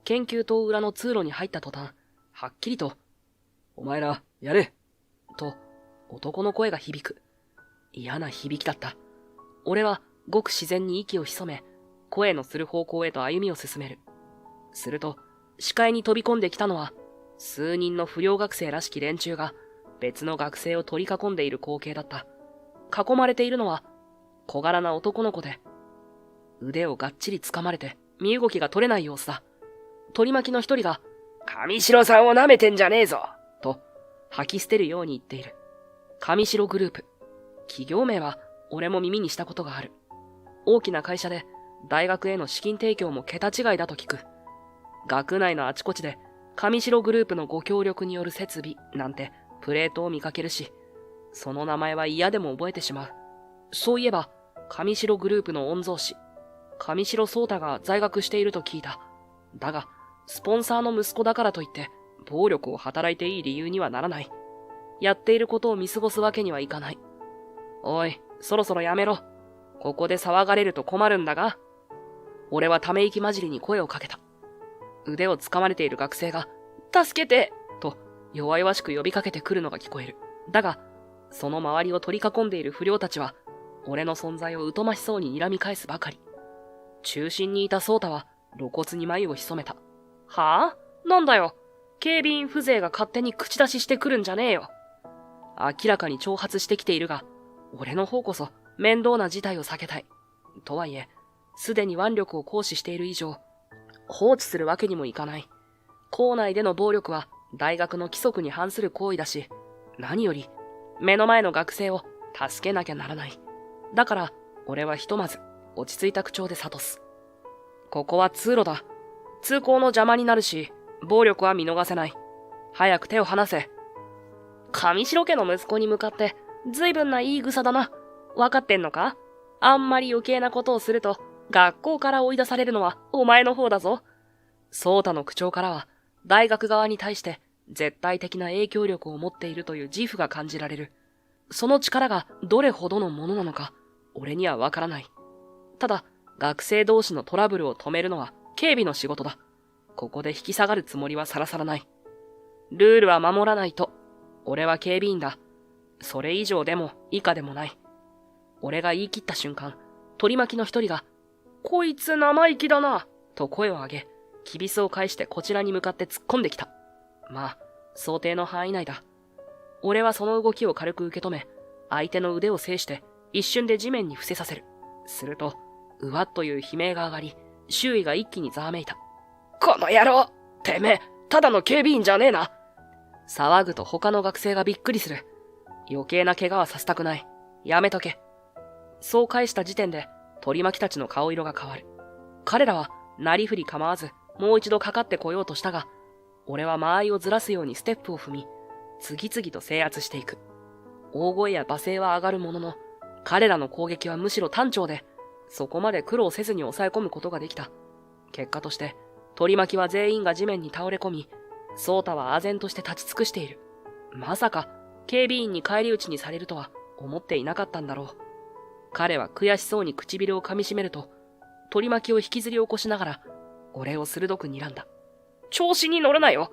研究棟裏の通路に入った途端、はっきりと、お前ら、やれと、男の声が響く。嫌な響きだった。俺は、ごく自然に息を潜め、声のする方向へと歩みを進める。すると、視界に飛び込んできたのは、数人の不良学生らしき連中が、別の学生を取り囲んでいる光景だった。囲まれているのは、小柄な男の子で、腕をがっちり掴まれて、身動きが取れない様子だ。取り巻きの一人が、上白さんを舐めてんじゃねえぞと、吐き捨てるように言っている。上白グループ。企業名は、俺も耳にしたことがある。大きな会社で、大学への資金提供も桁違いだと聞く。学内のあちこちで、上白グループのご協力による設備なんてプレートを見かけるし、その名前は嫌でも覚えてしまう。そういえば、上白グループの御曹司、上白宗太が在学していると聞いた。だが、スポンサーの息子だからといって、暴力を働いていい理由にはならない。やっていることを見過ごすわけにはいかない。おい、そろそろやめろ。ここで騒がれると困るんだが。俺はため息混じりに声をかけた。腕を掴まれている学生が、助けてと弱々しく呼びかけてくるのが聞こえる。だが、その周りを取り囲んでいる不良たちは、俺の存在を疎ましそうに睨み返すばかり。中心にいた宗太は露骨に眉を潜めた。はぁ？なんだよ。警備員風情が勝手に口出ししてくるんじゃねえよ。明らかに挑発してきているが、俺の方こそ面倒な事態を避けたい。とはいえ、すでに腕力を行使している以上、放置するわけにもいかない。校内での暴力は大学の規則に反する行為だし、何より目の前の学生を助けなきゃならない。だから、俺はひとまず落ち着いた口調で諭す。ここは通路だ。通行の邪魔になるし、暴力は見逃せない。早く手を離せ。上白家の息子に向かって、ずいぶんな言い草だな。わかってんのか？あんまり余計なことをすると、学校から追い出されるのはお前の方だぞ。宗太の口調からは、大学側に対して絶対的な影響力を持っているという自負が感じられる。その力がどれほどのものなのか、俺にはわからない。ただ、学生同士のトラブルを止めるのは警備の仕事だ。ここで引き下がるつもりはさらさらない。ルールは守らないと。俺は警備員だ。それ以上でも以下でもない。俺が言い切った瞬間、取り巻きの一人が、こいつ生意気だな、と声を上げ、きびすを返してこちらに向かって突っ込んできた。まあ、想定の範囲内だ。俺はその動きを軽く受け止め、相手の腕を制して一瞬で地面に伏せさせる。すると、うわっという悲鳴が上がり、周囲が一気にざわめいた。この野郎！てめえ、ただの警備員じゃねえな！騒ぐと他の学生がびっくりする。余計な怪我はさせたくない。やめとけ。そう返した時点で、取り巻きたちの顔色が変わる。彼らは、なりふり構わず、もう一度かかってこようとしたが、俺は間合いをずらすようにステップを踏み、次々と制圧していく。大声や罵声は上がるものの、彼らの攻撃はむしろ単調で、そこまで苦労せずに抑え込むことができた。結果として、取り巻きは全員が地面に倒れ込み、ソータは唖然として立ち尽くしている。まさか、警備員に返り討ちにされるとは思っていなかったんだろう。彼は悔しそうに唇を噛みしめると、取り巻きを引きずり起こしながら、俺を鋭く睨んだ。調子に乗るなよ。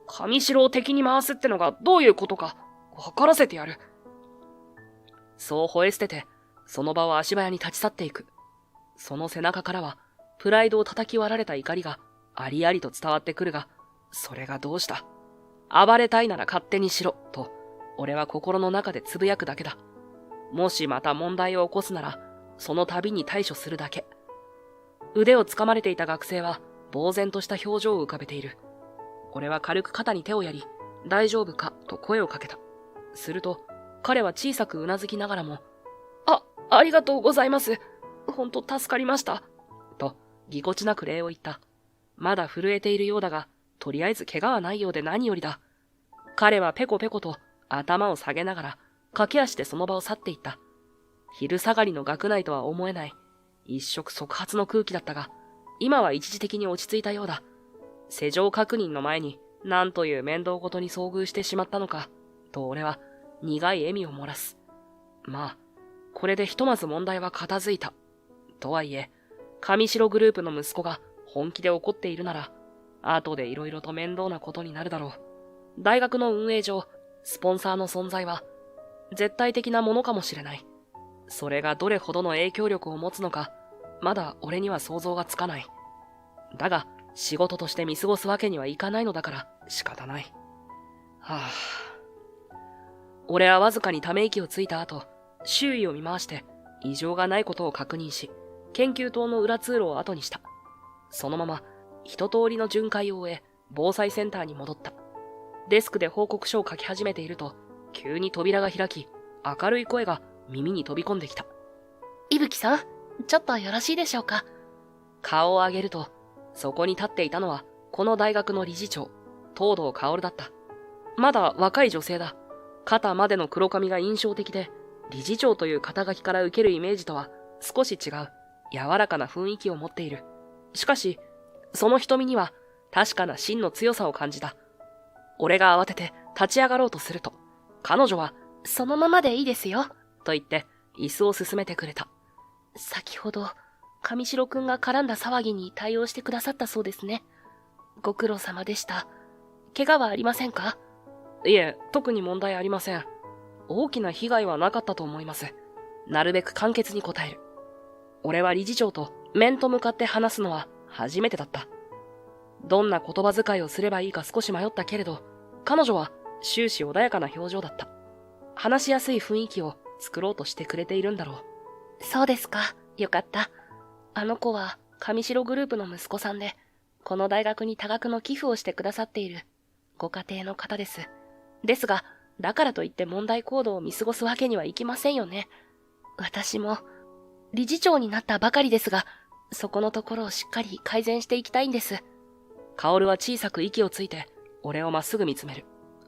上城を敵に回すってのがどういうことか、分からせてやる。そう吠え捨てて、その場を足早に立ち去っていく。その背中からは、プライドを叩き割られた怒りがありありと伝わってくるが、それがどうした。暴れたいなら勝手にしろ、と、俺は心の中でつぶやくだけだ。もしまた問題を起こすなら、その度に対処するだけ。腕をつかまれていた学生は、呆然とした表情を浮かべている。俺は軽く肩に手をやり、大丈夫か、と声をかけた。すると、彼は小さくうなずきながらも、ありがとうございます。ほんと助かりました。と、ぎこちなく礼を言った。まだ震えているようだが、とりあえず怪我はないようで何よりだ。彼はペコペコと頭を下げながら、駆け足でその場を去っていった。昼下がりの学内とは思えない、一触即発の空気だったが、今は一時的に落ち着いたようだ。施錠確認の前に、なんという面倒事に遭遇してしまったのか、と俺は苦い笑みを漏らす。まあ、これでひとまず問題は片付いた。とはいえ、上城グループの息子が本気で怒っているなら、後で色々と面倒なことになるだろう。大学の運営上、スポンサーの存在は、絶対的なものかもしれない。それがどれほどの影響力を持つのか、まだ俺には想像がつかない。だが、仕事として見過ごすわけにはいかないのだから仕方ない。はぁ。俺はわずかにため息をついた後、周囲を見回して異常がないことを確認し、研究棟の裏通路を後にした。そのまま一通りの巡回を終え、防災センターに戻った。デスクで報告書を書き始めていると、急に扉が開き、明るい声が耳に飛び込んできた。伊吹さん、ちょっとよろしいでしょうか。顔を上げると、そこに立っていたのは、この大学の理事長、東堂薫だった。まだ若い女性だ。肩までの黒髪が印象的で、理事長という肩書きから受けるイメージとは少し違う、柔らかな雰囲気を持っている。しかし、その瞳には確かな芯の強さを感じた。俺が慌てて立ち上がろうとすると、彼女は、そのままでいいですよ。と言って、椅子を進めてくれた。先ほど、上白くんが絡んだ騒ぎに対応してくださったそうですね。ご苦労様でした。怪我はありませんか？いえ、特に問題ありません。大きな被害はなかったと思います。なるべく簡潔に答える。俺は理事長と面と向かって話すのは初めてだった。どんな言葉遣いをすればいいか少し迷ったけれど、彼女は終始穏やかな表情だった。話しやすい雰囲気を作ろうとしてくれているんだろう。そうですか。よかった。あの子は上白グループの息子さんで、この大学に多額の寄付をしてくださっているご家庭の方です。ですが、だからといって問題行動を見過ごすわけにはいきませんよね。私も理事長になったばかりですが、そこのところをしっかり改善していきたいんです。薫は小さく息をついて、俺をまっすぐ見つめる。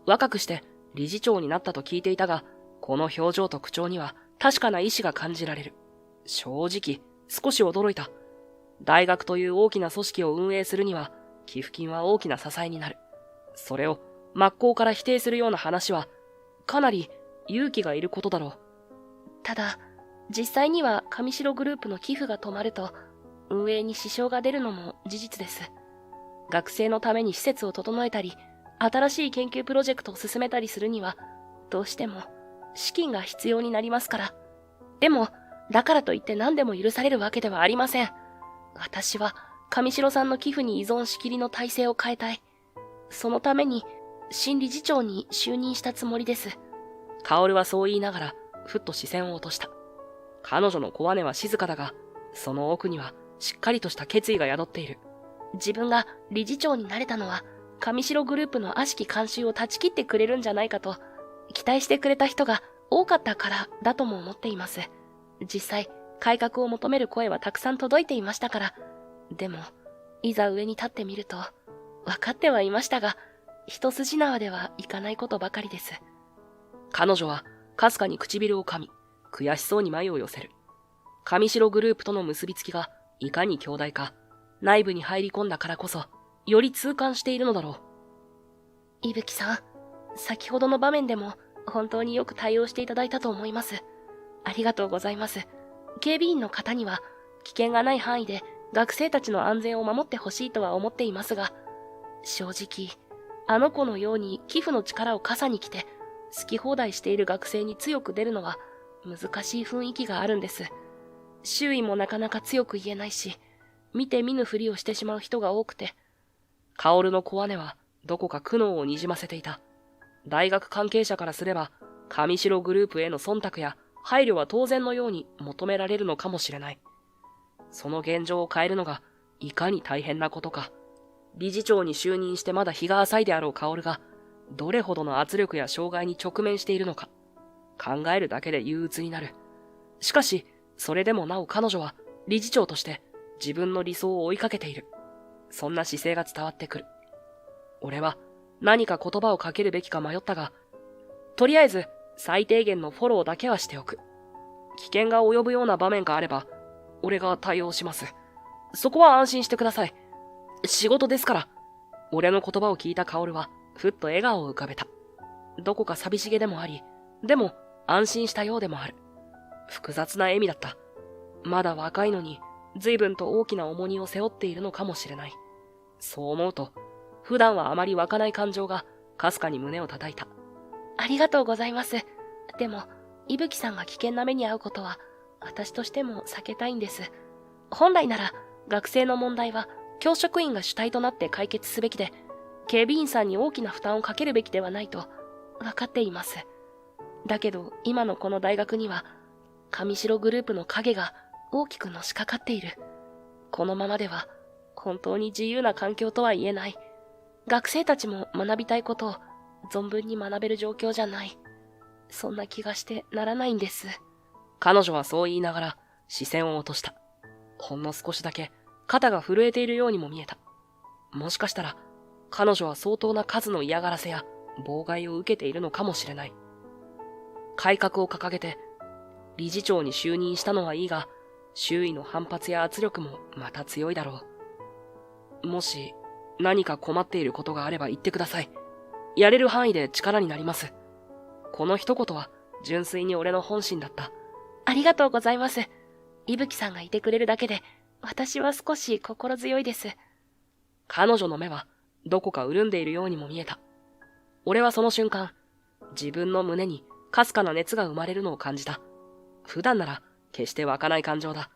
若くして理事長になったと聞いていたが、この表情と口調には確かな意志が感じられる。正直、少し驚いた。大学という大きな組織を運営するには、寄付金は大きな支えになる。それを真っ向から否定するような話は、かなり勇気がいることだろう。ただ、実際には上白グループの寄付が止まると、運営に支障が出るのも事実です。学生のために施設を整えたり、新しい研究プロジェクトを進めたりするには、どうしても資金が必要になりますから。でも、だからといって何でも許されるわけではありません。私は上白さんの寄付に依存しきりの体制を変えたい。そのために、新理事長に就任したつもりです。薫はそう言いながら、ふっと視線を落とした。彼女の小姉は静かだが、その奥にはしっかりとした決意が宿っている。自分が理事長になれたのは、上白グループの悪しき慣習を断ち切ってくれるんじゃないかと、期待してくれた人が多かったからだとも思っています。実際、改革を求める声はたくさん届いていましたから。でも、いざ上に立ってみると、分かってはいましたが、一筋縄ではいかないことばかりです。彼女は、かすかに唇を噛み、悔しそうに眉を寄せる。上白グループとの結びつきが、いかに強大か、内部に入り込んだからこそ、より痛感しているのだろう。伊吹さん、先ほどの場面でも本当によく対応していただいたと思います。ありがとうございます。警備員の方には危険がない範囲で学生たちの安全を守ってほしいとは思っていますが、正直、あの子のように寄付の力を傘に来て好き放題している学生に強く出るのは難しい雰囲気があるんです。周囲もなかなか強く言えないし、見て見ぬふりをしてしまう人が多くて。薫の小姉はどこか苦悩をにじませていた。大学関係者からすれば、上白グループへの忖度や配慮は当然のように求められるのかもしれない。その現状を変えるのがいかに大変なことか。理事長に就任してまだ日が浅いであろう薫が、どれほどの圧力や障害に直面しているのか、考えるだけで憂鬱になる。しかし、それでもなお彼女は理事長として自分の理想を追いかけている。そんな姿勢が伝わってくる。俺は何か言葉をかけるべきか迷ったが、とりあえず最低限のフォローだけはしておく。危険が及ぶような場面があれば、俺が対応します。そこは安心してください。仕事ですから。俺の言葉を聞いた薫は、ふっと笑顔を浮かべた。どこか寂しげでもあり、でも安心したようでもある。複雑な笑みだった。まだ若いのに、随分と大きな重荷を背負っているのかもしれない。そう思うと、普段はあまり湧かない感情が、かすかに胸を叩いた。ありがとうございます。でも、伊吹さんが危険な目に遭うことは、私としても避けたいんです。本来なら、学生の問題は、教職員が主体となって解決すべきで、警備員さんに大きな負担をかけるべきではないと、分かっています。だけど、今のこの大学には、上白グループの影が大きくのしかかっている。このままでは、本当に自由な環境とは言えない。学生たちも学びたいことを存分に学べる状況じゃない。そんな気がしてならないんです。彼女はそう言いながら視線を落とした。ほんの少しだけ肩が震えているようにも見えた。もしかしたら彼女は相当な数の嫌がらせや妨害を受けているのかもしれない。改革を掲げて理事長に就任したのはいいが、周囲の反発や圧力もまた強いだろう。もし何か困っていることがあれば言ってください。やれる範囲で力になります。この一言は純粋に俺の本心だった。ありがとうございます。伊吹さんがいてくれるだけで、私は少し心強いです。彼女の目はどこか潤んでいるようにも見えた。俺はその瞬間、自分の胸にかすかな熱が生まれるのを感じた。普段なら決して湧かない感情だ。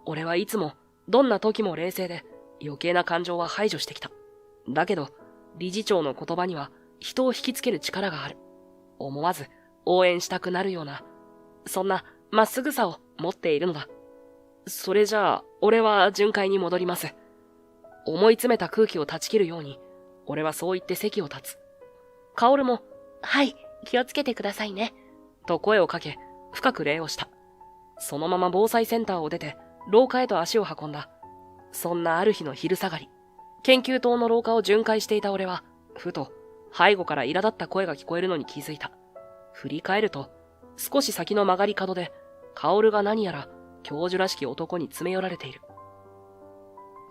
俺はいつもどんな時も冷静で余計な感情は排除してきた。だけど理事長の言葉には人を引きつける力がある。思わず応援したくなるような、そんなまっすぐさを持っているのだ。それじゃあ俺は巡回に戻ります。思い詰めた空気を断ち切るように、俺はそう言って席を立つ。薫も、はい、気をつけてくださいね。と声をかけ、深く礼をした。そのまま防災センターを出て、廊下へと足を運んだ。そんなある日の昼下がり、研究棟の廊下を巡回していた俺は、ふと、背後から苛立った声が聞こえるのに気づいた。振り返ると、少し先の曲がり角で、薫が何やら教授らしき男に詰め寄られている。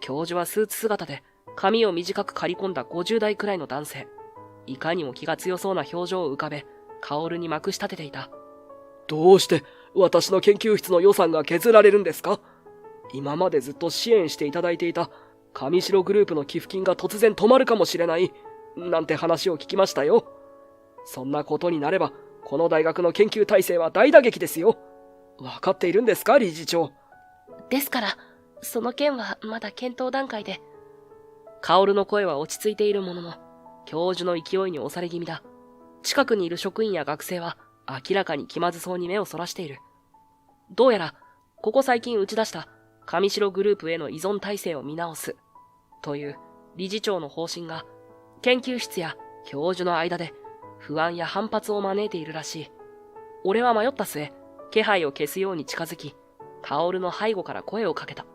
教授はスーツ姿で、髪を短く刈り込んだ50代くらいの男性。いかにも気が強そうな表情を浮かべ、薫にまくし立てていた。どうして私の研究室の予算が削られるんですか？今までずっと支援していただいていた上白グループの寄付金が突然止まるかもしれない、なんて話を聞きましたよ。そんなことになれば、この大学の研究体制は大打撃ですよ。わかっているんですか、理事長。ですから、その件はまだ検討段階で。薫の声は落ち着いているものの、教授の勢いに押され気味だ。近くにいる職員や学生は明らかに気まずそうに目をそらしている。どうやら、ここ最近打ち出した上白グループへの依存体制を見直すという理事長の方針が研究室や教授の間で不安や反発を招いているらしい。俺は迷った末、気配を消すように近づき、薫の背後から声をかけた。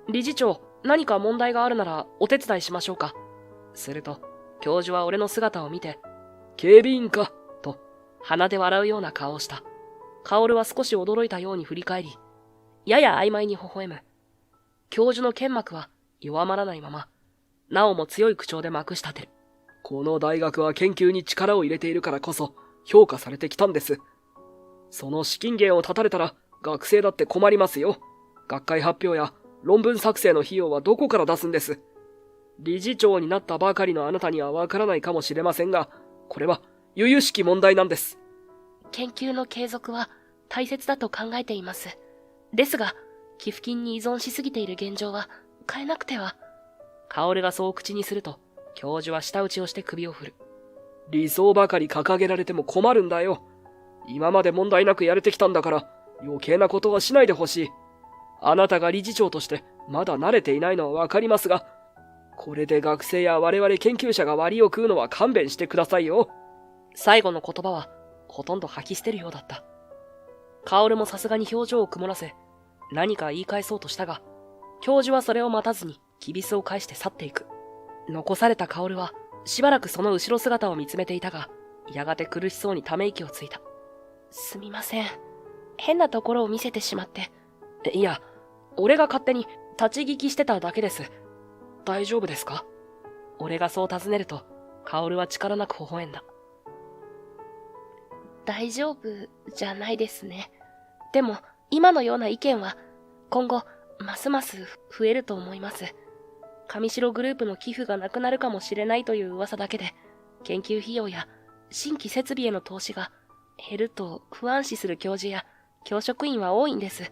理事長、何か問題があるならお手伝いしましょうか。すると、教授は俺の姿を見て、警備員か、と鼻で笑うような顔をした。薫は少し驚いたように振り返り、やや曖昧に微笑む。教授の剣幕は弱まらないまま、なおも強い口調でまくし立てる。この大学は研究に力を入れているからこそ評価されてきたんです。その資金源を断たれたら学生だって困りますよ。学会発表や論文作成の費用はどこから出すんです。理事長になったばかりのあなたにはわからないかもしれませんが、これは由々しき問題なんです。研究の継続は大切だと考えています。ですが、寄付金に依存しすぎている現状は変えなくては。薫がそう口にすると、教授は舌打ちをして首を振る。理想ばかり掲げられても困るんだよ。今まで問題なくやれてきたんだから余計なことはしないでほしい。あなたが理事長としてまだ慣れていないのはわかりますが、これで学生や我々研究者が割を食うのは勘弁してくださいよ。最後の言葉はほとんど吐き捨てるようだった。薫もさすがに表情を曇らせ、何か言い返そうとしたが、教授はそれを待たずにきびすを返して去っていく。残された薫はしばらくその後ろ姿を見つめていたが、やがて苦しそうにため息をついた。すみません。変なところを見せてしまって。いや、俺が勝手に立ち聞きしてただけです。大丈夫ですか？俺がそう尋ねると、薫は力なく微笑んだ。大丈夫じゃないですね。でも、今のような意見は、今後、ますます増えると思います。上白グループの寄付がなくなるかもしれないという噂だけで、研究費用や新規設備への投資が減ると不安視する教授や教職員は多いんです。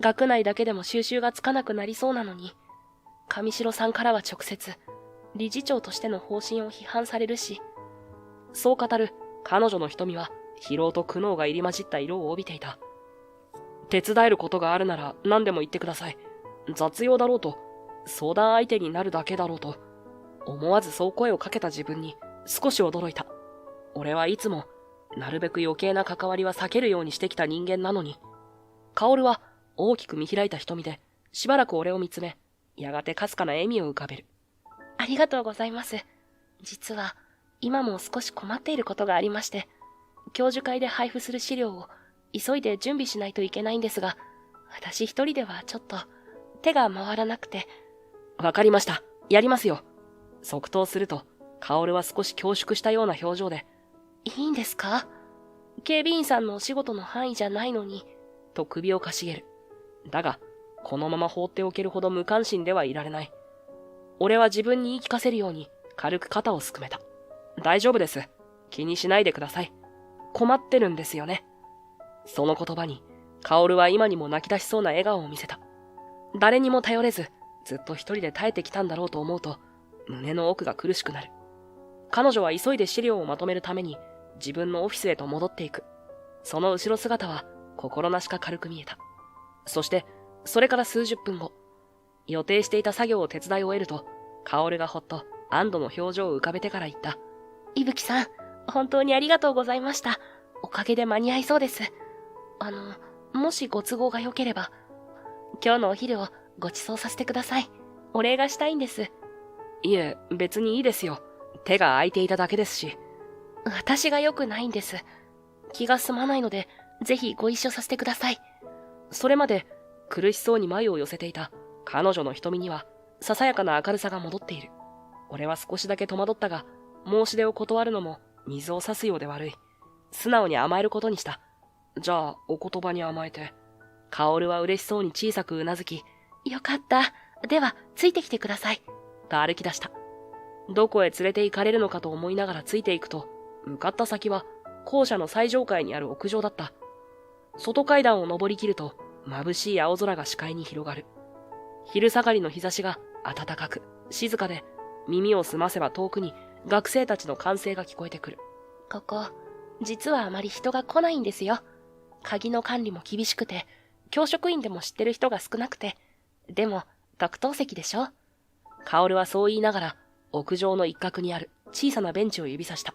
学内だけでも収集がつかなくなりそうなのに、上白さんからは直接、理事長としての方針を批判されるし、そう語る彼女の瞳は疲労と苦悩が入り混じった色を帯びていた。手伝えることがあるなら何でも言ってください。雑用だろうと、相談相手になるだけだろうと、思わずそう声をかけた自分に少し驚いた。俺はいつもなるべく余計な関わりは避けるようにしてきた人間なのに。薫は大きく見開いた瞳でしばらく俺を見つめ、やがてかすかな笑みを浮かべる。ありがとうございます。実は今も少し困っていることがありまして、教授会で配布する資料を急いで準備しないといけないんですが、私一人ではちょっと手が回らなくて。わかりました。やりますよ。即答すると、薫は少し恐縮したような表情で、いいんですか？警備員さんのお仕事の範囲じゃないのに。と首をかしげる。だが、このまま放っておけるほど無関心ではいられない。俺は自分に言い聞かせるように軽く肩をすくめた。大丈夫です。気にしないでください。困ってるんですよね。その言葉に、薫は今にも泣き出しそうな笑顔を見せた。誰にも頼れず、ずっと一人で耐えてきたんだろうと思うと、胸の奥が苦しくなる。彼女は急いで資料をまとめるために、自分のオフィスへと戻っていく。その後ろ姿は、心なしか軽く見えた。そして、それから数十分後、予定していた作業を手伝い終えると、薫がほっと安堵の表情を浮かべてから言った。伊吹さん、本当にありがとうございました。おかげで間に合いそうです。もしご都合が良ければ、今日のお昼をご馳走させてください。お礼がしたいんです。いえ、別にいいですよ。手が空いていただけですし。私が良くないんです。気が済まないので、ぜひご一緒させてください。それまで苦しそうに眉を寄せていた彼女の瞳にはささやかな明るさが戻っている。俺は少しだけ戸惑ったが、申し出を断るのも水を差すようで悪い。素直に甘えることにした。じゃあ、お言葉に甘えて。薫は嬉しそうに小さくうなずき、よかった。では、ついてきてください。と歩き出した。どこへ連れて行かれるのかと思いながらついていくと、向かった先は校舎の最上階にある屋上だった。外階段を登りきると、眩しい青空が視界に広がる。昼下がりの日差しが暖かく、静かで、耳を澄ませば遠くに学生たちの歓声が聞こえてくる。ここ、実はあまり人が来ないんですよ。鍵の管理も厳しくて、教職員でも知ってる人が少なくて、でも、特等席でしょ？薫はそう言いながら、屋上の一角にある小さなベンチを指さした。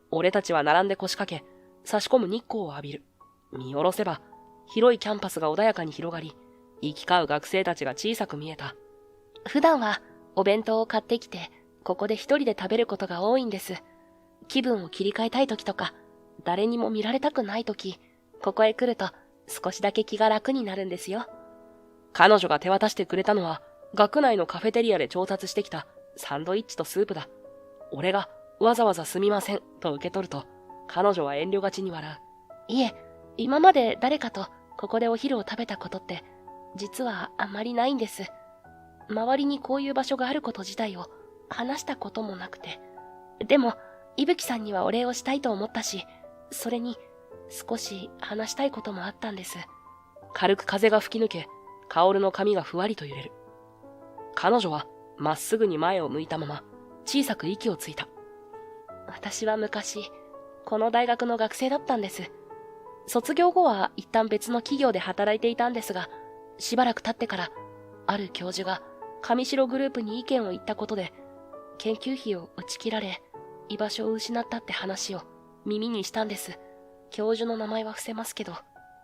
俺たちは並んで腰掛け、差し込む日光を浴びる。見下ろせば、広いキャンパスが穏やかに広がり、行き交う学生たちが小さく見えた。普段は、お弁当を買ってきて、ここで一人で食べることが多いんです。気分を切り替えたい時とか、誰にも見られたくない時、ここへ来ると少しだけ気が楽になるんですよ。彼女が手渡してくれたのは、学内のカフェテリアで調達してきたサンドイッチとスープだ。俺がわざわざすみませんと受け取ると、彼女は遠慮がちに笑う。いえ、今まで誰かとここでお昼を食べたことって、実はあまりないんです。周りにこういう場所があること自体を話したこともなくて。でも、伊吹さんにはお礼をしたいと思ったし、それに少し話したいこともあったんです。軽く風が吹き抜け、薫の髪がふわりと揺れる。彼女はまっすぐに前を向いたまま、小さく息をついた。私は昔、この大学の学生だったんです。卒業後は一旦別の企業で働いていたんですが、しばらく経ってから、ある教授が上白グループに意見を言ったことで、研究費を打ち切られ、居場所を失ったって話を耳にしたんです。教授の名前は伏せますけど、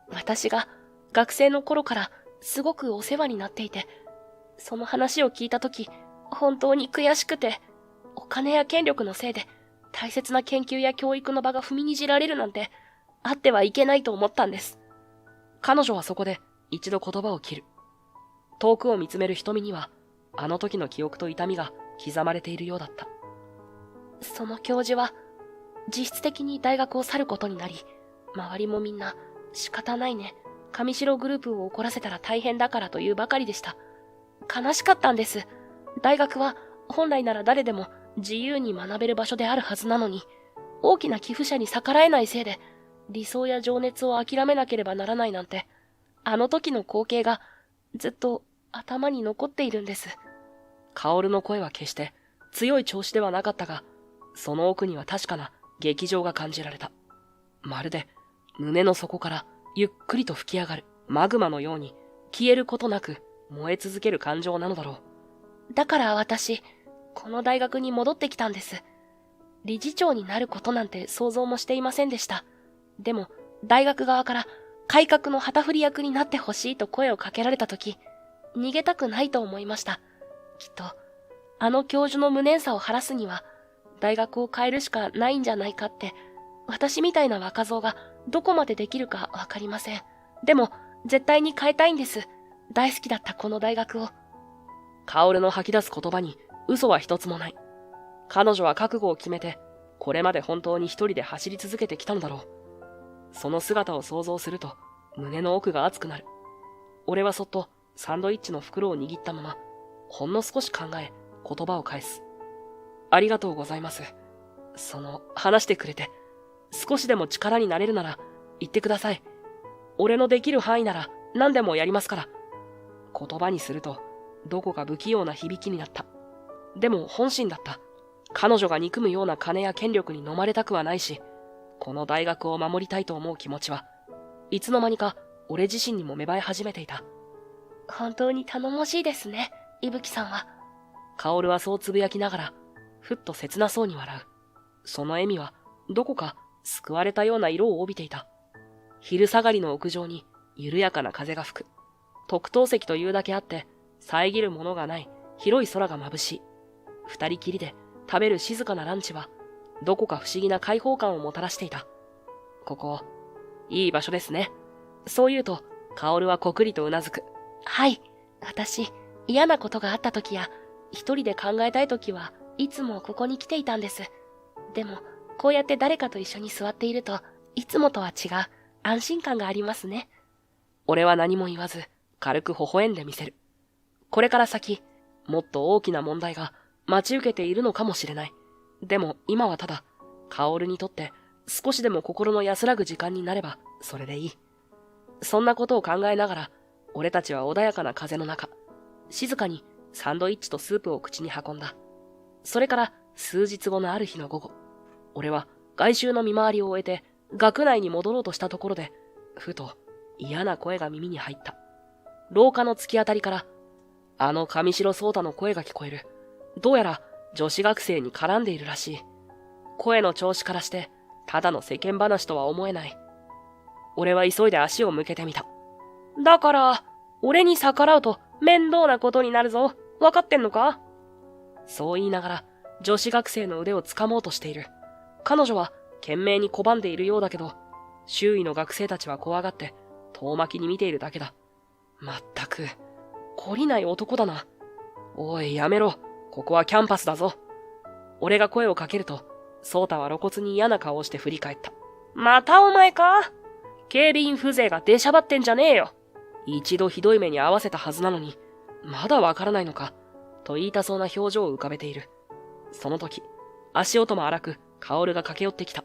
私が学生の頃からすごくお世話になっていて、その話を聞いたとき、本当に悔しくて、お金や権力のせいで大切な研究や教育の場が踏みにじられるなんて、あってはいけないと思ったんです。彼女はそこで一度言葉を切る。遠くを見つめる瞳には、あの時の記憶と痛みが刻まれているようだった。その教授は、実質的に大学を去ることになり、周りもみんな、仕方ないね、上白グループを怒らせたら大変だからというばかりでした。悲しかったんです。大学は、本来なら誰でも自由に学べる場所であるはずなのに、大きな寄付者に逆らえないせいで、理想や情熱を諦めなければならないなんて、あの時の光景がずっと頭に残っているんです。薫の声は決して強い調子ではなかったが、その奥には確かな激情が感じられた。まるで胸の底からゆっくりと吹き上がるマグマのように消えることなく燃え続ける感情なのだろう。だから私、この大学に戻ってきたんです。理事長になることなんて想像もしていませんでした。でも、大学側から改革の旗振り役になってほしいと声をかけられたとき、逃げたくないと思いました。きっと、あの教授の無念さを晴らすには、大学を変えるしかないんじゃないかって、私みたいな若造がどこまでできるかわかりません。でも、絶対に変えたいんです。大好きだったこの大学を。薫の吐き出す言葉に嘘は一つもない。彼女は覚悟を決めて、これまで本当に一人で走り続けてきたのだろう。その姿を想像すると、胸の奥が熱くなる。俺はそっとサンドイッチの袋を握ったまま、ほんの少し考え、言葉を返す。ありがとうございます。話してくれて、少しでも力になれるなら、言ってください。俺のできる範囲なら何でもやりますから。言葉にすると、どこか不器用な響きになった。でも本心だった。彼女が憎むような金や権力に飲まれたくはないし、この大学を守りたいと思う気持ちは、いつの間にか俺自身にも芽生え始めていた。本当に頼もしいですね、伊吹さんは。薫はそうつぶやきながら、ふっと切なそうに笑う。その笑みは、どこか救われたような色を帯びていた。昼下がりの屋上に緩やかな風が吹く。特等席というだけあって、遮るものがない広い空が眩しい。二人きりで食べる静かなランチは、どこか不思議な開放感をもたらしていた。ここ、いい場所ですね。そう言うと、薫はこくりとうなずく。はい。私、嫌なことがあった時や、一人で考えたい時はいつもここに来ていたんです。でも、こうやって誰かと一緒に座っていると、いつもとは違う安心感がありますね。俺は何も言わず、軽く微笑んでみせる。これから先、もっと大きな問題が待ち受けているのかもしれない。でも今はただ、薫にとって少しでも心の安らぐ時間になればそれでいい。そんなことを考えながら、俺たちは穏やかな風の中、静かにサンドイッチとスープを口に運んだ。それから数日後のある日の午後、俺は外周の見回りを終えて学内に戻ろうとしたところで、ふと嫌な声が耳に入った。廊下の突き当たりから、あの上白壮太の声が聞こえる。どうやら女子学生に絡んでいるらしい。声の調子からして、ただの世間話とは思えない。俺は急いで足を向けてみた。だから、俺に逆らうと面倒なことになるぞ。わかってんのか？そう言いながら、女子学生の腕を掴もうとしている。彼女は懸命に拒んでいるようだけど、周囲の学生たちは怖がって遠巻きに見ているだけだ。まったく、懲りない男だな。おい、やめろ。ここはキャンパスだぞ。俺が声をかけると、ソータは露骨に嫌な顔をして振り返った。またお前か？警備員風情が出しゃばってんじゃねえよ。一度ひどい目に遭わせたはずなのに、まだわからないのか、と言いたそうな表情を浮かべている。その時、足音も荒く、薫が駆け寄ってきた。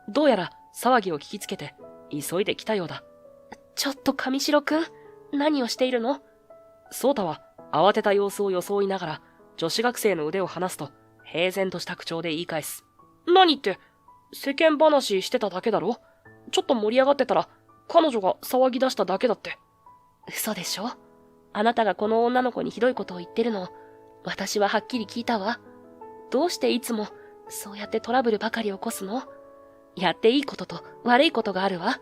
どうやら騒ぎを聞きつけて、急いで来たようだ。ちょっと上白くん、何をしているの？ソータは慌てた様子を装いながら、女子学生の腕を離すと、平然とした口調で言い返す。何って、世間話してただけだろ？ちょっと盛り上がってたら、彼女が騒ぎ出しただけだって。嘘でしょ？あなたがこの女の子にひどいことを言ってるのを、私ははっきり聞いたわ。どうしていつも、そうやってトラブルばかり起こすの？やっていいことと悪いことがあるわ。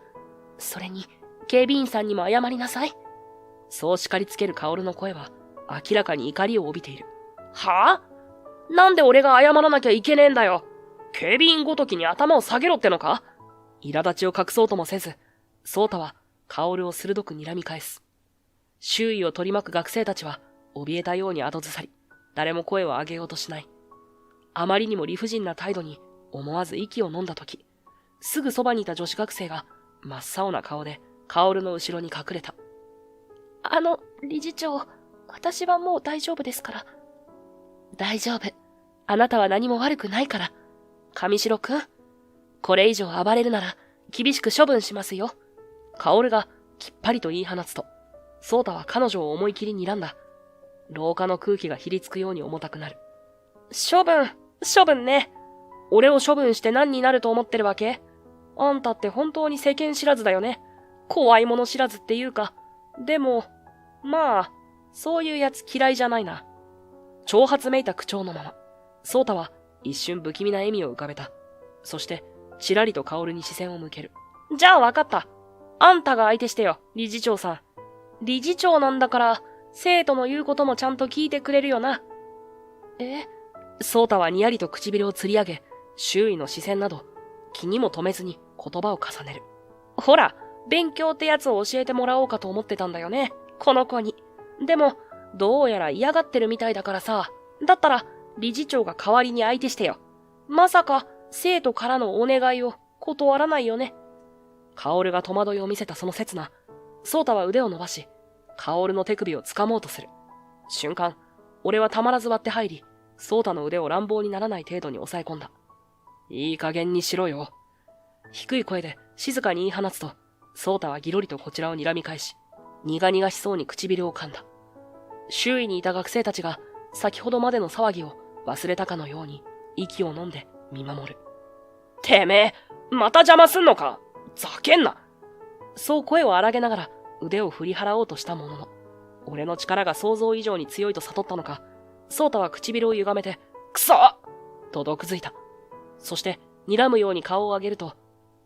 それに、警備員さんにも謝りなさい。そう叱りつける薫の声は、明らかに怒りを帯びている。はぁ？なんで俺が謝らなきゃいけねえんだよ。警備員ごときに頭を下げろってのか？苛立ちを隠そうともせず、ソータは薫を鋭く睨み返す。周囲を取り巻く学生たちは、怯えたように後ずさり、誰も声を上げようとしない。あまりにも理不尽な態度に思わず息を飲んだとき、すぐそばにいた女子学生が真っ青な顔で薫の後ろに隠れた。理事長、私はもう大丈夫ですから。大丈夫。あなたは何も悪くないから。上白くん、これ以上暴れるなら厳しく処分しますよ。薫がきっぱりと言い放つと、ソータは彼女を思い切り睨んだ。廊下の空気がひりつくように重たくなる。処分ね。俺を処分して何になると思ってるわけ？あんたって本当に世間知らずだよね。怖いもの知らずっていうか。でも、まあ、そういうやつ嫌いじゃないな。挑発めいた口調のまま、ソータは一瞬不気味な笑みを浮かべた。そして、ちらりと薫に視線を向ける。じゃあわかった。あんたが相手してよ、理事長さん。理事長なんだから、生徒の言うこともちゃんと聞いてくれるよな。ソータはにやりと唇をつり上げ、周囲の視線など、気にも留めずに言葉を重ねる。ほら、勉強ってやつを教えてもらおうかと思ってたんだよね、この子に。でも、どうやら嫌がってるみたいだからさ。だったら、理事長が代わりに相手してよ。まさか、生徒からのお願いを断らないよね。薫が戸惑いを見せたその刹那、ソータは腕を伸ばし、薫の手首を掴もうとする。瞬間、俺はたまらず割って入り、ソータの腕を乱暴にならない程度に抑え込んだ。いい加減にしろよ。低い声で静かに言い放つと、ソータはギロリとこちらを睨み返し、苦々しそうに唇を噛んだ。周囲にいた学生たちが先ほどまでの騒ぎを忘れたかのように息を飲んで見守る。てめえ、また邪魔すんのか？ざけんな。そう声を荒げながら腕を振り払おうとしたものの、俺の力が想像以上に強いと悟ったのか、ソータは唇を歪めて、くそ！と毒づいた。そして、睨むように顔を上げると、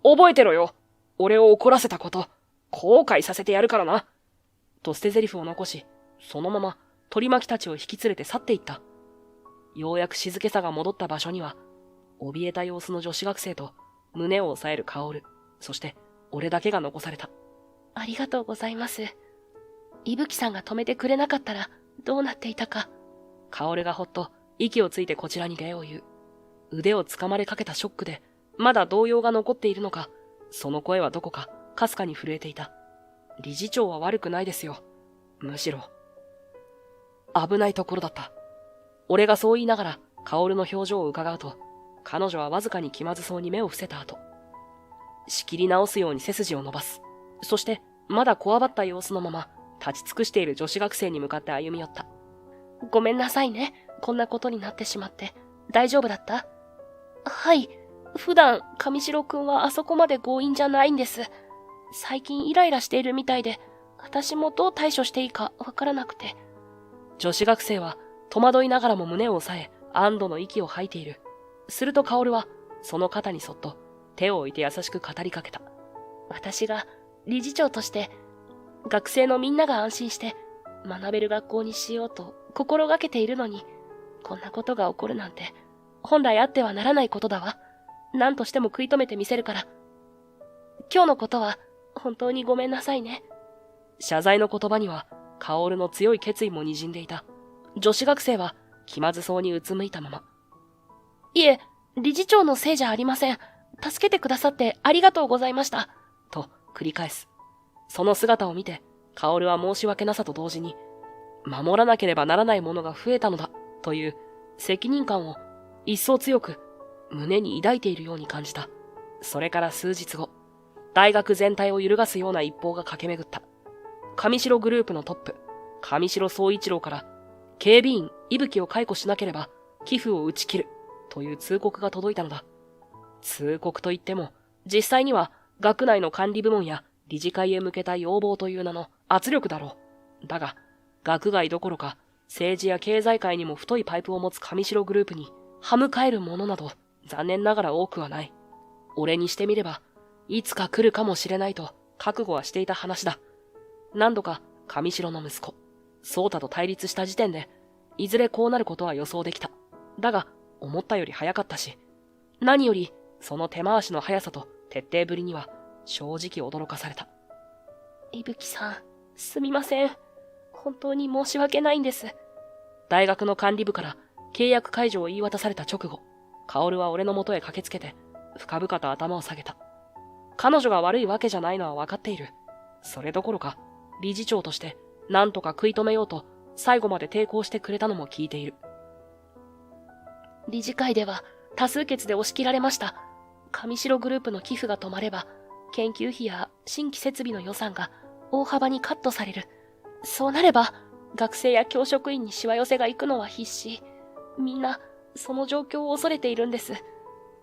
覚えてろよ。俺を怒らせたこと、後悔させてやるからな。と捨て台詞を残し、そのまま取り巻きたちを引き連れて去っていった。ようやく静けさが戻った場所には、怯えた様子の女子学生と胸を押さえる薫、そして俺だけが残された。ありがとうございます。伊吹さんが止めてくれなかったらどうなっていたか。薫がほっと息をついてこちらに礼を言う。腕を掴まれかけたショックで、まだ動揺が残っているのか、その声はどこかかすかに震えていた。理事長は悪くないですよ。むしろ、危ないところだった。俺がそう言いながら、薫の表情を伺うと、彼女はわずかに気まずそうに目を伏せた後、仕切り直すように背筋を伸ばす。そして、まだこわばった様子のまま、立ち尽くしている女子学生に向かって歩み寄った。ごめんなさいね。こんなことになってしまって。大丈夫だった？はい。普段、上白くんはあそこまで強引じゃないんです。最近イライラしているみたいで、私もどう対処していいかわからなくて。女子学生は戸惑いながらも胸を押さえ、安堵の息を吐いている。すると薫は、その肩にそっと手を置いて優しく語りかけた。私が理事長として、学生のみんなが安心して学べる学校にしようと心がけているのに、こんなことが起こるなんて、本来あってはならないことだわ。何としても食い止めてみせるから。今日のことは本当にごめんなさいね。謝罪の言葉には、薫の強い決意も滲んでいた。女子学生は気まずそうにうつむいたまま。いえ、理事長のせいじゃありません。助けてくださってありがとうございました。と繰り返す。その姿を見て、薫は申し訳なさと同時に、守らなければならないものが増えたのだ、という責任感を一層強く胸に抱いているように感じた。それから数日後、大学全体を揺るがすような一報が駆け巡った。上白グループのトップ、上白総一郎から、警備員、伊吹を解雇しなければ、寄付を打ち切る、という通告が届いたのだ。通告といっても、実際には、学内の管理部門や理事会へ向けた要望という名の圧力だろう。だが、学外どころか、政治や経済界にも太いパイプを持つ上白グループに、歯向かえるものなど、残念ながら多くはない。俺にしてみれば、いつか来るかもしれないと、覚悟はしていた話だ。何度か、上白の息子、宗太と対立した時点で、いずれこうなることは予想できた。だが、思ったより早かったし、何より、その手回しの速さと徹底ぶりには、正直驚かされた。伊吹さん、すみません。本当に申し訳ないんです。大学の管理部から契約解除を言い渡された直後、薫は俺の元へ駆けつけて、深々と頭を下げた。彼女が悪いわけじゃないのは分かっている。それどころか、理事長として何とか食い止めようと最後まで抵抗してくれたのも聞いている。理事会では多数決で押し切られました。上白グループの寄付が止まれば、研究費や新規設備の予算が大幅にカットされる。そうなれば、学生や教職員にしわ寄せが行くのは必至。みんな、その状況を恐れているんです。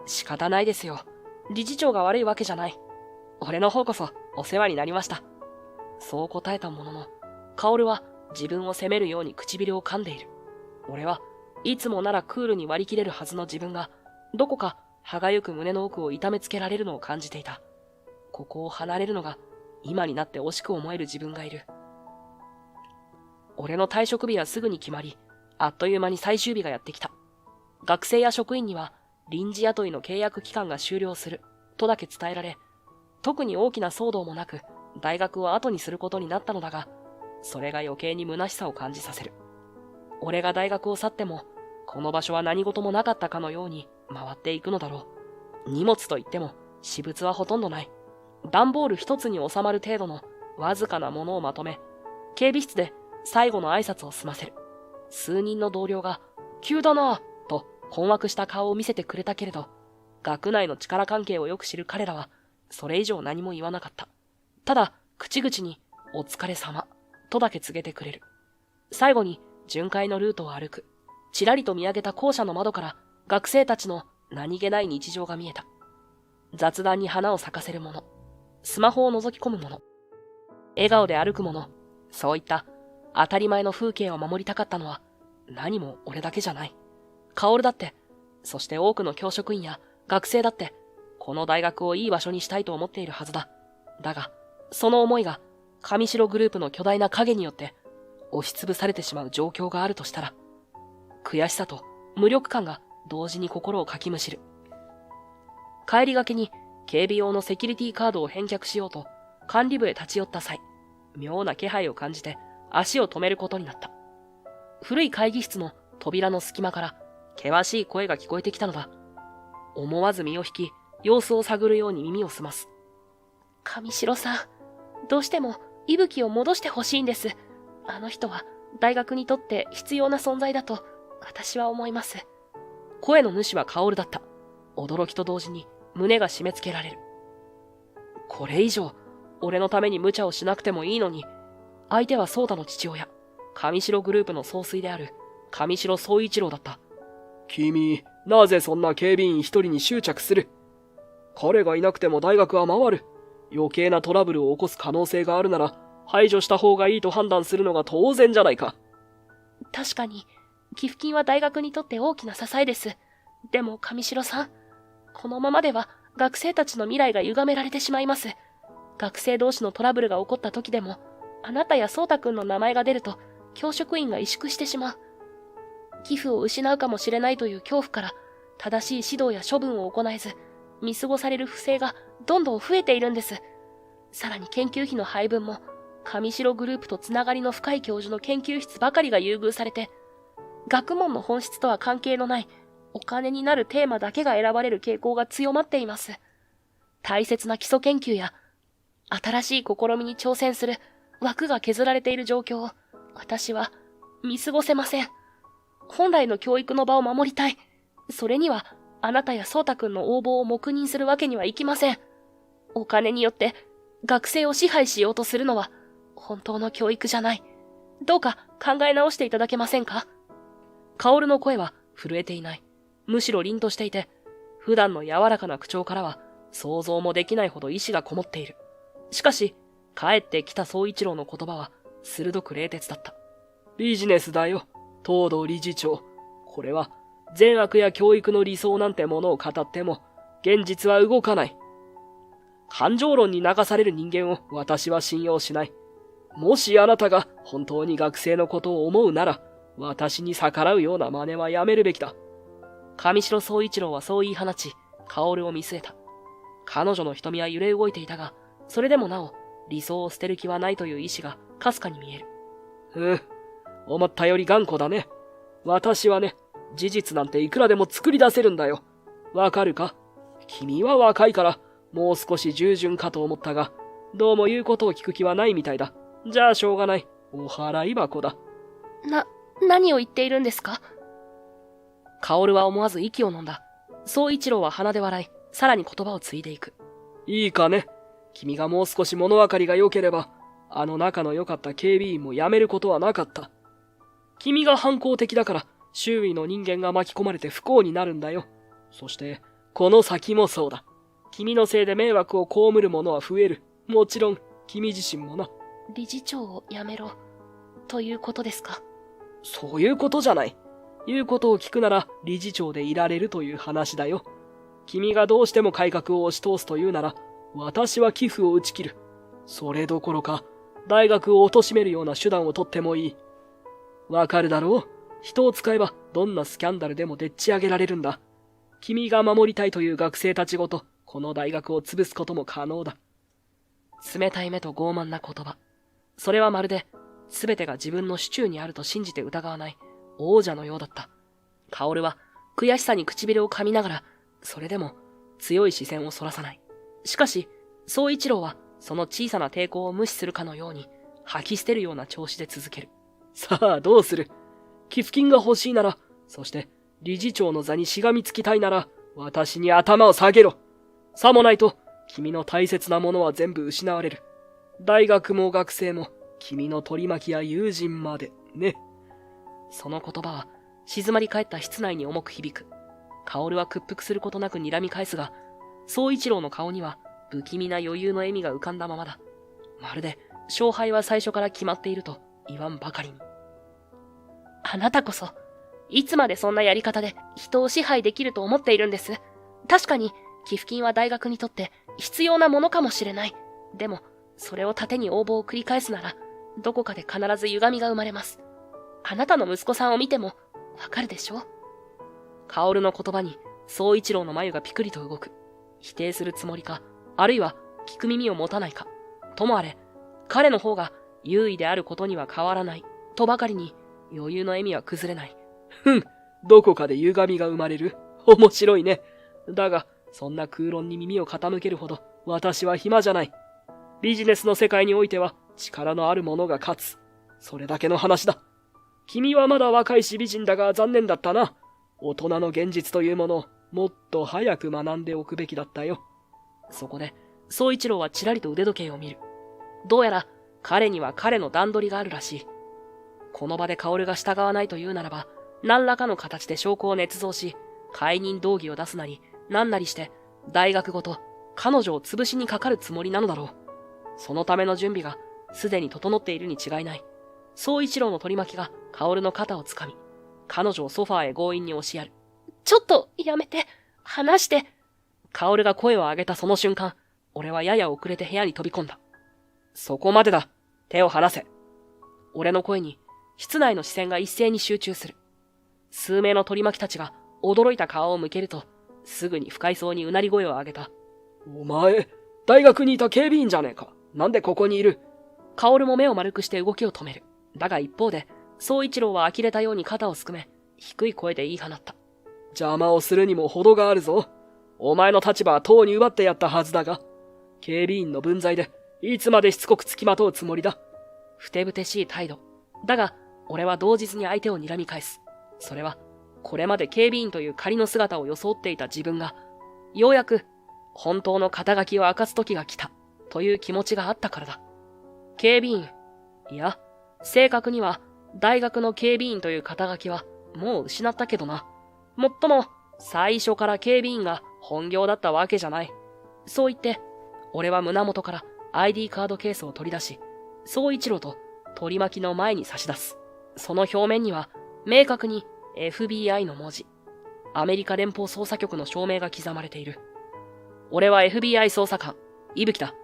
仕方ないですよ。理事長が悪いわけじゃない。俺の方こそお世話になりました。そう答えたものの、薫は自分を責めるように唇を噛んでいる。俺はいつもならクールに割り切れるはずの自分が、どこか歯がゆく胸の奥を痛めつけられるのを感じていた。ここを離れるのが今になって惜しく思える自分がいる。俺の退職日はすぐに決まり、あっという間に最終日がやってきた。学生や職員には臨時雇いの契約期間が終了するとだけ伝えられ、特に大きな騒動もなく大学を後にすることになったのだが、それが余計に虚しさを感じさせる。俺が大学を去っても、この場所は何事もなかったかのように回っていくのだろう。荷物といっても私物はほとんどない。段ボール一つに収まる程度のわずかなものをまとめ、警備室で最後の挨拶を済ませる。数人の同僚が、急だなぁ、と困惑した顔を見せてくれたけれど、学内の力関係をよく知る彼らは、それ以上何も言わなかった。ただ、口々に、お疲れ様、とだけ告げてくれる。最後に、巡回のルートを歩く。ちらりと見上げた校舎の窓から、学生たちの何気ない日常が見えた。雑談に花を咲かせるもの。スマホを覗き込むもの。笑顔で歩くもの。そういった当たり前の風景を守りたかったのは、何も俺だけじゃない。薫だって、そして多くの教職員や学生だって、この大学をいい場所にしたいと思っているはずだ。だが、その思いが、上白グループの巨大な影によって、押しつぶされてしまう状況があるとしたら、悔しさと無力感が同時に心をかきむしる。帰りがけに警備用のセキュリティカードを返却しようと管理部へ立ち寄った際、妙な気配を感じて足を止めることになった。古い会議室の扉の隙間から険しい声が聞こえてきたのだ。思わず身を引き、様子を探るように耳を澄ます。上白さん、どうしても伊吹を戻してほしいんです。あの人は大学にとって必要な存在だと私は思います。声の主は薫だった。驚きと同時に胸が締め付けられる。これ以上、俺のために無茶をしなくてもいいのに、相手は宗太の父親、上白グループの総帥である上白総一郎だった。君、なぜそんな警備員一人に執着する？彼がいなくても大学は回る。余計なトラブルを起こす可能性があるなら、排除した方がいいと判断するのが当然じゃないか。確かに、寄付金は大学にとって大きな支えです。でも上白さん、このままでは学生たちの未来が歪められてしまいます。学生同士のトラブルが起こった時でも、あなたや宗太くんの名前が出ると、教職員が萎縮してしまう。寄付を失うかもしれないという恐怖から、正しい指導や処分を行えず、見過ごされる不正がどんどん増えているんです。さらに研究費の配分も、上白グループとつながりの深い教授の研究室ばかりが優遇されて、学問の本質とは関係のないお金になるテーマだけが選ばれる傾向が強まっています。大切な基礎研究や新しい試みに挑戦する枠が削られている状況を私は見過ごせません。本来の教育の場を守りたい。それにはあなたや颯太くんの応募を黙認するわけにはいきません。お金によって学生を支配しようとするのは本当の教育じゃない。どうか考え直していただけませんか？薫の声は震えていない。むしろ凛としていて、普段の柔らかな口調からは想像もできないほど意志がこもっている。しかし、帰ってきた宗一郎の言葉は鋭く冷徹だった。ビジネスだよ、東堂理事長。これは善悪や教育の理想なんてものを語っても、現実は動かない。感情論に流される人間を私は信用しない。もしあなたが本当に学生のことを思うなら、私に逆らうような真似はやめるべきだ。上白宗一郎はそう言い放ち、薫を見据えた。彼女の瞳は揺れ動いていたが、それでもなお、理想を捨てる気はないという意志がかすかに見える。思ったより頑固だね。私はね、事実なんていくらでも作り出せるんだよ。わかるか？君は若いから、もう少し従順かと思ったが、どうも言うことを聞く気はないみたいだ。じゃあしょうがない。お払い箱だ。何を言っているんですか？薫は思わず息を飲んだ。宗一郎は鼻で笑い、さらに言葉を継いでいく。いいかね。君がもう少し物分かりが良ければ、あの仲の良かった警備員も辞めることはなかった。君が反抗的だから、周囲の人間が巻き込まれて不幸になるんだよ。そして、この先もそうだ。君のせいで迷惑を被る者は増える。もちろん、君自身もな。理事長を辞めろ、ということですか？そういうことじゃない。言うことを聞くなら理事長でいられるという話だよ。君がどうしても改革を押し通すというなら、私は寄付を打ち切る。それどころか、大学を貶めるような手段を取ってもいい。わかるだろう？人を使えばどんなスキャンダルでもでっち上げられるんだ。君が守りたいという学生たちごと、この大学を潰すことも可能だ。冷たい目と傲慢な言葉。それはまるで、全てが自分の手中にあると信じて疑わない王者のようだった。薫は悔しさに唇を噛みながら、それでも強い視線をそらさない。しかし、宗一郎はその小さな抵抗を無視するかのように、吐き捨てるような調子で続ける。さあ、どうする？寄付金が欲しいなら、そして理事長の座にしがみつきたいなら、私に頭を下げろ。さもないと、君の大切なものは全部失われる。大学も学生も、君の取り巻きや友人まで、ね。その言葉は、静まり返った室内に重く響く。薫は屈服することなく睨み返すが、宗一郎の顔には不気味な余裕の笑みが浮かんだままだ。まるで、勝敗は最初から決まっていると言わんばかりに。あなたこそ、いつまでそんなやり方で人を支配できると思っているんです。確かに、寄付金は大学にとって必要なものかもしれない。でも、それを盾に応募を繰り返すなら、どこかで必ず歪みが生まれます。あなたの息子さんを見ても、わかるでしょ？薫の言葉に、宗一郎の眉がピクリと動く。否定するつもりか、あるいは聞く耳を持たないか。ともあれ、彼の方が優位であることには変わらない。とばかりに、余裕の笑みは崩れない。どこかで歪みが生まれる？面白いね。だが、そんな空論に耳を傾けるほど、私は暇じゃない。ビジネスの世界においては、力のある者が勝つ。それだけの話だ。君はまだ若いし美人だが残念だったな。大人の現実というものをもっと早く学んでおくべきだったよ。そこで、宗一郎はちらりと腕時計を見る。どうやら彼には彼の段取りがあるらしい。この場で薫が従わないというならば、何らかの形で証拠を捏造し、解任動議を出すなり、何なりして、大学ごと彼女を潰しにかかるつもりなのだろう。そのための準備がすでに整っているに違いない。宗一郎の取り巻きが薫の肩をつかみ、彼女をソファーへ強引に押しやる。ちょっとやめて、話して。薫が声を上げたその瞬間、俺はやや遅れて部屋に飛び込んだ。そこまでだ。手を離せ。俺の声に、室内の視線が一斉に集中する。数名の取り巻きたちが驚いた顔を向けると、すぐに不快そうにうなり声を上げた。お前、大学にいた警備員じゃねえか。なんでここにいる？薫も目を丸くして動きを止める。だが一方で、宗一郎は呆れたように肩をすくめ、低い声で言い放った。邪魔をするにも程があるぞ。お前の立場はとうに奪ってやったはずだが、警備員の分際でいつまでしつこくつきまとうつもりだ。ふてぶてしい態度。だが、俺は同日に相手を睨み返す。それは、これまで警備員という仮の姿を装っていた自分が、ようやく、本当の肩書きを明かす時が来た、という気持ちがあったからだ。警備員。いや、正確には、大学の警備員という肩書きは、もう失ったけどな。もっとも、最初から警備員が本業だったわけじゃない。そう言って、俺は胸元から ID カードケースを取り出し、宗一郎と取り巻きの前に差し出す。その表面には、明確に FBI の文字。アメリカ連邦捜査局の証明が刻まれている。俺は FBI 捜査官、伊吹だ。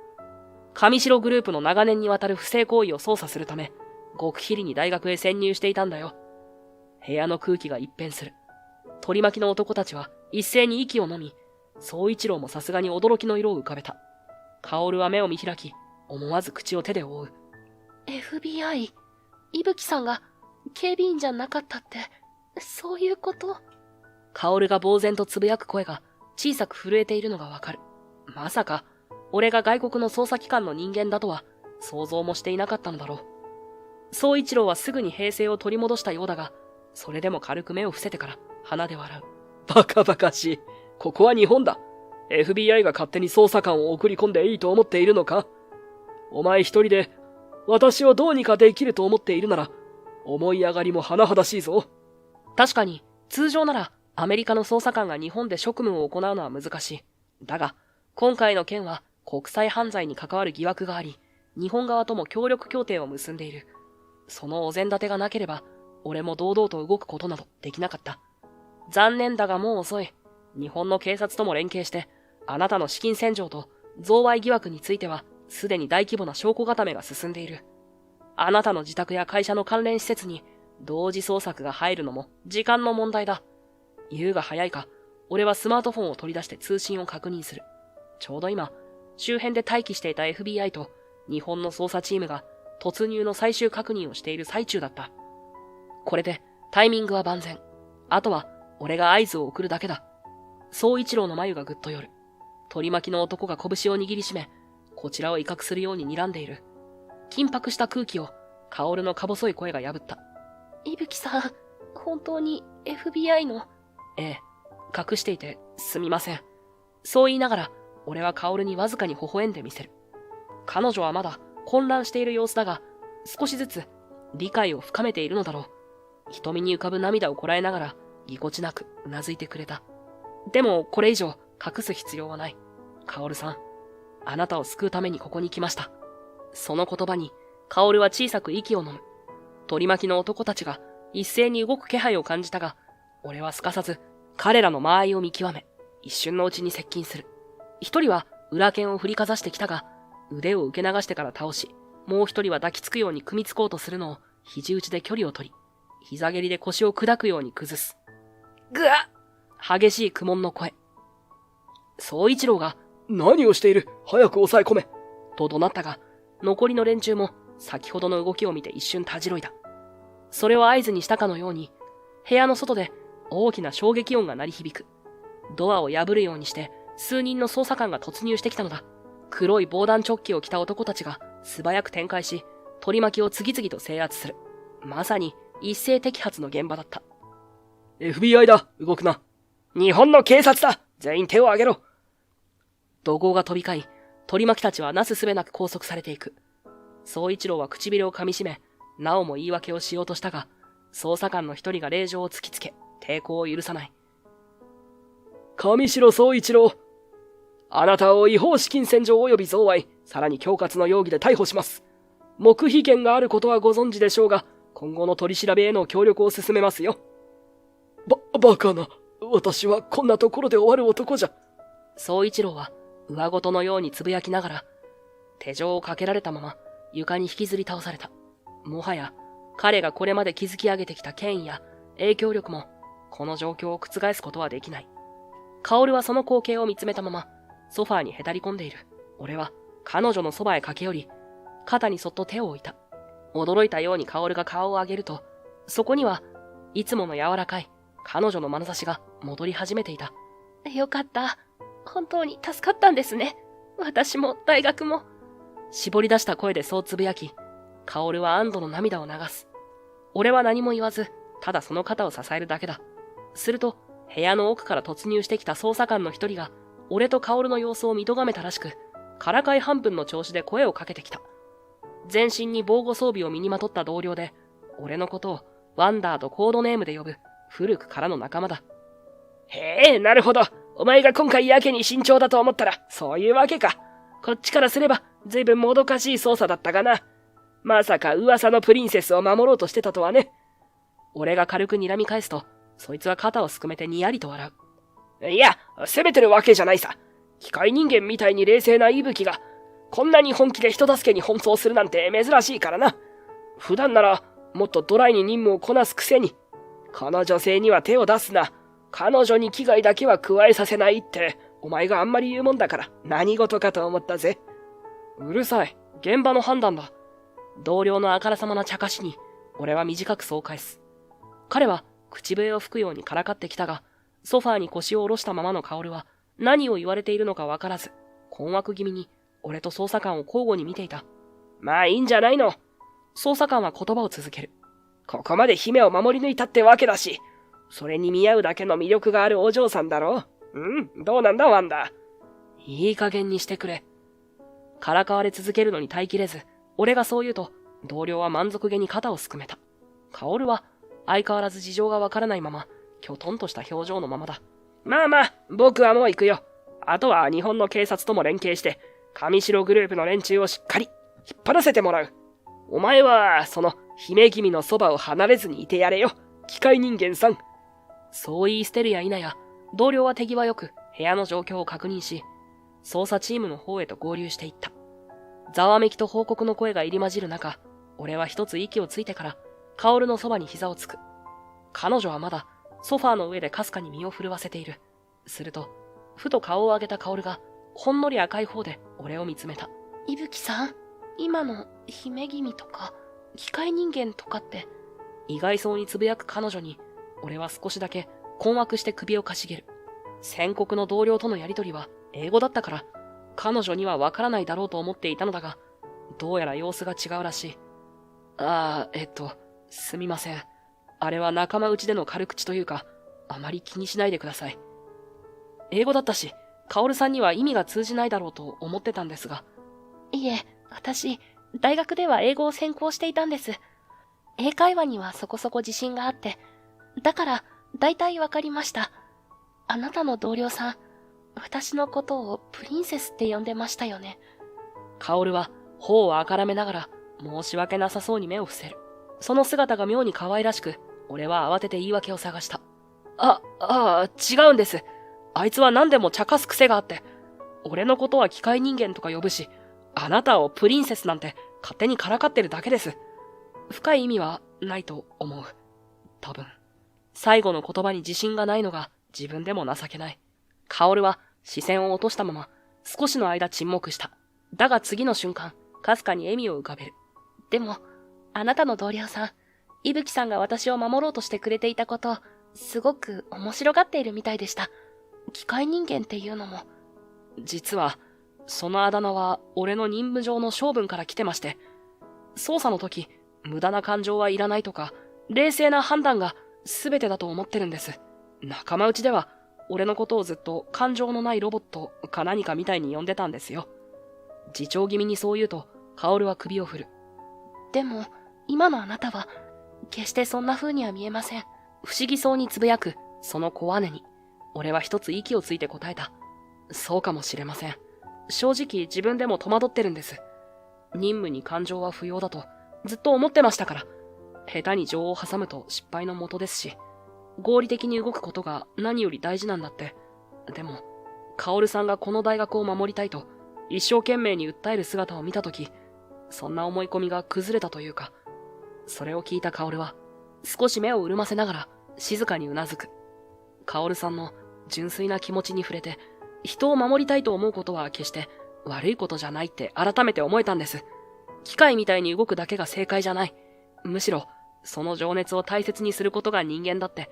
上白グループの長年にわたる不正行為を捜査するため、極秘裏に大学へ潜入していたんだよ。部屋の空気が一変する。取り巻きの男たちは一斉に息を飲み、宗一郎もさすがに驚きの色を浮かべた。薫は目を見開き、思わず口を手で覆う。FBI、伊吹さんが警備員じゃなかったって、そういうこと？薫が呆然とつぶやく声が小さく震えているのがわかる。まさか、俺が外国の捜査機関の人間だとは想像もしていなかったのだろう。宗一郎はすぐに平静を取り戻したようだが、それでも軽く目を伏せてから鼻で笑う。バカバカしい。ここは日本だ。FBI が勝手に捜査官を送り込んでいいと思っているのか？お前一人で私をどうにかできると思っているなら、思い上がりも甚だしいぞ。確かに、通常ならアメリカの捜査官が日本で職務を行うのは難しい。だが、今回の件は国際犯罪に関わる疑惑があり、日本側とも協力協定を結んでいる。そのお膳立てがなければ、俺も堂々と動くことなどできなかった。残念だがもう遅い。日本の警察とも連携して、あなたの資金洗浄と贈賄疑惑については、すでに大規模な証拠固めが進んでいる。あなたの自宅や会社の関連施設に同時捜索が入るのも時間の問題だ。言うが早いか、俺はスマートフォンを取り出して通信を確認する。ちょうど今、周辺で待機していた FBI と日本の捜査チームが突入の最終確認をしている最中だった。これでタイミングは万全。あとは俺が合図を送るだけだ。宗一郎の眉がぐっと寄る。取り巻きの男が拳を握りしめ、こちらを威嚇するように睨んでいる。緊迫した空気を薫のか細い声が破った。伊吹さん、本当に FBI の？ええ、隠していてすみません。そう言いながら、俺は薫にわずかに微笑んでみせる。彼女はまだ混乱している様子だが、少しずつ理解を深めているのだろう。瞳に浮かぶ涙をこらえながら、ぎこちなくうなずいてくれた。でもこれ以上隠す必要はない。薫さん、あなたを救うためにここに来ました。その言葉に、薫は小さく息を飲む。取り巻きの男たちが一斉に動く気配を感じたが、俺はすかさず彼らの間合いを見極め、一瞬のうちに接近する。一人は裏剣を振りかざしてきたが、腕を受け流してから倒し、もう一人は抱きつくように組みつこうとするのを肘打ちで距離を取り、膝蹴りで腰を砕くように崩す。ぐわっ！激しい苦悶の声。宗一郎が、何をしている？早く抑え込め！と怒鳴ったが、残りの連中も先ほどの動きを見て一瞬たじろいだ。それを合図にしたかのように、部屋の外で大きな衝撃音が鳴り響く。ドアを破るようにして数人の捜査官が突入してきたのだ。黒い防弾チョッキを着た男たちが素早く展開し、取り巻きを次々と制圧する。まさに一斉摘発の現場だった。FBI だ！動くな！日本の警察だ！全員手を挙げろ！怒号が飛び交い、取り巻きたちはなすすべなく拘束されていく。宗一郎は唇を噛み締め、なおも言い訳をしようとしたが、捜査官の一人が令状を突きつけ、抵抗を許さない。上白宗一郎、あなたを違法資金洗浄及び贈賄、さらに恐喝の容疑で逮捕します。黙秘権があることはご存知でしょうが、今後の取り調べへの協力を進めますよ。バカな。私はこんなところで終わる男じゃ。宗一郎は上ごとのようにつぶやきながら、手錠をかけられたまま床に引きずり倒された。もはや彼がこれまで築き上げてきた権威や影響力もこの状況を覆すことはできない。薫はその光景を見つめたままソファーにへたり込んでいる。俺は彼女のそばへ駆け寄り、肩にそっと手を置いた。驚いたように薫が顔を上げると、そこにはいつもの柔らかい彼女の眼差しが戻り始めていた。よかった。本当に助かったんですね。私も大学も。絞り出した声でそうつぶやき、薫は安堵の涙を流す。俺は何も言わず、ただその肩を支えるだけだ。すると、部屋の奥から突入してきた捜査官の一人が、俺と薫の様子を見とがめたらしく、からかい半分の調子で声をかけてきた。全身に防護装備を身にまとった同僚で、俺のことをワンダーとコードネームで呼ぶ古くからの仲間だ。へえ、なるほど。お前が今回やけに慎重だと思ったら、そういうわけか。こっちからすれば、ずいぶんもどかしい捜査だったがな。まさか噂のプリンセスを守ろうとしてたとはね。俺が軽く睨み返すと、そいつは肩をすくめてにやりと笑う。いや、責めてるわけじゃないさ。機械人間みたいに冷静な息吹が、こんなに本気で人助けに奔走するなんて珍しいからな。普段なら、もっとドライに任務をこなすくせに、この女性には手を出すな。彼女に危害だけは加えさせないって、お前があんまり言うもんだから、何事かと思ったぜ。うるさい。現場の判断だ。同僚のあからさまな茶化しに、俺は短くそう返す。彼は口笛を吹くようにからかってきたが、ソファーに腰を下ろしたままの薫は何を言われているのかわからず、困惑気味に俺と捜査官を交互に見ていた。まあいいんじゃないの。捜査官は言葉を続ける。ここまで姫を守り抜いたってわけだし、それに見合うだけの魅力があるお嬢さんだろう。どうなんだワンダ。いい加減にしてくれ。からかわれ続けるのに耐えきれず、俺がそう言うと、同僚は満足げに肩をすくめた。薫は相変わらず事情がわからないまま、きょとんとした表情のままだ。まあまあ、僕はもう行くよ。あとは日本の警察とも連携して、上白グループの連中をしっかり引っ張らせてもらう。お前は、その姫君のそばを離れずにいてやれよ。機械人間さん。そう言い捨てるや否や、同僚は手際よく部屋の状況を確認し、捜査チームの方へと合流していった。ざわめきと報告の声が入り混じる中、俺は一つ息をついてから、薫のそばに膝をつく。彼女はまだ、ソファーの上でかすかに身を震わせている。すると、ふと顔を上げた薫が、ほんのり赤い方で俺を見つめた。伊吹さん、今の姫君とか、機械人間とかって。意外そうにつぶやく彼女に、俺は少しだけ困惑して首をかしげる。宣告の同僚とのやりとりは英語だったから、彼女にはわからないだろうと思っていたのだが、どうやら様子が違うらしい。すみません。あれは仲間内での軽口というか、あまり気にしないでください。英語だったし、薫さんには意味が通じないだろうと思ってたんですが。いえ、私、大学では英語を専攻していたんです。英会話にはそこそこ自信があって、だから、だいたいわかりました。あなたの同僚さん、私のことをプリンセスって呼んでましたよね。薫は頬をあからめながら申し訳なさそうに目を伏せる。その姿が妙に可愛らしく、俺は慌てて言い訳を探した。違うんです。あいつは何でも茶化す癖があって、俺のことは機械人間とか呼ぶし、あなたをプリンセスなんて勝手にからかってるだけです。深い意味はないと思う。多分。最後の言葉に自信がないのが自分でも情けない。薫は視線を落としたまま少しの間沈黙した。だが次の瞬間、かすかに笑みを浮かべる。でも、あなたの同僚さん、伊吹さんが私を守ろうとしてくれていたこと、すごく面白がっているみたいでした。機械人間っていうのも。実は、そのあだ名は俺の任務上の性分から来てまして、捜査の時、無駄な感情はいらないとか、冷静な判断が全てだと思ってるんです。仲間内では、俺のことをずっと感情のないロボットか何かみたいに呼んでたんですよ。自重気味にそう言うと、薫は首を振る。でも、今のあなたは、決してそんな風には見えません。不思議そうにつぶやく、その小姉に、俺は一つ息をついて答えた。そうかもしれません。正直自分でも戸惑ってるんです。任務に感情は不要だと、ずっと思ってましたから。下手に情を挟むと失敗のもとですし、合理的に動くことが何より大事なんだって。でも、薫さんがこの大学を守りたいと、一生懸命に訴える姿を見たとき、そんな思い込みが崩れたというか、それを聞いた薫は、少し目を潤ませながら、静かにうなずく。薫さんの純粋な気持ちに触れて、人を守りたいと思うことは決して悪いことじゃないって改めて思えたんです。機械みたいに動くだけが正解じゃない。むしろ、その情熱を大切にすることが人間だって、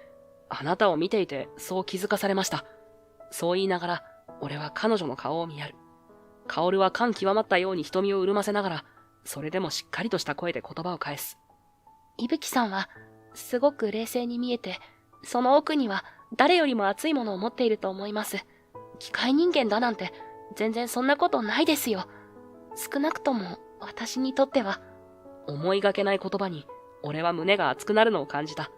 あなたを見ていてそう気づかされました。そう言いながら、俺は彼女の顔を見やる。薫は感極まったように瞳を潤ませながら、それでもしっかりとした声で言葉を返す。伊吹さんは、すごく冷静に見えて、その奥には誰よりも熱いものを持っていると思います。機械人間だなんて、全然そんなことないですよ。少なくとも、私にとっては。思いがけない言葉に、俺は胸が熱くなるのを感じた。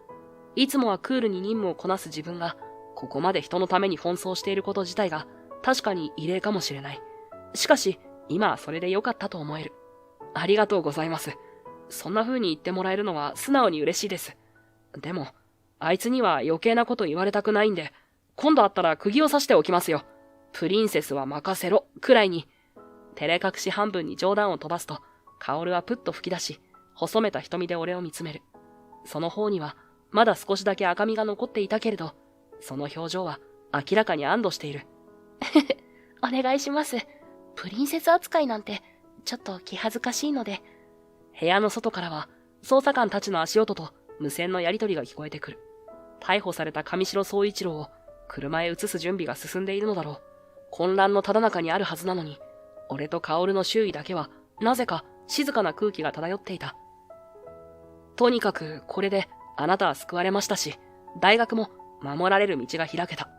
いつもはクールに任務をこなす自分が、ここまで人のために奔走していること自体が、確かに異例かもしれない。しかし、今はそれで良かったと思える。ありがとうございます。そんな風に言ってもらえるのは素直に嬉しいです。でも、あいつには余計なこと言われたくないんで、今度会ったら釘を刺しておきますよ。プリンセスは任せろ、くらいに。照れ隠し半分に冗談を飛ばすと、薫はプッと吹き出し、細めた瞳で俺を見つめる。その方には、まだ少しだけ赤みが残っていたけれど、その表情は明らかに安堵している。お願いします。プリンセス扱いなんて、ちょっと気恥ずかしいので。部屋の外からは、捜査官たちの足音と無線のやりとりが聞こえてくる。逮捕された上白宗一郎を車へ移す準備が進んでいるのだろう。混乱のただ中にあるはずなのに、俺と薫の周囲だけは、なぜか静かな空気が漂っていた。とにかく、これで、あなたは救われましたし、大学も守られる道が開けた。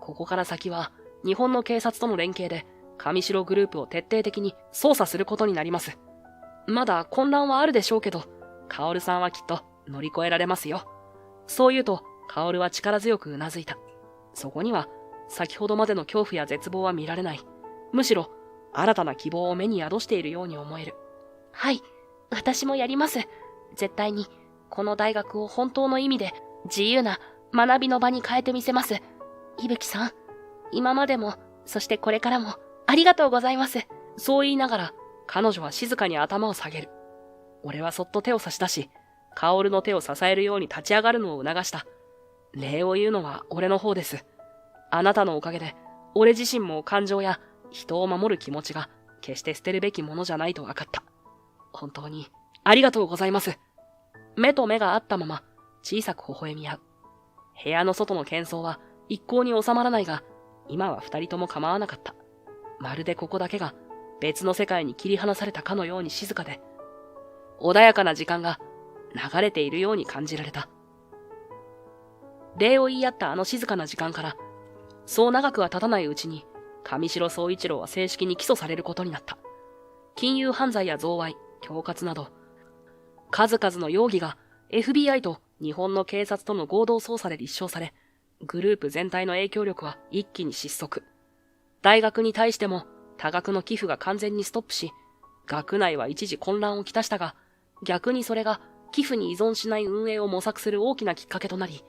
ここから先は、日本の警察との連携で、上白グループを徹底的に捜査することになります。まだ混乱はあるでしょうけど、薫さんはきっと乗り越えられますよ。そう言うと、薫は力強くうなずいた。そこには、先ほどまでの恐怖や絶望は見られない。むしろ、新たな希望を目に宿しているように思える。はい、私もやります。絶対に、この大学を本当の意味で、自由な学びの場に変えてみせます。伊吹さん、今までも、そしてこれからも、ありがとうございます。そう言いながら、彼女は静かに頭を下げる。俺はそっと手を差し出し、薫の手を支えるように立ち上がるのを促した。礼を言うのは俺の方です。あなたのおかげで、俺自身も感情や人を守る気持ちが決して捨てるべきものじゃないと分かった。本当にありがとうございます。目と目が合ったまま小さく微笑み合う。部屋の外の喧騒は一向に収まらないが、今は二人とも構わなかった。まるでここだけが別の世界に切り離されたかのように静かで、穏やかな時間が流れているように感じられた。礼を言い合ったあの静かな時間から、そう長くは経たないうちに、上白宗一郎は正式に起訴されることになった。金融犯罪や贈賄、恐喝など、数々の容疑が FBI と日本の警察との合同捜査で立証され、グループ全体の影響力は一気に失速。大学に対しても多額の寄付が完全にストップし、学内は一時混乱をきたしたが、逆にそれが寄付に依存しない運営を模索する大きなきっかけとなり、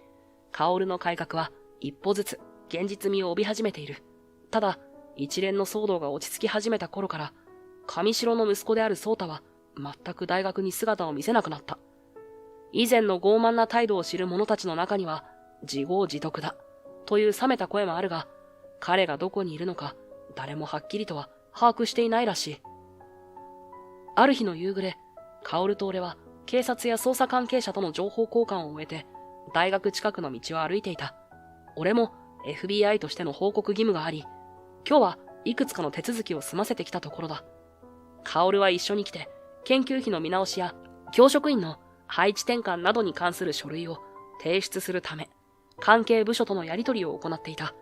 薫の改革は一歩ずつ現実味を帯び始めている。ただ、一連の騒動が落ち着き始めた頃から、上白の息子である宗太は全く大学に姿を見せなくなった。以前の傲慢な態度を知る者たちの中には、自業自得だという冷めた声もあるが、彼がどこにいるのか誰もはっきりとは把握していないらしい。ある日の夕暮れ、薫と俺は警察や捜査関係者との情報交換を終えて、大学近くの道を歩いていた。俺も FBI としての報告義務があり、今日はいくつかの手続きを済ませてきたところだ。薫は一緒に来て、研究費の見直しや教職員の配置転換などに関する書類を提出するため、関係部署とのやり取りを行っていた。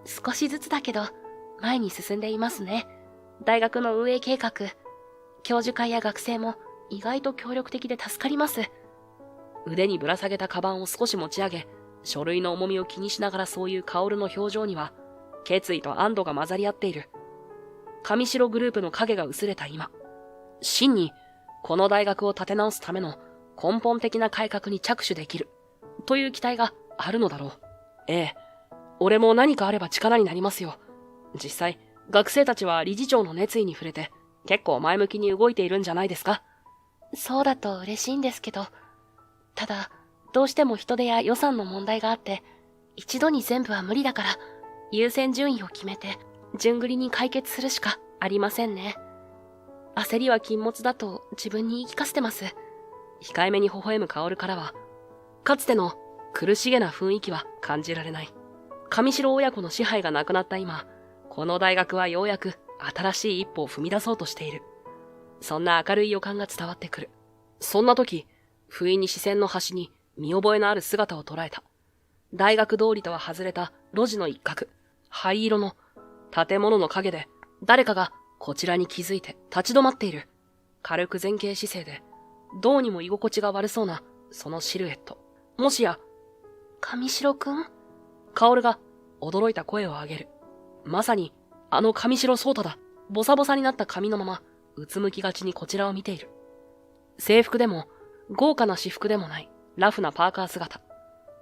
少しずつだけど、前に進んでいますね。大学の運営計画、教授会や学生も意外と協力的で助かります。腕にぶら下げたカバンを少し持ち上げ、書類の重みを気にしながらそういう薫の表情には、決意と安堵が混ざり合っている。上白グループの影が薄れた今、真にこの大学を立て直すための根本的な改革に着手できる、という期待があるのだろう。ええ、俺も何かあれば力になりますよ。実際、学生たちは理事長の熱意に触れて、結構前向きに動いているんじゃないですか？そうだと嬉しいんですけど、ただ、どうしても人手や予算の問題があって、一度に全部は無理だから、優先順位を決めて、順繰りに解決するしかありませんね。焦りは禁物だと自分に言い聞かせてます。控えめに微笑む薫からは、かつての苦しげな雰囲気は感じられない。上白親子の支配がなくなった今、この大学はようやく新しい一歩を踏み出そうとしている。そんな明るい予感が伝わってくる。そんな時、不意に視線の端に見覚えのある姿を捉えた。大学通りとは外れた路地の一角、灰色の建物の陰で誰かがこちらに気づいて立ち止まっている。軽く前傾姿勢で、どうにも居心地が悪そうなそのシルエット。もしや、上白くん？薫が驚いた声を上げる。まさに、あの上白颯太だ。ボサボサになった髪のまま、うつむきがちにこちらを見ている。制服でも、豪華な私服でもない、ラフなパーカー姿。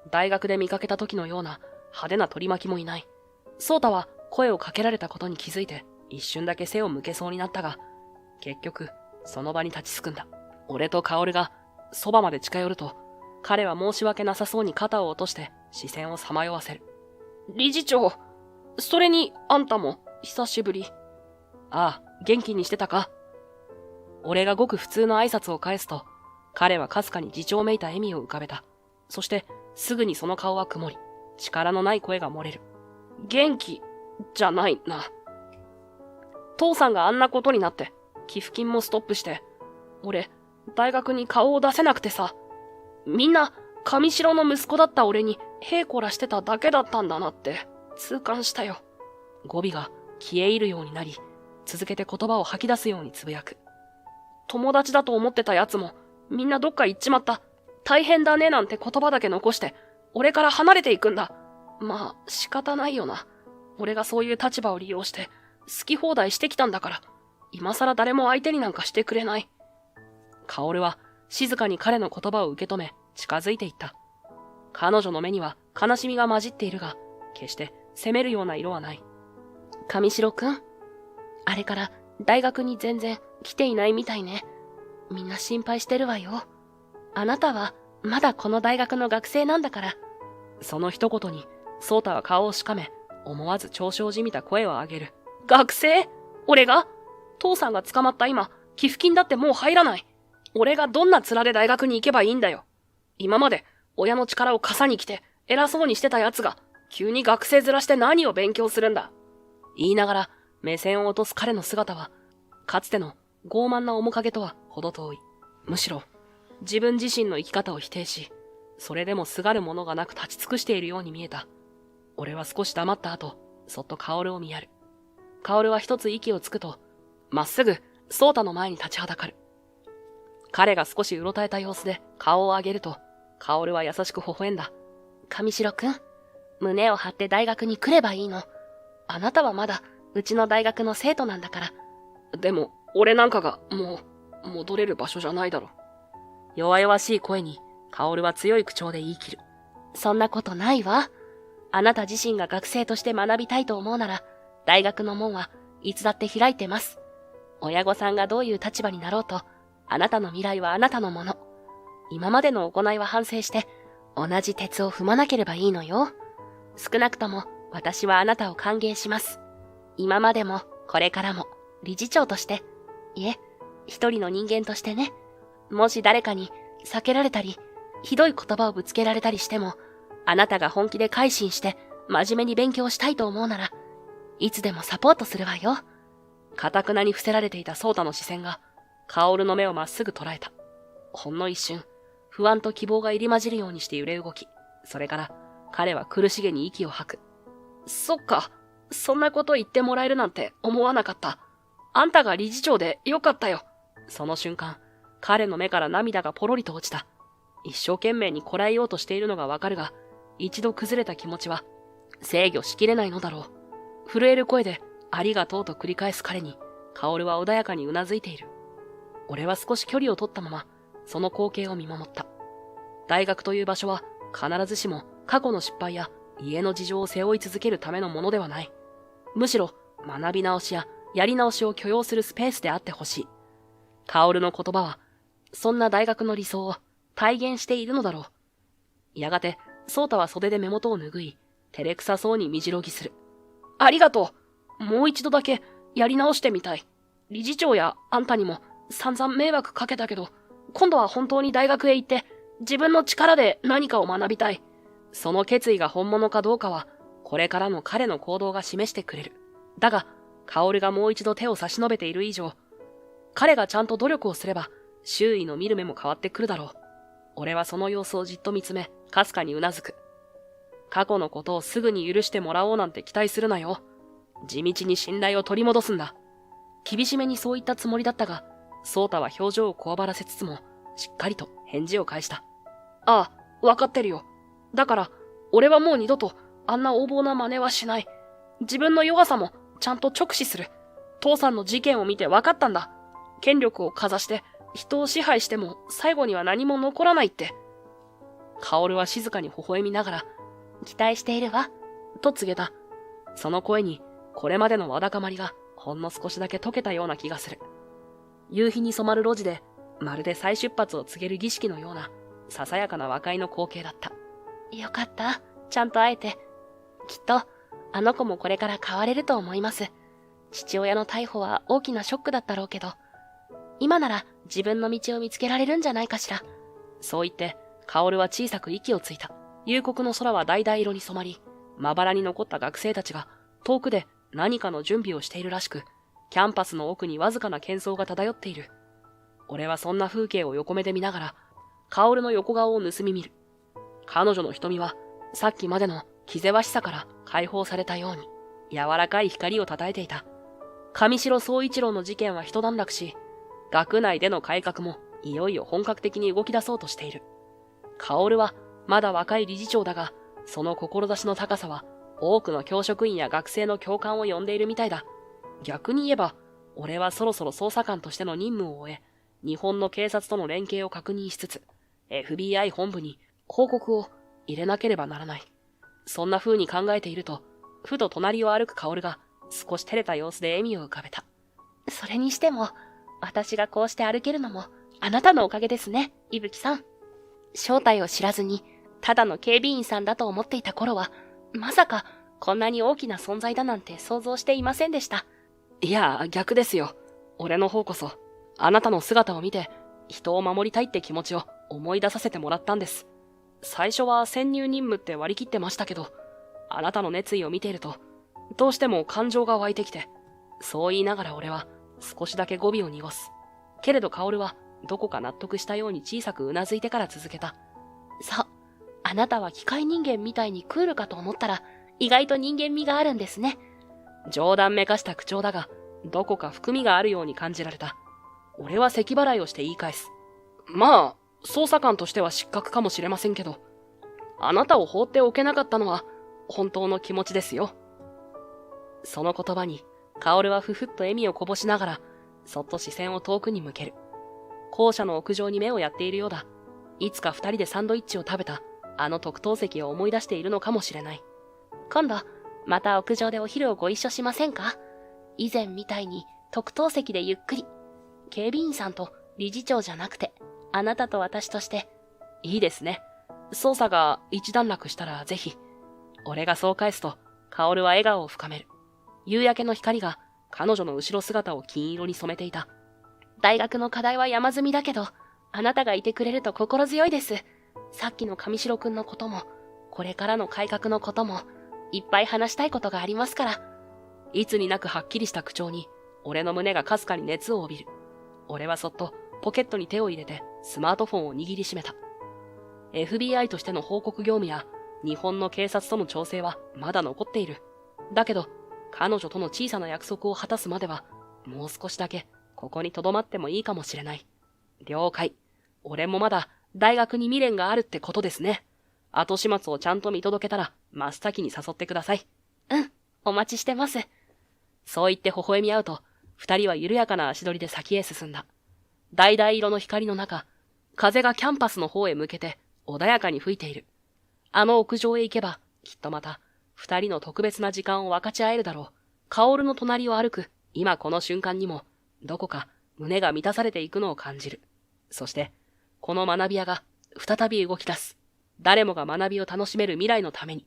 大学で見かけた時のような派手な取り巻きもいない。颯太は声をかけられたことに気づいて、一瞬だけ背を向けそうになったが、結局、その場に立ちすくんだ。俺と薫が、そばまで近寄ると、彼は申し訳なさそうに肩を落として視線をさまよわせる。理事長、それにあんたも久しぶり。ああ、元気にしてたか？俺がごく普通の挨拶を返すと、彼はかすかに自重めいた笑みを浮かべた。そしてすぐにその顔は曇り、力のない声が漏れる。元気じゃないな。父さんがあんなことになって、寄付金もストップして、俺、大学に顔を出せなくてさ。みんな、上白の息子だった俺に、へいこらしてただけだったんだなって、痛感したよ。語尾が消え入るようになり、続けて言葉を吐き出すようにつぶやく。友達だと思ってた奴も、みんなどっか行っちまった。大変だねなんて言葉だけ残して、俺から離れていくんだ。まあ、仕方ないよな。俺がそういう立場を利用して、好き放題してきたんだから、今更誰も相手になんかしてくれない。薫は静かに彼の言葉を受け止め、近づいていった。彼女の目には悲しみが混じっているが、決して責めるような色はない。上白くん、あれから大学に全然来ていないみたいね。みんな心配してるわよ。あなたはまだこの大学の学生なんだから。その一言に、颯太は顔をしかめ、思わず嘲笑じみた声を上げる。学生？俺が？父さんが捕まった今、寄付金だってもう入らない。俺がどんな面で大学に行けばいいんだよ。今まで親の力を傘に来て偉そうにしてた奴が急に学生面して何を勉強するんだ。言いながら目線を落とす彼の姿は、かつての傲慢な面影とは程遠い。むしろ自分自身の生き方を否定し、それでもすがるものがなく立ち尽くしているように見えた。俺は少し黙った後、そっと薫を見やる。薫は一つ息をつくと、まっすぐ颯太の前に立ちはだかる。彼が少しうろたえた様子で顔を上げると、薫は優しく微笑んだ。上白くん、胸を張って大学に来ればいいの。あなたはまだうちの大学の生徒なんだから。でも、俺なんかがもう戻れる場所じゃないだろ。弱々しい声に、薫は強い口調で言い切る。そんなことないわ。あなた自身が学生として学びたいと思うなら、大学の門はいつだって開いてます。親御さんがどういう立場になろうと、あなたの未来はあなたのもの。今までの行いは反省して、同じ鉄を踏まなければいいのよ。少なくとも私はあなたを歓迎します。今までもこれからも理事長として、いえ、一人の人間としてね。もし誰かに避けられたり、ひどい言葉をぶつけられたりしても、あなたが本気で改心して真面目に勉強したいと思うなら、いつでもサポートするわよ。堅くなに伏せられていた颯太の視線が、薫の目をまっすぐ捉えた。ほんの一瞬、不安と希望が入り混じるようにして揺れ動き、それから彼は苦しげに息を吐く。そっか、そんなこと言ってもらえるなんて思わなかった。あんたが理事長でよかったよ。その瞬間、彼の目から涙がポロリと落ちた。一生懸命にこらえようとしているのがわかるが、一度崩れた気持ちは制御しきれないのだろう。震える声でありがとうと繰り返す彼に、薫は穏やかにうなずいている。俺は少し距離を取ったまま、その光景を見守った。大学という場所は必ずしも過去の失敗や家の事情を背負い続けるためのものではない。むしろ学び直しややり直しを許容するスペースであってほしい。薫の言葉は、そんな大学の理想を体現しているのだろう。やがて、颯太は袖で目元を拭い、照れくさそうにみじろぎする。ありがとう。もう一度だけやり直してみたい。理事長やあんたにも散々迷惑かけたけど、今度は本当に大学へ行って、自分の力で何かを学びたい。その決意が本物かどうかは、これからの彼の行動が示してくれる。だが、薫がもう一度手を差し伸べている以上、彼がちゃんと努力をすれば、周囲の見る目も変わってくるだろう。俺はその様子をじっと見つめ、かすかにうなずく。過去のことをすぐに許してもらおうなんて期待するなよ。地道に信頼を取り戻すんだ。厳しめにそう言ったつもりだったが、宗太は表情をこわばらせつつも、しっかりと返事を返した。ああ、わかってるよ。だから、俺はもう二度とあんな横暴な真似はしない。自分の弱さもちゃんと直視する。父さんの事件を見てわかったんだ。権力をかざして人を支配しても最後には何も残らないって。薫は静かに微笑みながら、期待しているわ、と告げた。その声に、これまでのわだかまりがほんの少しだけ溶けたような気がする。夕日に染まる路地で、まるで再出発を告げる儀式のような、ささやかな和解の光景だった。よかった。ちゃんと会えて。きっと、あの子もこれから変われると思います。父親の逮捕は大きなショックだったろうけど、今なら自分の道を見つけられるんじゃないかしら。そう言って、薫は小さく息をついた。夕刻の空は橙色に染まり、まばらに残った学生たちが遠くで何かの準備をしているらしく、キャンパスの奥にわずかな喧騒が漂っている。俺はそんな風景を横目で見ながら、薫の横顔を盗み見る。彼女の瞳は、さっきまでの気ぜわしさから解放されたように、柔らかい光をたたえていた。上白宗一郎の事件は一段落し、学内での改革もいよいよ本格的に動き出そうとしている。薫はまだ若い理事長だが、その志の高さは多くの教職員や学生の共感を呼んでいるみたいだ。逆に言えば、俺はそろそろ捜査官としての任務を終え、日本の警察との連携を確認しつつ、FBI 本部に報告を入れなければならない。そんな風に考えていると、ふと隣を歩く薫が少し照れた様子で笑みを浮かべた。それにしても、私がこうして歩けるのも、あなたのおかげですね、伊吹さん。正体を知らずに、ただの警備員さんだと思っていた頃は、まさか、こんなに大きな存在だなんて想像していませんでした。いや、逆ですよ。俺の方こそ、あなたの姿を見て、人を守りたいって気持ちを思い出させてもらったんです。最初は潜入任務って割り切ってましたけど、あなたの熱意を見ていると、どうしても感情が湧いてきて、そう言いながら俺は少しだけ語尾を濁す。けれど薫はどこか納得したように小さくうなずいてから続けた。そう。あなたは機械人間みたいにクールかと思ったら、意外と人間味があるんですね。冗談めかした口調だが、どこか含みがあるように感じられた。俺は咳払いをして言い返す。まあ、捜査官としては失格かもしれませんけど、あなたを放っておけなかったのは本当の気持ちですよ。その言葉に、薫はふふっと笑みをこぼしながら、そっと視線を遠くに向ける。校舎の屋上に目をやっているようだ。いつか二人でサンドイッチを食べた、あの特等席を思い出しているのかもしれない。今度、また屋上でお昼をご一緒しませんか？以前みたいに特等席でゆっくり。警備員さんと理事長じゃなくて、あなたと私として。いいですね。捜査が一段落したらぜひ。俺がそう返すと、薫は笑顔を深める。夕焼けの光が彼女の後ろ姿を金色に染めていた。大学の課題は山積みだけど、あなたがいてくれると心強いです。さっきの上白くんのことも、これからの改革のことも、いっぱい話したいことがありますから。いつになくはっきりした口調に、俺の胸がかすかに熱を帯びる。俺はそっとポケットに手を入れてスマートフォンを握りしめた。FBI としての報告業務や日本の警察との調整はまだ残っている。だけど、彼女との小さな約束を果たすまでは、もう少しだけここに留まってもいいかもしれない。了解。俺もまだ大学に未練があるってことですね。後始末をちゃんと見届けたら真っ先に誘ってください。うん、お待ちしてます。そう言って微笑み合うと、二人は緩やかな足取りで先へ進んだ。橙色の光の中、風がキャンパスの方へ向けて穏やかに吹いている。あの屋上へ行けば、きっとまた、二人の特別な時間を分かち合えるだろう。薫の隣を歩く、今この瞬間にも、どこか胸が満たされていくのを感じる。そして、この学び屋が再び動き出す。誰もが学びを楽しめる未来のために。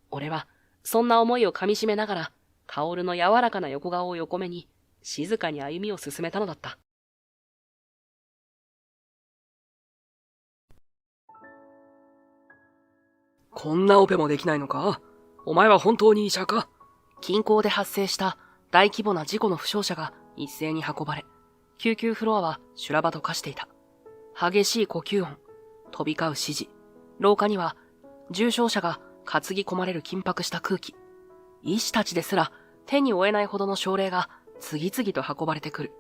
俺は、そんな思いをかみしめながら、薫の柔らかな横顔を横目に、静かに歩みを進めたのだった。こんなオペもできないのか？お前は本当に医者か？近郊で発生した大規模な事故の負傷者が一斉に運ばれ、救急フロアは修羅場と化していた。激しい呼吸音、飛び交う指示、廊下には重傷者が担ぎ込まれる緊迫した空気。医師たちですら手に負えないほどの症例が次々と運ばれてくる。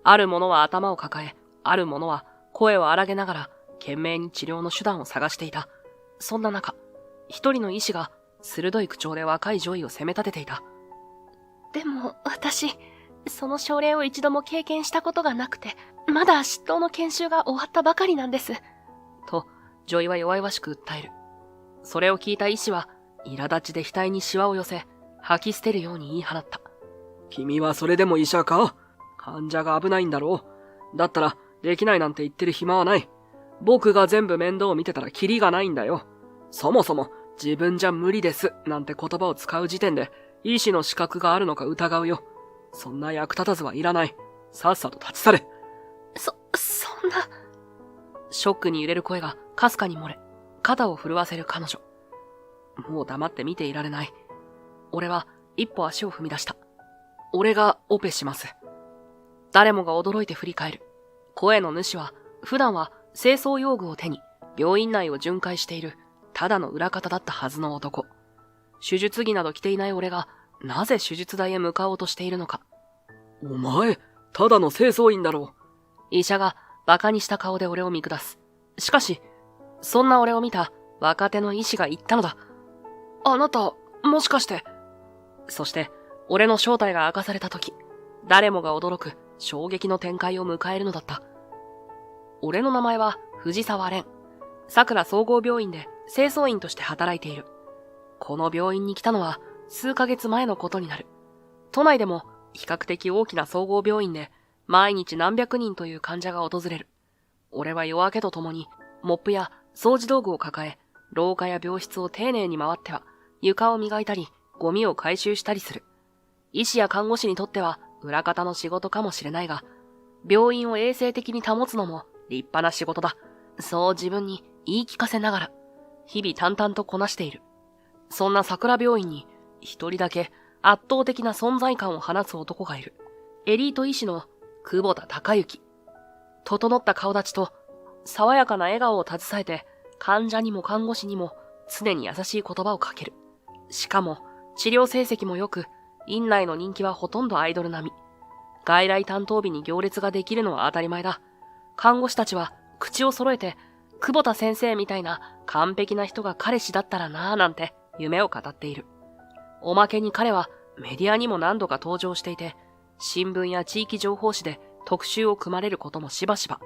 ある者は頭を抱え、ある者は声を荒げながら懸命に治療の手段を探していた。そんな中、一人の医師が鋭い口調で若いジョイを責め立てていた。でも私、その症例を一度も経験したことがなくて、まだ執刀の研修が終わったばかりなんです。と、ジョイは弱々しく訴える。それを聞いた医師は、苛立ちで額にシワを寄せ、吐き捨てるように言い放った。君はそれでも医者か？患者が危ないんだろう。だったら、できないなんて言ってる暇はない。僕が全部面倒を見てたらキリがないんだよ。そもそも、自分じゃ無理ですなんて言葉を使う時点で、医師の資格があるのか疑うよ。そんな役立たずはいらない。さっさと立ち去れ。そんな。ショックに揺れる声がかすかに漏れ、肩を震わせる彼女。もう黙って見ていられない。俺は一歩足を踏み出した。俺がオペします。誰もが驚いて振り返る。声の主は、普段は清掃用具を手に病院内を巡回しているただの裏方だったはずの男。手術着など着ていない俺がなぜ手術台へ向かおうとしているのか。お前、ただの清掃員だろう。医者が馬鹿にした顔で俺を見下す。しかし、そんな俺を見た若手の医師が言ったのだ。あなた、もしかして。そして、俺の正体が明かされた時、誰もが驚く衝撃の展開を迎えるのだった。俺の名前は藤沢蓮。桜総合病院で清掃員として働いている。この病院に来たのは数ヶ月前のことになる。都内でも比較的大きな総合病院で毎日何百人という患者が訪れる。俺は夜明けとともにモップや掃除道具を抱え、廊下や病室を丁寧に回っては床を磨いたりゴミを回収したりする。医師や看護師にとっては裏方の仕事かもしれないが、病院を衛生的に保つのも立派な仕事だ。そう自分に言い聞かせながら、日々淡々とこなしている。そんな桜病院に一人だけ圧倒的な存在感を放つ男がいる。エリート医師の久保田孝之。整った顔立ちと爽やかな笑顔を携えて、患者にも看護師にも常に優しい言葉をかける。しかも治療成績も良く、院内の人気はほとんどアイドル並み。外来担当日に行列ができるのは当たり前だ。看護師たちは口を揃えて、久保田先生みたいな完璧な人が彼氏だったらなぁなんて夢を語っている。おまけに彼はメディアにも何度か登場していて、新聞や地域情報誌で特集を組まれることもしばしば。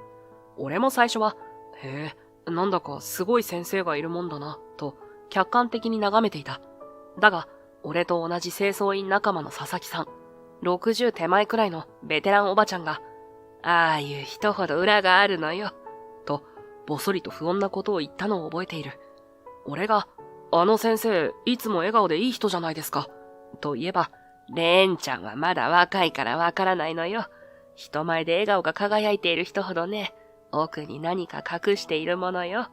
俺も最初は、へえ、なんだかすごい先生がいるもんだな、と客観的に眺めていた。だが、俺と同じ清掃員仲間の佐々木さん、60手前くらいのベテランおばちゃんが、ああいう人ほど裏があるのよ、と、ぼそりと不穏なことを言ったのを覚えている。俺が、あの先生、いつも笑顔でいい人じゃないですか、と言えば、レンちゃんはまだ若いからわからないのよ。人前で笑顔が輝いている人ほどね、奥に何か隠しているものよ。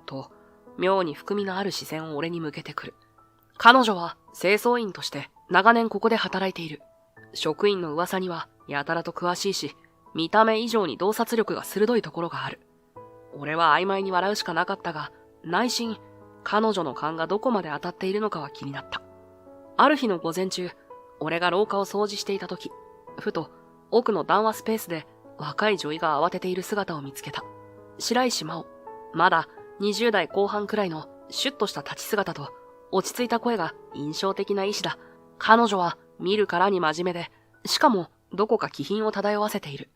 と、妙に含みのある視線を俺に向けてくる。彼女は清掃員として長年ここで働いている。職員の噂にはやたらと詳しいし、見た目以上に洞察力が鋭いところがある。俺は曖昧に笑うしかなかったが、内心、彼女の勘がどこまで当たっているのかは気になった。ある日の午前中、俺が廊下を掃除していた時、ふと奥の談話スペースで若い女医が慌てている姿を見つけた。白石真央、まだ20代後半くらいのシュッとした立ち姿と落ち着いた声が印象的な医師だ。彼女は見るからに真面目で、しかもどこか気品を漂わせている。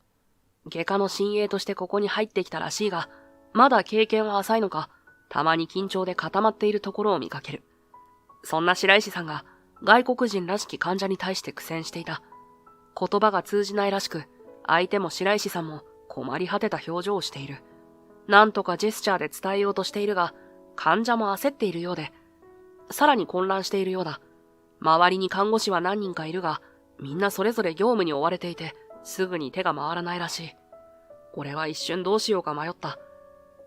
外科の親衛としてここに入ってきたらしいが、まだ経験は浅いのか、たまに緊張で固まっているところを見かける。そんな白石さんが外国人らしき患者に対して苦戦していた。言葉が通じないらしく、相手も白石さんも困り果てた表情をしている。なんとかジェスチャーで伝えようとしているが、患者も焦っているようで、さらに混乱しているようだ。周りに看護師は何人かいるが、みんなそれぞれ業務に追われていて、すぐに手が回らないらしい。俺は一瞬どうしようか迷った。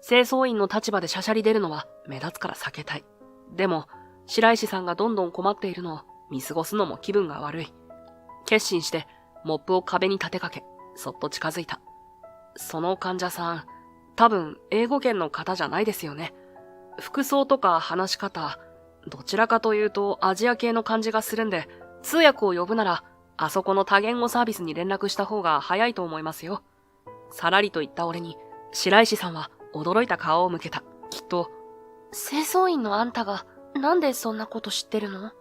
清掃員の立場でしゃしゃり出るのは目立つから避けたい。でも、白石さんがどんどん困っているのを見過ごすのも気分が悪い。決心して、モップを壁に立てかけ、そっと近づいた。その患者さん、多分英語圏の方じゃないですよね。服装とか話し方、どちらかというとアジア系の感じがするんで、通訳を呼ぶなら、あそこの多言語サービスに連絡した方が早いと思いますよ。さらりと言った俺に、白石さんは驚いた顔を向けた。きっと、清掃員のあんたが、なんでそんなこと知ってるの？っ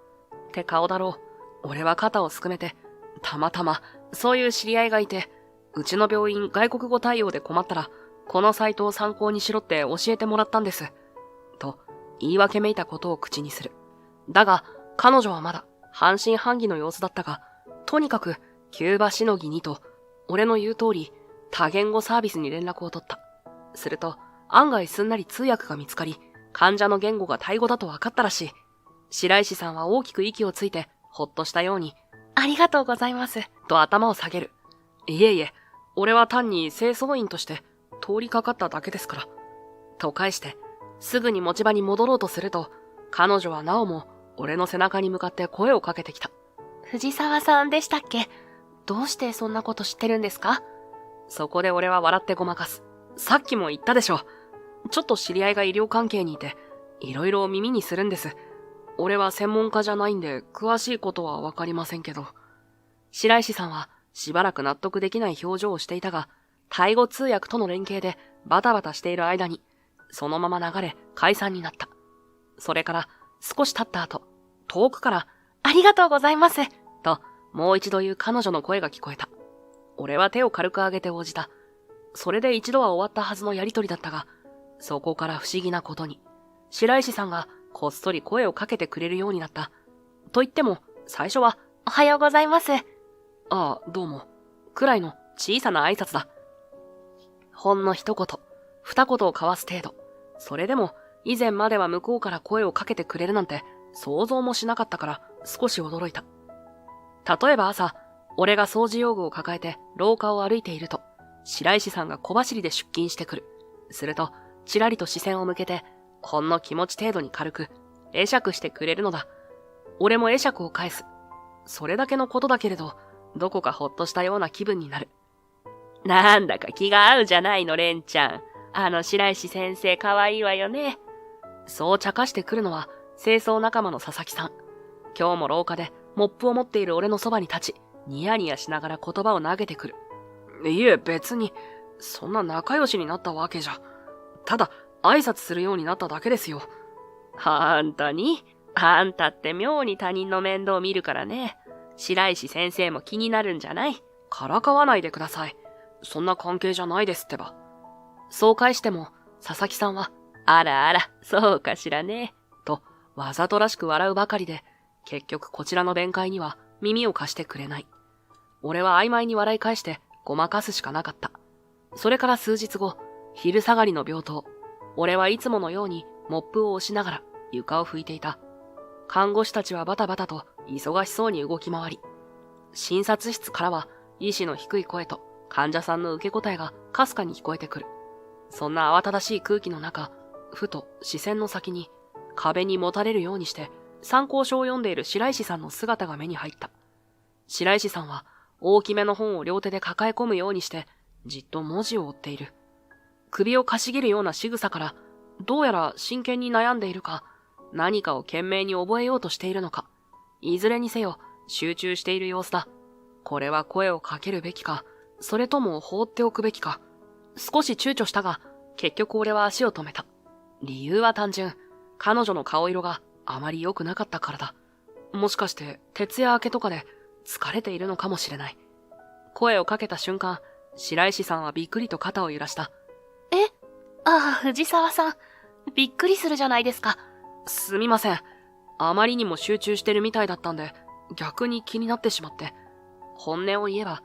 て顔だろう。俺は肩をすくめて、たまたま、そういう知り合いがいて、うちの病院外国語対応で困ったら、このサイトを参考にしろって教えてもらったんです。と、言い訳めいたことを口にする。だが、彼女はまだ、半信半疑の様子だったが、とにかく、キューバしのぎにと、俺の言う通り、多言語サービスに連絡を取った。すると、案外すんなり通訳が見つかり、患者の言語がタイ語だと分かったらしい。白石さんは大きく息をついて、ほっとしたように、ありがとうございます。と頭を下げる。いえいえ、俺は単に清掃員として通りかかっただけですから。と返して、すぐに持ち場に戻ろうとすると、彼女はなおも俺の背中に向かって声をかけてきた。藤沢さんでしたっけ？どうしてそんなこと知ってるんですか？そこで俺は笑ってごまかす。さっきも言ったでしょ。ちょっと知り合いが医療関係にいて、いろいろ耳にするんです。俺は専門家じゃないんで、詳しいことはわかりませんけど。白石さんはしばらく納得できない表情をしていたが、タイ語通訳との連携でバタバタしている間に、そのまま流れ解散になった。それから少し経った後、遠くから、ありがとうございます。と、もう一度言う彼女の声が聞こえた。俺は手を軽く上げて応じた。それで一度は終わったはずのやりとりだったが、そこから不思議なことに、白石さんがこっそり声をかけてくれるようになった。と言っても、最初は、おはようございます。ああ、どうも。くらいの小さな挨拶だ。ほんの一言、二言を交わす程度。それでも、以前までは向こうから声をかけてくれるなんて、想像もしなかったから少し驚いた。例えば朝、俺が掃除用具を抱えて廊下を歩いていると、白石さんが小走りで出勤してくる。すると、ちらりと視線を向けて、ほんの気持ち程度に軽く、会釈してくれるのだ。俺も会釈を返す。それだけのことだけれど、どこかほっとしたような気分になる。なんだか気が合うじゃないの、レンちゃん。白石先生かわいいわよね。そう茶化してくるのは、清掃仲間の佐々木さん。今日も廊下で、モップを持っている俺のそばに立ち、ニヤニヤしながら言葉を投げてくる。いえ、別に、そんな仲良しになったわけじゃ。ただ、挨拶するようになっただけですよ。あんたに？あんたって妙に他人の面倒を見るからね。白石先生も気になるんじゃない？からかわないでください。そんな関係じゃないですってば。そう返しても、佐々木さんは、あらあら、そうかしらね。と、わざとらしく笑うばかりで、結局こちらの弁解には耳を貸してくれない。俺は曖昧に笑い返してごまかすしかなかった。それから数日後、昼下がりの病棟。俺はいつものようにモップを押しながら床を拭いていた。看護師たちはバタバタと忙しそうに動き回り、診察室からは医師の低い声と患者さんの受け答えがかすかに聞こえてくる。そんな慌ただしい空気の中、ふと視線の先に壁にもたれるようにして参考書を読んでいる白石さんの姿が目に入った。白石さんは大きめの本を両手で抱え込むようにしてじっと文字を追っている。首をかしげるような仕草から、どうやら真剣に悩んでいるか、何かを懸命に覚えようとしているのか、いずれにせよ集中している様子だ。これは声をかけるべきか、それとも放っておくべきか。少し躊躇したが、結局俺は足を止めた。理由は単純。彼女の顔色があまり良くなかったからだ。もしかして徹夜明けとかで疲れているのかもしれない。声をかけた瞬間、白石さんはびっくりと肩を揺らした。藤沢さん。びっくりするじゃないですか。すみません。あまりにも集中してるみたいだったんで、逆に気になってしまって。本音を言えば、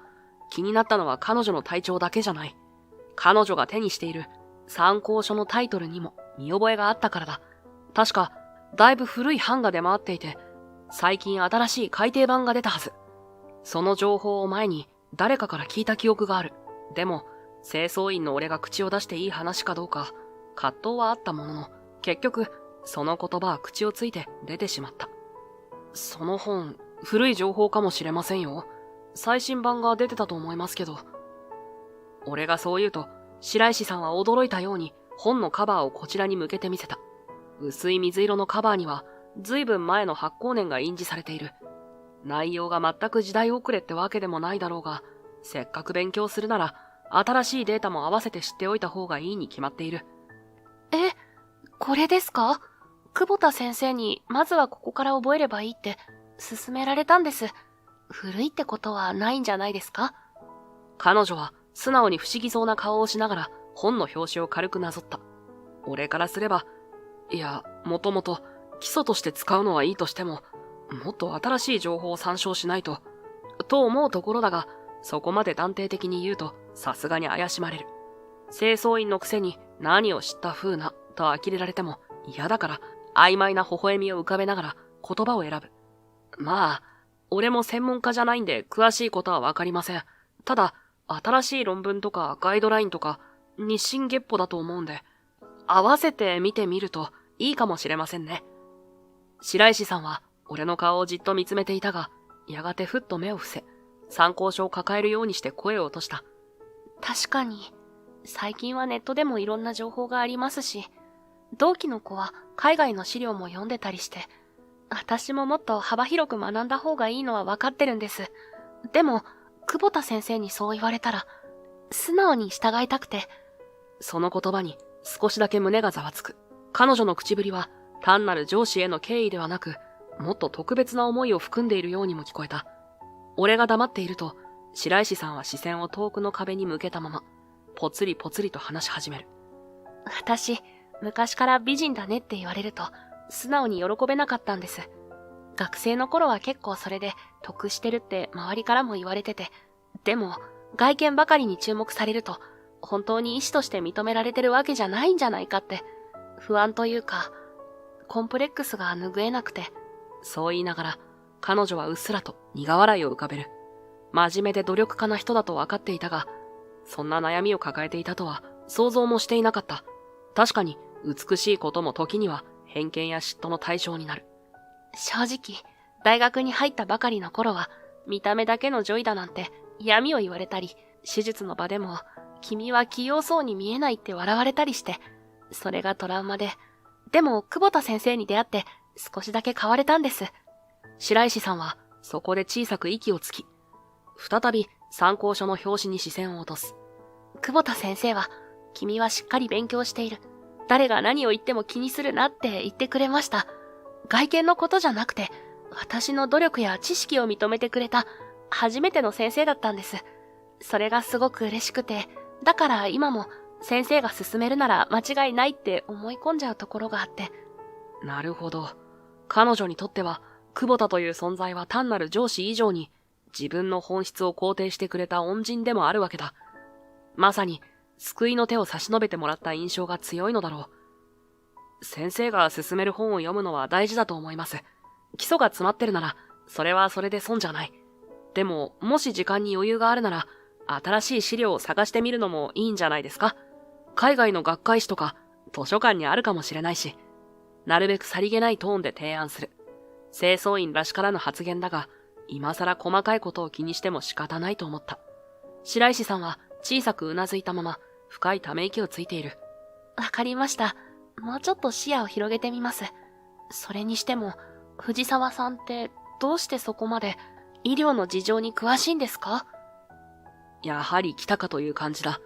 気になったのは彼女の体調だけじゃない。彼女が手にしている参考書のタイトルにも見覚えがあったからだ。確か、だいぶ古い版が出回っていて、最近新しい改訂版が出たはず。その情報を前に誰かから聞いた記憶がある。でも、清掃員の俺が口を出していい話かどうか、葛藤はあったものの、結局、その言葉は口をついて出てしまった。その本、古い情報かもしれませんよ。最新版が出てたと思いますけど。俺がそう言うと、白石さんは驚いたように本のカバーをこちらに向けてみせた。薄い水色のカバーには、ずいぶん前の発行年が印字されている。内容が全く時代遅れってわけでもないだろうが、せっかく勉強するなら、新しいデータも合わせて知っておいた方がいいに決まっている。え、これですか？久保田先生にまずはここから覚えればいいって勧められたんです。古いってことはないんじゃないですか？彼女は素直に不思議そうな顔をしながら本の表紙を軽くなぞった。俺からすれば、いや、もともと基礎として使うのはいいとしても、もっと新しい情報を参照しないと、と思うところだが、そこまで断定的に言うとさすがに怪しまれる。清掃員のくせに何を知った風なと呆れられても嫌だから曖昧な微笑みを浮かべながら言葉を選ぶ。まあ、俺も専門家じゃないんで詳しいことはわかりません。ただ、新しい論文とかガイドラインとか日進月歩だと思うんで、合わせて見てみるといいかもしれませんね。白石さんは俺の顔をじっと見つめていたが、やがてふっと目を伏せ、参考書を抱えるようにして声を落とした。確かに、最近はネットでもいろんな情報がありますし、同期の子は海外の資料も読んでたりして、私ももっと幅広く学んだ方がいいのは分かってるんです。でも、久保田先生にそう言われたら、素直に従いたくて。その言葉に少しだけ胸がざわつく。彼女の口ぶりは単なる上司への敬意ではなく、もっと特別な思いを含んでいるようにも聞こえた。俺が黙っていると、白石さんは視線を遠くの壁に向けたまま、ぽつりぽつりと話し始める。私、昔から美人だねって言われると、素直に喜べなかったんです。学生の頃は結構それで得してるって周りからも言われてて、でも外見ばかりに注目されると本当に医師として認められてるわけじゃないんじゃないかって不安というかコンプレックスが拭えなくて。そう言いながら彼女はうっすらと苦笑いを浮かべる。真面目で努力家な人だと分かっていたが、そんな悩みを抱えていたとは想像もしていなかった。確かに美しいことも時には偏見や嫉妬の対象になる。正直、大学に入ったばかりの頃は、見た目だけの女医だなんて闇を言われたり、手術の場でも、君は器用そうに見えないって笑われたりして、それがトラウマで。でも、久保田先生に出会って、少しだけ変われたんです。白石さんは、そこで小さく息をつき、再び参考書の表紙に視線を落とす。久保田先生は、君はしっかり勉強している。誰が何を言っても気にするなって言ってくれました。外見のことじゃなくて、私の努力や知識を認めてくれた初めての先生だったんです。それがすごく嬉しくて、だから今も先生が勧めるなら間違いないって思い込んじゃうところがあって。なるほど。彼女にとっては、久保田という存在は単なる上司以上に、自分の本質を肯定してくれた恩人でもあるわけだ。まさに、救いの手を差し伸べてもらった印象が強いのだろう。先生が勧める本を読むのは大事だと思います。基礎が詰まってるなら、それはそれで損じゃない。でも、もし時間に余裕があるなら、新しい資料を探してみるのもいいんじゃないですか。海外の学会誌とか、図書館にあるかもしれないし、なるべくさりげないトーンで提案する。清掃員らしからぬ発言だが、今更細かいことを気にしても仕方ないと思った。白石さんは小さくうなずいたまま、深いため息をついている。わかりました。もうちょっと視野を広げてみます。それにしても、藤沢さんってどうしてそこまで医療の事情に詳しいんですか？やはり来たかという感じだ。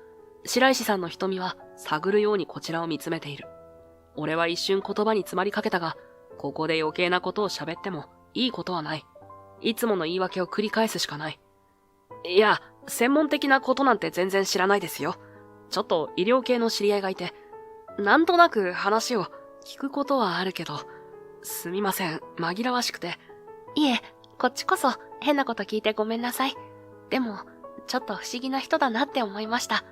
白石さんの瞳は探るようにこちらを見つめている。俺は一瞬言葉に詰まりかけたが、ここで余計なことを喋ってもいいことはない。いつもの言い訳を繰り返すしかない。いや、専門的なことなんて全然知らないですよ。ちょっと医療系の知り合いがいて、なんとなく話を聞くことはあるけど、すみません、紛らわしくて。いえ、こっちこそ変なこと聞いてごめんなさい。でも、ちょっと不思議な人だなって思いました。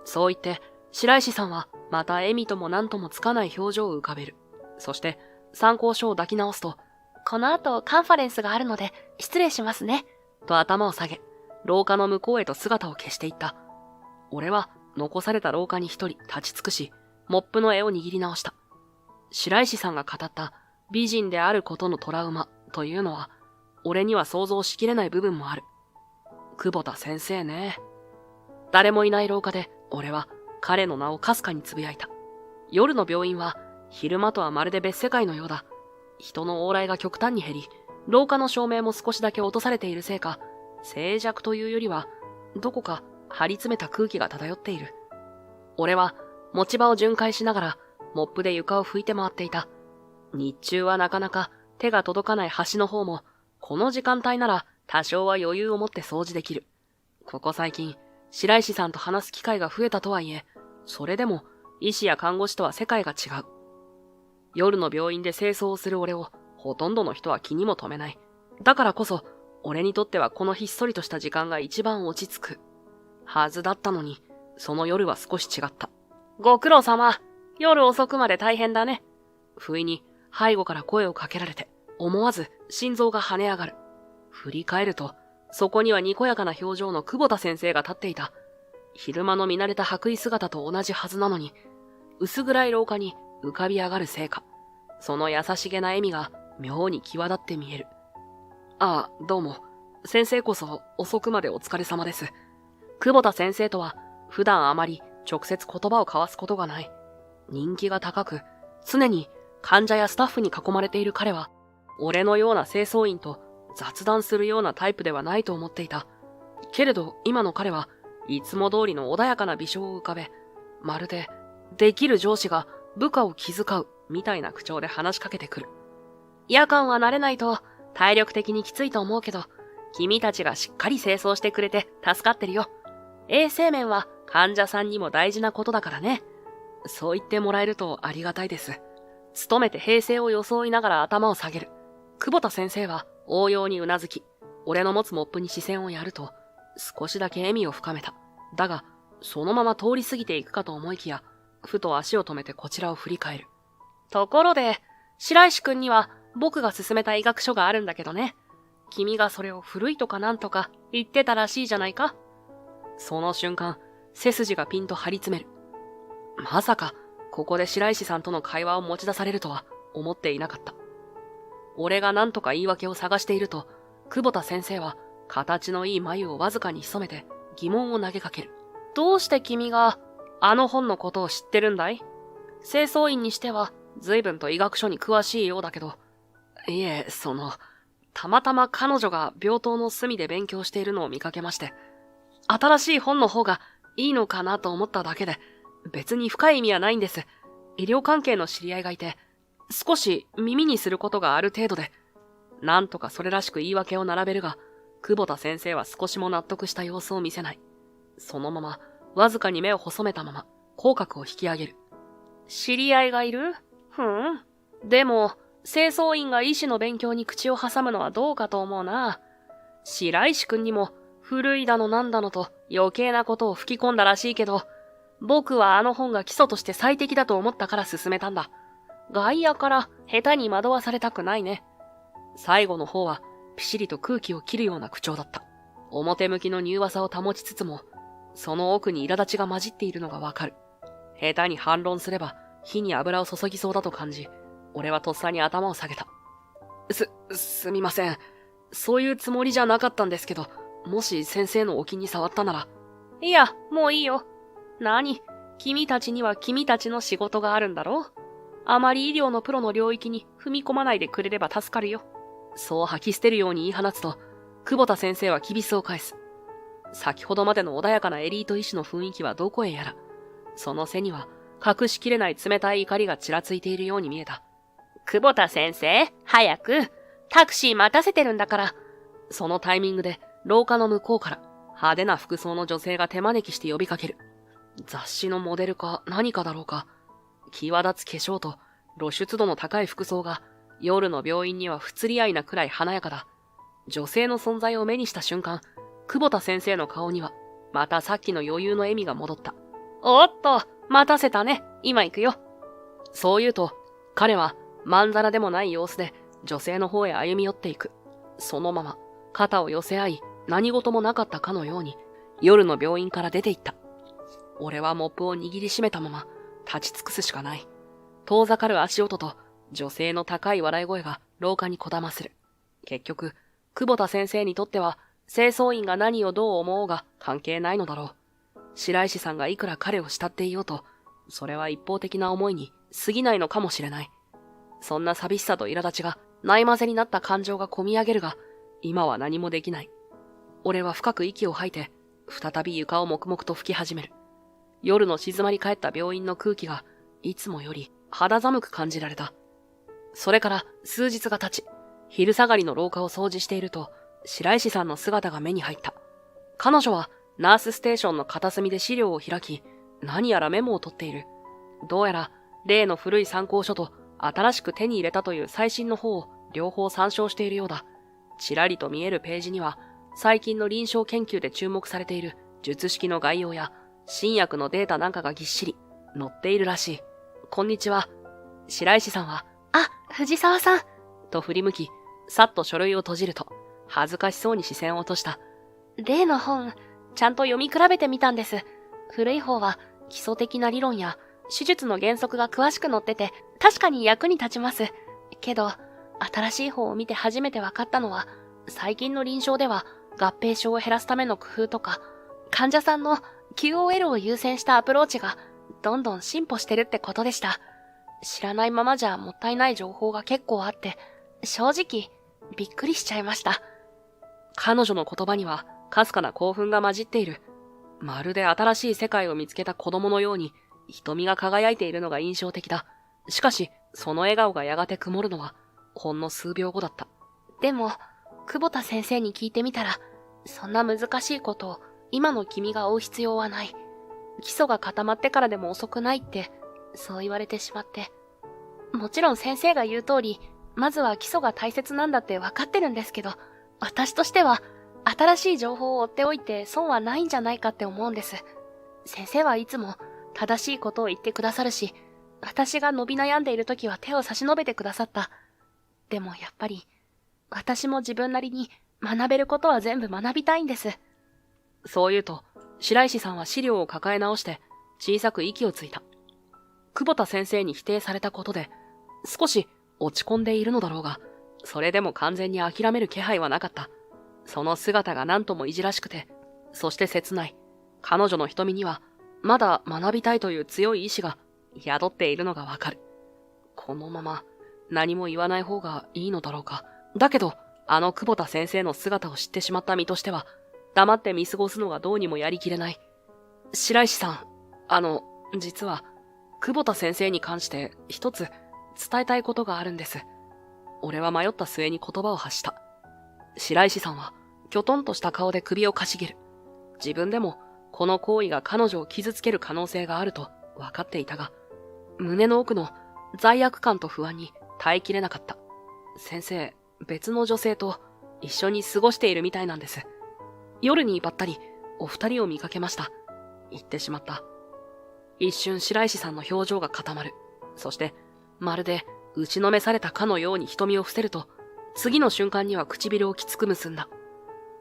そう言って、白石さんはまた笑みとも何ともつかない表情を浮かべる。そして、参考書を抱き直すと、この後カンファレンスがあるので失礼しますね。と頭を下げ、廊下の向こうへと姿を消していった。俺は残された廊下に一人立ち尽くし、モップの柄を握り直した。白石さんが語った美人であることのトラウマというのは、俺には想像しきれない部分もある。久保田先生ね。誰もいない廊下で、俺は彼の名をかすかにつぶやいた。夜の病院は、昼間とはまるで別世界のようだ。人の往来が極端に減り、廊下の照明も少しだけ落とされているせいか、静寂というよりは、どこか張り詰めた空気が漂っている。俺は持ち場を巡回しながら、モップで床を拭いて回っていた。日中はなかなか手が届かない端の方も、この時間帯なら多少は余裕を持って掃除できる。ここ最近、白石さんと話す機会が増えたとはいえ、それでも医師や看護師とは世界が違う。夜の病院で清掃をする俺をほとんどの人は気にも留めない。だからこそ、俺にとってはこのひっそりとした時間が一番落ち着く。はずだったのに、その夜は少し違った。ご苦労様。夜遅くまで大変だね。不意に背後から声をかけられて、思わず心臓が跳ね上がる。振り返ると、そこにはにこやかな表情の久保田先生が立っていた。昼間の見慣れた白衣姿と同じはずなのに、薄暗い廊下に浮かび上がるせいか、その優しげな笑みが妙に際立って見える。ああ、どうも。先生こそ遅くまでお疲れ様です。久保田先生とは普段あまり直接言葉を交わすことがない。人気が高く、常に患者やスタッフに囲まれている彼は、俺のような清掃員と雑談するようなタイプではないと思っていた。けれど今の彼はいつも通りの穏やかな微笑を浮かべ、まるでできる上司が部下を気遣うみたいな口調で話しかけてくる。夜間は慣れないと体力的にきついと思うけど、君たちがしっかり清掃してくれて助かってるよ。衛生面は患者さんにも大事なことだからね。そう言ってもらえるとありがたいです。努めて平静を装いながら頭を下げる。久保田先生は応用にうなずき、俺の持つモップに視線をやると、少しだけ笑みを深めた。だが、そのまま通り過ぎていくかと思いきや、ふと足を止めてこちらを振り返る。ところで、白石くんには僕が勧めた医学書があるんだけどね。君がそれを古いとかなんとか言ってたらしいじゃないか。その瞬間、背筋がピンと張り詰める。まさか、ここで白石さんとの会話を持ち出されるとは思っていなかった。俺が何とか言い訳を探していると、久保田先生は形のいい眉をわずかに潜めて疑問を投げかける。どうして君があの本のことを知ってるんだい？清掃員にしては随分と医学書に詳しいようだけど。いえ、たまたま彼女が病棟の隅で勉強しているのを見かけまして、新しい本の方がいいのかなと思っただけで、別に深い意味はないんです。医療関係の知り合いがいて、少し耳にすることがある程度で、なんとかそれらしく言い訳を並べるが、久保田先生は少しも納得した様子を見せない。そのまま、わずかに目を細めたまま、口角を引き上げる。知り合いがいる？でも、清掃員が医師の勉強に口を挟むのはどうかと思うな。白石くんにも、古いだのなんだのと余計なことを吹き込んだらしいけど、僕はあの本が基礎として最適だと思ったから進めたんだ。外野から下手に惑わされたくないね。最後の方はピシリと空気を切るような口調だった。表向きの柔和さを保ちつつも、その奥に苛立ちが混じっているのがわかる。下手に反論すれば火に油を注ぎそうだと感じ、俺はとっさに頭を下げた。すみません。そういうつもりじゃなかったんですけど、もし先生のお気に障ったなら。いや、もういいよ。何？君たちには君たちの仕事があるんだろう？あまり医療のプロの領域に踏み込まないでくれれば助かるよ。そう吐き捨てるように言い放つと、久保田先生はきびすを返す。先ほどまでの穏やかなエリート医師の雰囲気はどこへやら。その背には隠しきれない冷たい怒りがちらついているように見えた。久保田先生、早く。タクシー待たせてるんだから。そのタイミングで廊下の向こうから派手な服装の女性が手招きして呼びかける。雑誌のモデルか何かだろうか。際立つ化粧と露出度の高い服装が夜の病院には不釣り合いなくらい華やかだ。女性の存在を目にした瞬間、久保田先生の顔にはまたさっきの余裕の笑みが戻った。おっと、待たせたね。今行くよ。そう言うと、彼はまんざらでもない様子で女性の方へ歩み寄っていく。そのまま肩を寄せ合い何事もなかったかのように夜の病院から出て行った。俺はモップを握りしめたまま立ち尽くすしかない。遠ざかる足音と女性の高い笑い声が廊下にこだまする。結局、久保田先生にとっては、清掃員が何をどう思おうが関係ないのだろう。白石さんがいくら彼を慕っていようと、それは一方的な思いに過ぎないのかもしれない。そんな寂しさと苛立ちがないまぜになった感情がこみ上げるが、今は何もできない。俺は深く息を吐いて、再び床を黙々と拭き始める。夜の静まり返った病院の空気が、いつもより肌寒く感じられた。それから数日が経ち、昼下がりの廊下を掃除していると、白石さんの姿が目に入った。彼女はナースステーションの片隅で資料を開き、何やらメモを取っている。どうやら、例の古い参考書と新しく手に入れたという最新の方を両方参照しているようだ。ちらりと見えるページには、最近の臨床研究で注目されている術式の概要や新薬のデータなんかがぎっしり載っているらしい。こんにちは。白石さんは、あ、藤沢さん。と振り向き、さっと書類を閉じると、恥ずかしそうに視線を落とした。例の本、ちゃんと読み比べてみたんです。古い方は基礎的な理論や手術の原則が詳しく載ってて、確かに役に立ちます。けど、新しい方を見て初めて分かったのは、最近の臨床では合併症を減らすための工夫とか、患者さんの QOL を優先したアプローチがどんどん進歩してるってことでした。知らないままじゃもったいない情報が結構あって、正直びっくりしちゃいました。彼女の言葉にはかすかな興奮が混じっている。まるで新しい世界を見つけた子供のように瞳が輝いているのが印象的だ。しかし、その笑顔がやがて曇るのはほんの数秒後だった。でも、久保田先生に聞いてみたら、そんな難しいことを今の君が追う必要はない。基礎が固まってからでも遅くないって、そう言われてしまって。もちろん先生が言う通り、まずは基礎が大切なんだって分かってるんですけど、私としては、新しい情報を追っておいて損はないんじゃないかって思うんです。先生はいつも正しいことを言ってくださるし、私が伸び悩んでいる時は手を差し伸べてくださった。でもやっぱり、私も自分なりに学べることは全部学びたいんです。そう言うと、白石さんは資料を抱え直して小さく息をついた。久保田先生に否定されたことで、少し落ち込んでいるのだろうが、それでも完全に諦める気配はなかった。その姿が何ともいじらしくて、そして切ない。彼女の瞳には、まだ学びたいという強い意志が宿っているのがわかる。このまま何も言わない方がいいのだろうか。だけど、あの久保田先生の姿を知ってしまった身としては、黙って見過ごすのがどうにもやりきれない。白石さん、実は、久保田先生に関して一つ伝えたいことがあるんです。俺は迷った末に言葉を発した。白石さんは、きょとんとした顔で首をかしげる。自分でも、この行為が彼女を傷つける可能性があると分かっていたが、胸の奥の罪悪感と不安に耐えきれなかった。先生、別の女性と一緒に過ごしているみたいなんです。夜にばったりお二人を見かけました。言ってしまった。一瞬白石さんの表情が固まる。そして、まるで打ちのめされたかのように瞳を伏せると、次の瞬間には唇をきつく結んだ。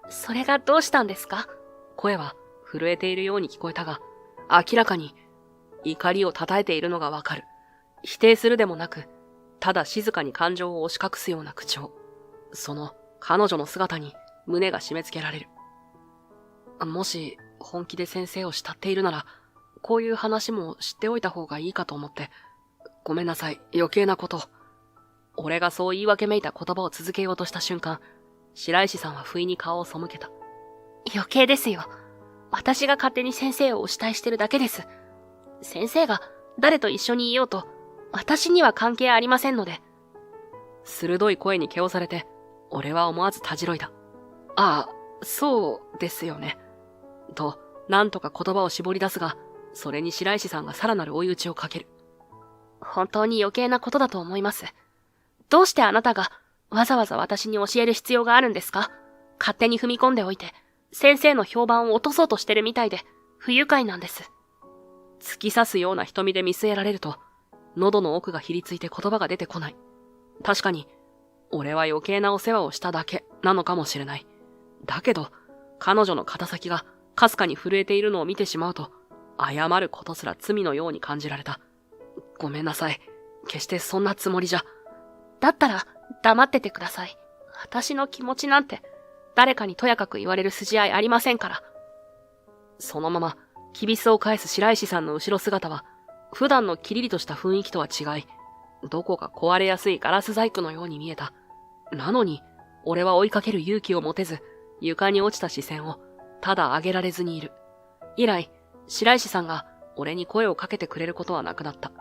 それがどうしたんですか？声は震えているように聞こえたが、明らかに怒りを叩えているのがわかる。否定するでもなく、ただ静かに感情を押し隠すような口調。その彼女の姿に胸が締め付けられる。もし本気で先生を慕っているなら、こういう話も知っておいた方がいいかと思って。ごめんなさい、余計なこと。俺がそう言い訳めいた言葉を続けようとした瞬間、白石さんは不意に顔を背けた。余計ですよ。私が勝手に先生をお慕いしてるだけです。先生が誰と一緒にいようと、私には関係ありませんので。鋭い声に気をされて、俺は思わずたじろいだ。ああ、そうですよね。と、なんとか言葉を絞り出すが、それに白石さんがさらなる追い打ちをかける。本当に余計なことだと思います。どうしてあなたがわざわざ私に教える必要があるんですか？勝手に踏み込んでおいて、先生の評判を落とそうとしてるみたいで、不愉快なんです。突き刺すような瞳で見据えられると、喉の奥がひりついて言葉が出てこない。確かに、俺は余計なお世話をしただけなのかもしれない。だけど、彼女の肩先がかすかに震えているのを見てしまうと、謝ることすら罪のように感じられた。ごめんなさい。決してそんなつもりじゃ。だったら、黙っててください。私の気持ちなんて、誰かにとやかく言われる筋合いありませんから。そのまま、きびすを返す白石さんの後ろ姿は、普段のキリリとした雰囲気とは違い、どこか壊れやすいガラス細工のように見えた。なのに、俺は追いかける勇気を持てず、床に落ちた視線を、ただ上げられずにいる。以来、白石さんが俺に声をかけてくれることはなくなった。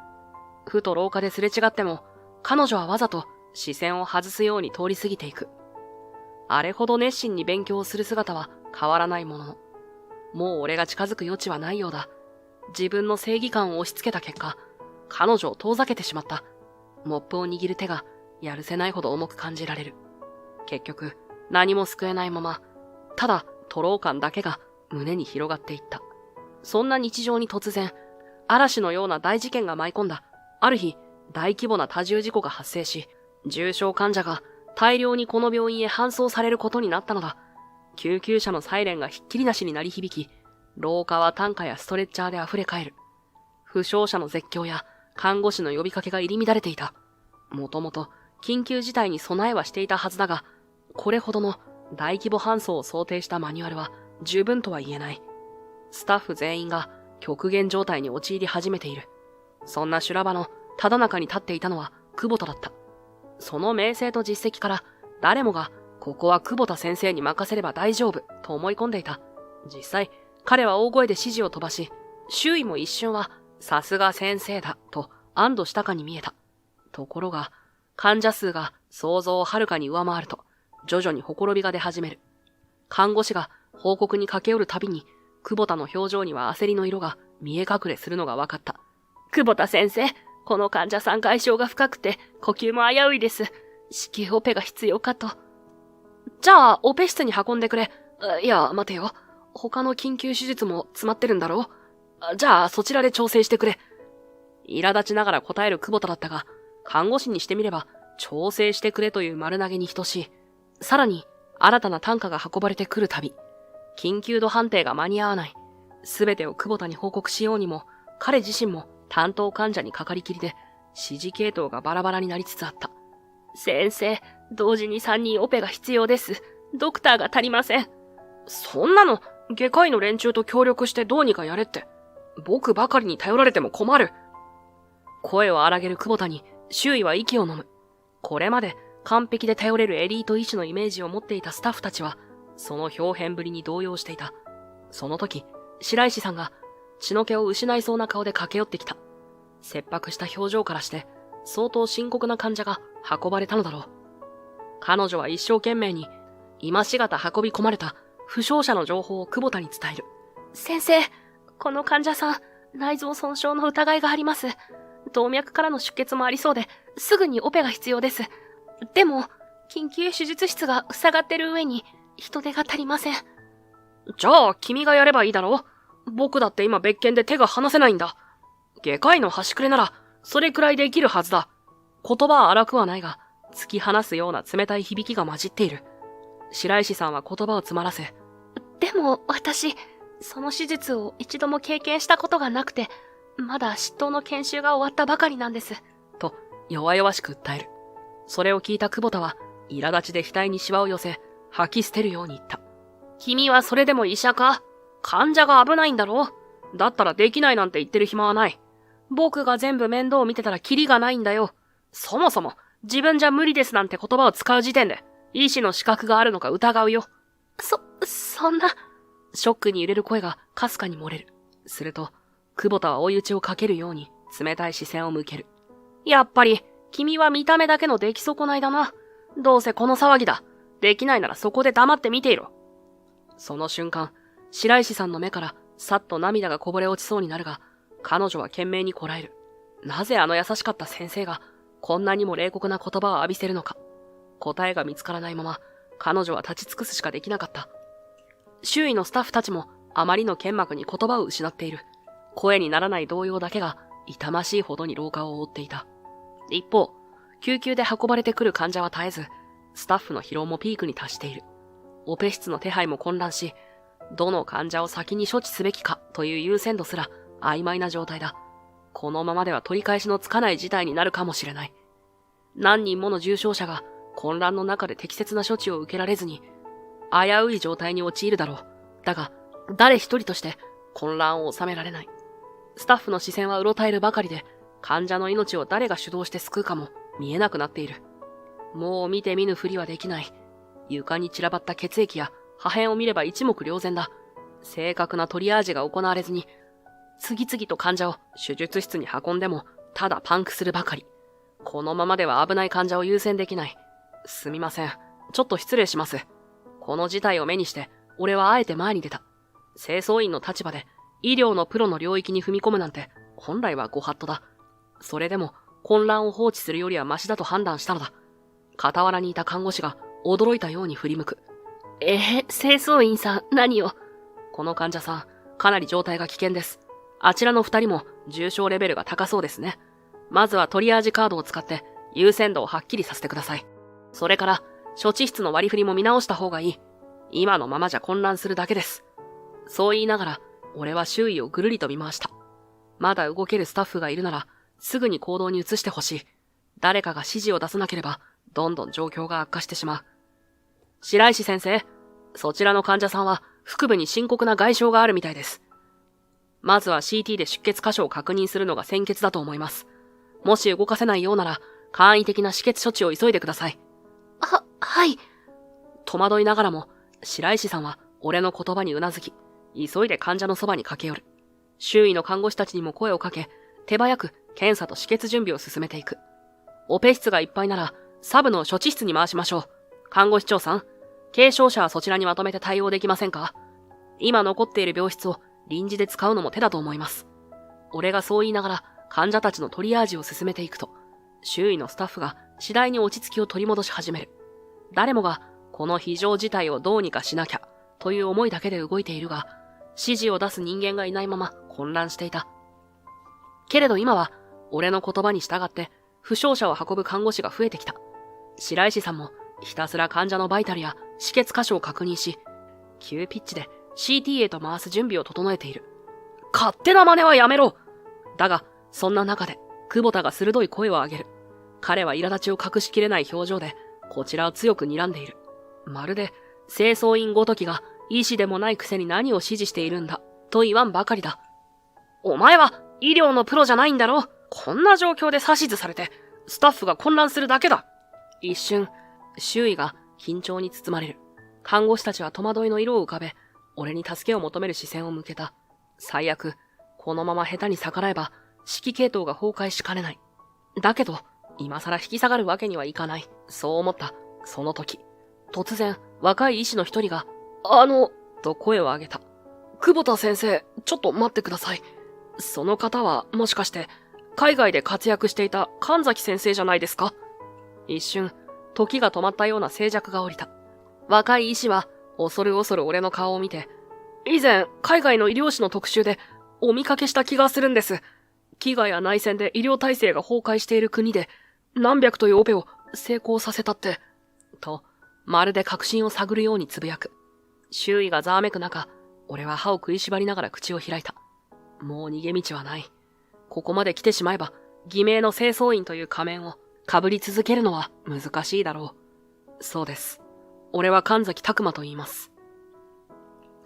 ふと廊下ですれ違っても、彼女はわざと視線を外すように通り過ぎていく。あれほど熱心に勉強をする姿は変わらないものの、もう俺が近づく余地はないようだ。自分の正義感を押し付けた結果、彼女を遠ざけてしまった。モップを握る手がやるせないほど重く感じられる。結局、何も救えないまま、ただ、徒労感だけが胸に広がっていった。そんな日常に突然、嵐のような大事件が舞い込んだ。ある日、大規模な多重事故が発生し、重症患者が大量にこの病院へ搬送されることになったのだ。救急車のサイレンがひっきりなしに鳴り響き、廊下は担架やストレッチャーで溢れ返る。負傷者の絶叫や看護師の呼びかけが入り乱れていた。もともと緊急事態に備えはしていたはずだが、これほどの大規模搬送を想定したマニュアルは十分とは言えない。スタッフ全員が極限状態に陥り始めている。そんな修羅場のただ中に立っていたのは久保田だった。その名声と実績から誰もがここは久保田先生に任せれば大丈夫と思い込んでいた。実際、彼は大声で指示を飛ばし、周囲も一瞬はさすが先生だと安堵したかに見えた。ところが、患者数が想像をはるかに上回ると、徐々にほころびが出始める。看護師が報告に駆け寄るたびに、久保田の表情には焦りの色が見え隠れするのが分かった。久保田先生、この患者さん外傷が深くて、呼吸も危ういです。子宮オペが必要かと。じゃあ、オペ室に運んでくれ。いや、待てよ。他の緊急手術も詰まってるんだろう。じゃあ、そちらで調整してくれ。苛立ちながら答える久保田だったが、看護師にしてみれば、調整してくれという丸投げに等しい。さらに、新たな担架が運ばれてくるたび、緊急度判定が間に合わない。すべてを久保田に報告しようにも、彼自身も担当患者にかかりきりで、指示系統がバラバラになりつつあった。先生、同時に3人オペが必要です。ドクターが足りません。そんなの、外科医の連中と協力してどうにかやれって。僕ばかりに頼られても困る。声を荒げる久保田に周囲は息を飲む。これまで完璧で頼れるエリート医師のイメージを持っていたスタッフたちは、その表変ぶりに動揺していた。その時、白石さんが血の気を失いそうな顔で駆け寄ってきた。切迫した表情からして、相当深刻な患者が運ばれたのだろう。彼女は一生懸命に、今しがた運び込まれた負傷者の情報を久保田に伝える。先生、この患者さん、内臓損傷の疑いがあります。動脈からの出血もありそうで、すぐにオペが必要です。でも、緊急手術室が塞がってる上に、人手が足りません。じゃあ、君がやればいいだろう。僕だって今別件で手が離せないんだ。外科医の端くれなら、それくらいできるはずだ。言葉は荒くはないが、突き放すような冷たい響きが混じっている。白石さんは言葉を詰まらせ。でも、私、その手術を一度も経験したことがなくて、まだ執刀の研修が終わったばかりなんです。と、弱々しく訴える。それを聞いた久保田は、苛立ちで額にシワを寄せ、吐き捨てるように言った。君はそれでも医者か？患者が危ないんだろ？だったらできないなんて言ってる暇はない。僕が全部面倒を見てたらキリがないんだよ。そもそも、自分じゃ無理ですなんて言葉を使う時点で、医師の資格があるのか疑うよ。そんな。ショックに揺れる声がかすかに漏れる。すると、久保田は追い打ちをかけるように冷たい視線を向ける。やっぱり、君は見た目だけの出来損ないだな。どうせこの騒ぎだ。できないならそこで黙って見ていろ。その瞬間、白石さんの目からさっと涙がこぼれ落ちそうになるが、彼女は懸命にこらえる。なぜあの優しかった先生が、こんなにも冷酷な言葉を浴びせるのか。答えが見つからないまま、彼女は立ち尽くすしかできなかった。周囲のスタッフたちも、あまりの剣幕に言葉を失っている。声にならない動揺だけが、痛ましいほどに廊下を覆っていた。一方、救急で運ばれてくる患者は絶えず、スタッフの疲労もピークに達している。オペ室の手配も混乱し、どの患者を先に処置すべきかという優先度すら曖昧な状態だ。このままでは取り返しのつかない事態になるかもしれない。何人もの重症者が混乱の中で適切な処置を受けられずに、危うい状態に陥るだろう。だが、誰一人として混乱を収められない。スタッフの視線はうろたえるばかりで、患者の命を誰が主導して救うかも見えなくなっている。もう見て見ぬふりはできない。床に散らばった血液や破片を見れば一目瞭然だ。正確なトリアージが行われずに、次々と患者を手術室に運んでも、ただパンクするばかり。このままでは危ない患者を優先できない。すみません。ちょっと失礼します。この事態を目にして、俺はあえて前に出た。清掃員の立場で、医療のプロの領域に踏み込むなんて、本来はご法度だ。それでも、混乱を放置するよりはマシだと判断したのだ。傍らにいた看護師が、驚いたように振り向く。清掃員さん、何を？この患者さん、かなり状態が危険です。あちらの二人も、重症レベルが高そうですね。まずはトリアージカードを使って、優先度をはっきりさせてください。それから、処置室の割り振りも見直した方がいい。今のままじゃ混乱するだけです。そう言いながら、俺は周囲をぐるりと見回した。まだ動けるスタッフがいるなら、すぐに行動に移してほしい。誰かが指示を出さなければ、どんどん状況が悪化してしまう。白石先生、そちらの患者さんは、腹部に深刻な外傷があるみたいです。まずは CT で出血箇所を確認するのが先決だと思います。もし動かせないようなら、簡易的な止血処置を急いでください。はい。戸惑いながらも、白石さんは俺の言葉にうなずき、急いで患者のそばに駆け寄る。周囲の看護師たちにも声をかけ、手早く検査と止血準備を進めていく。オペ室がいっぱいなら、サブの処置室に回しましょう。看護師長さん、軽症者はそちらにまとめて対応できませんか？今残っている病室を臨時で使うのも手だと思います。俺がそう言いながら患者たちのトリアージを進めていくと、周囲のスタッフが次第に落ち着きを取り戻し始める。誰もがこの非常事態をどうにかしなきゃという思いだけで動いているが、指示を出す人間がいないまま混乱していた。けれど今は俺の言葉に従って負傷者を運ぶ看護師が増えてきた。白石さんもひたすら患者のバイタルや止血箇所を確認し、急ピッチで CT へと回す準備を整えている。勝手な真似はやめろ！だが、そんな中で、久保田が鋭い声を上げる。彼は苛立ちを隠しきれない表情で、こちらを強く睨んでいる。まるで、清掃員ごときが、医師でもないくせに何を指示しているんだ、と言わんばかりだ。お前は、医療のプロじゃないんだろ？こんな状況で指図されて、スタッフが混乱するだけだ。一瞬、周囲が緊張に包まれる。看護師たちは戸惑いの色を浮かべ、俺に助けを求める視線を向けた。最悪、このまま下手に逆らえば、指揮系統が崩壊しかねない。だけど、今更引き下がるわけにはいかない。そう思った、その時。突然、若い医師の一人が、と声を上げた。久保田先生、ちょっと待ってください。その方は、もしかして、海外で活躍していた神崎先生じゃないですか？一瞬、時が止まったような静寂が降りた。若い医師は、恐る恐る俺の顔を見て、以前、海外の医療史の特集で、お見かけした気がするんです。飢餓や内戦で医療体制が崩壊している国で、何百というオペを成功させたって、と、まるで確信を探るようにつぶやく。周囲がざわめく中、俺は歯を食いしばりながら口を開いた。もう逃げ道はない。ここまで来てしまえば、偽名の清掃員という仮面を被り続けるのは難しいだろう。そうです。俺は神崎拓馬と言います。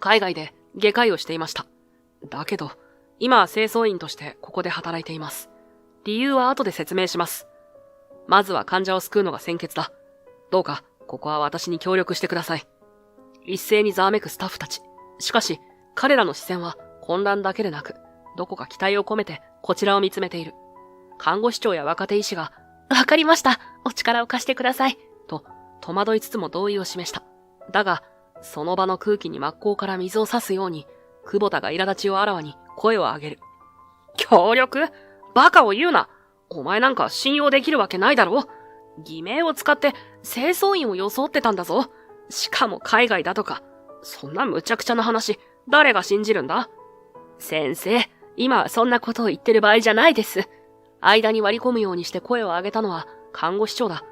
海外で外科医をしていました。だけど、今は清掃員としてここで働いています。理由は後で説明します。まずは患者を救うのが先決だ。どうか、ここは私に協力してください。一斉にざわめくスタッフたち。しかし、彼らの視線は混乱だけでなく、どこか期待を込めてこちらを見つめている。看護師長や若手医師が、わかりました。お力を貸してください。と、戸惑いつつも同意を示した。だが、その場の空気に真っ向から水を差すように、久保田が苛立ちをあらわに声を上げる。協力？バカを言うな。お前なんか信用できるわけないだろ。偽名を使って清掃員を装ってたんだぞ。しかも海外だとか。そんな無茶苦茶な話、誰が信じるんだ？先生、今はそんなことを言ってる場合じゃないです。間に割り込むようにして声を上げたのは看護師長だ。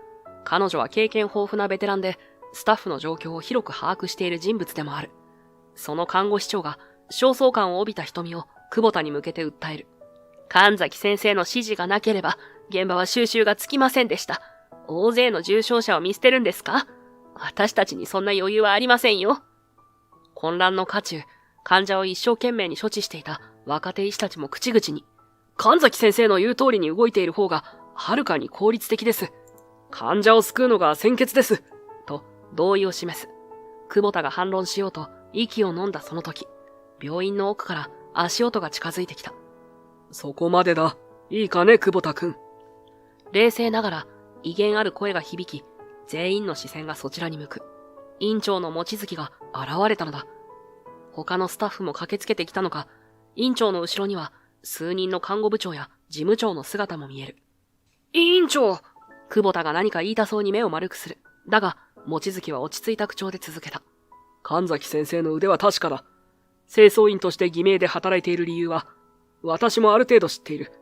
彼女は経験豊富なベテランで、スタッフの状況を広く把握している人物でもある。その看護師長が焦燥感を帯びた瞳を久保田に向けて訴える。神崎先生の指示がなければ、現場は収拾がつきませんでした。大勢の重傷者を見捨てるんですか？私たちにそんな余裕はありませんよ。混乱の渦中、患者を一生懸命に処置していた若手医師たちも口々に、神崎先生の言う通りに動いている方が、はるかに効率的です。患者を救うのが先決です。と、同意を示す。久保田が反論しようと、息を飲んだその時、病院の奥から足音が近づいてきた。そこまでだ。いいかね、久保田くん。冷静ながら、威厳ある声が響き、全員の視線がそちらに向く。院長の望月が現れたのだ。他のスタッフも駆けつけてきたのか、院長の後ろには数人の看護部長や事務長の姿も見える。院長！久保田が何か言いたそうに目を丸くする。だが、望月は落ち着いた口調で続けた。神崎先生の腕は確かだ。清掃員として偽名で働いている理由は、私もある程度知っている。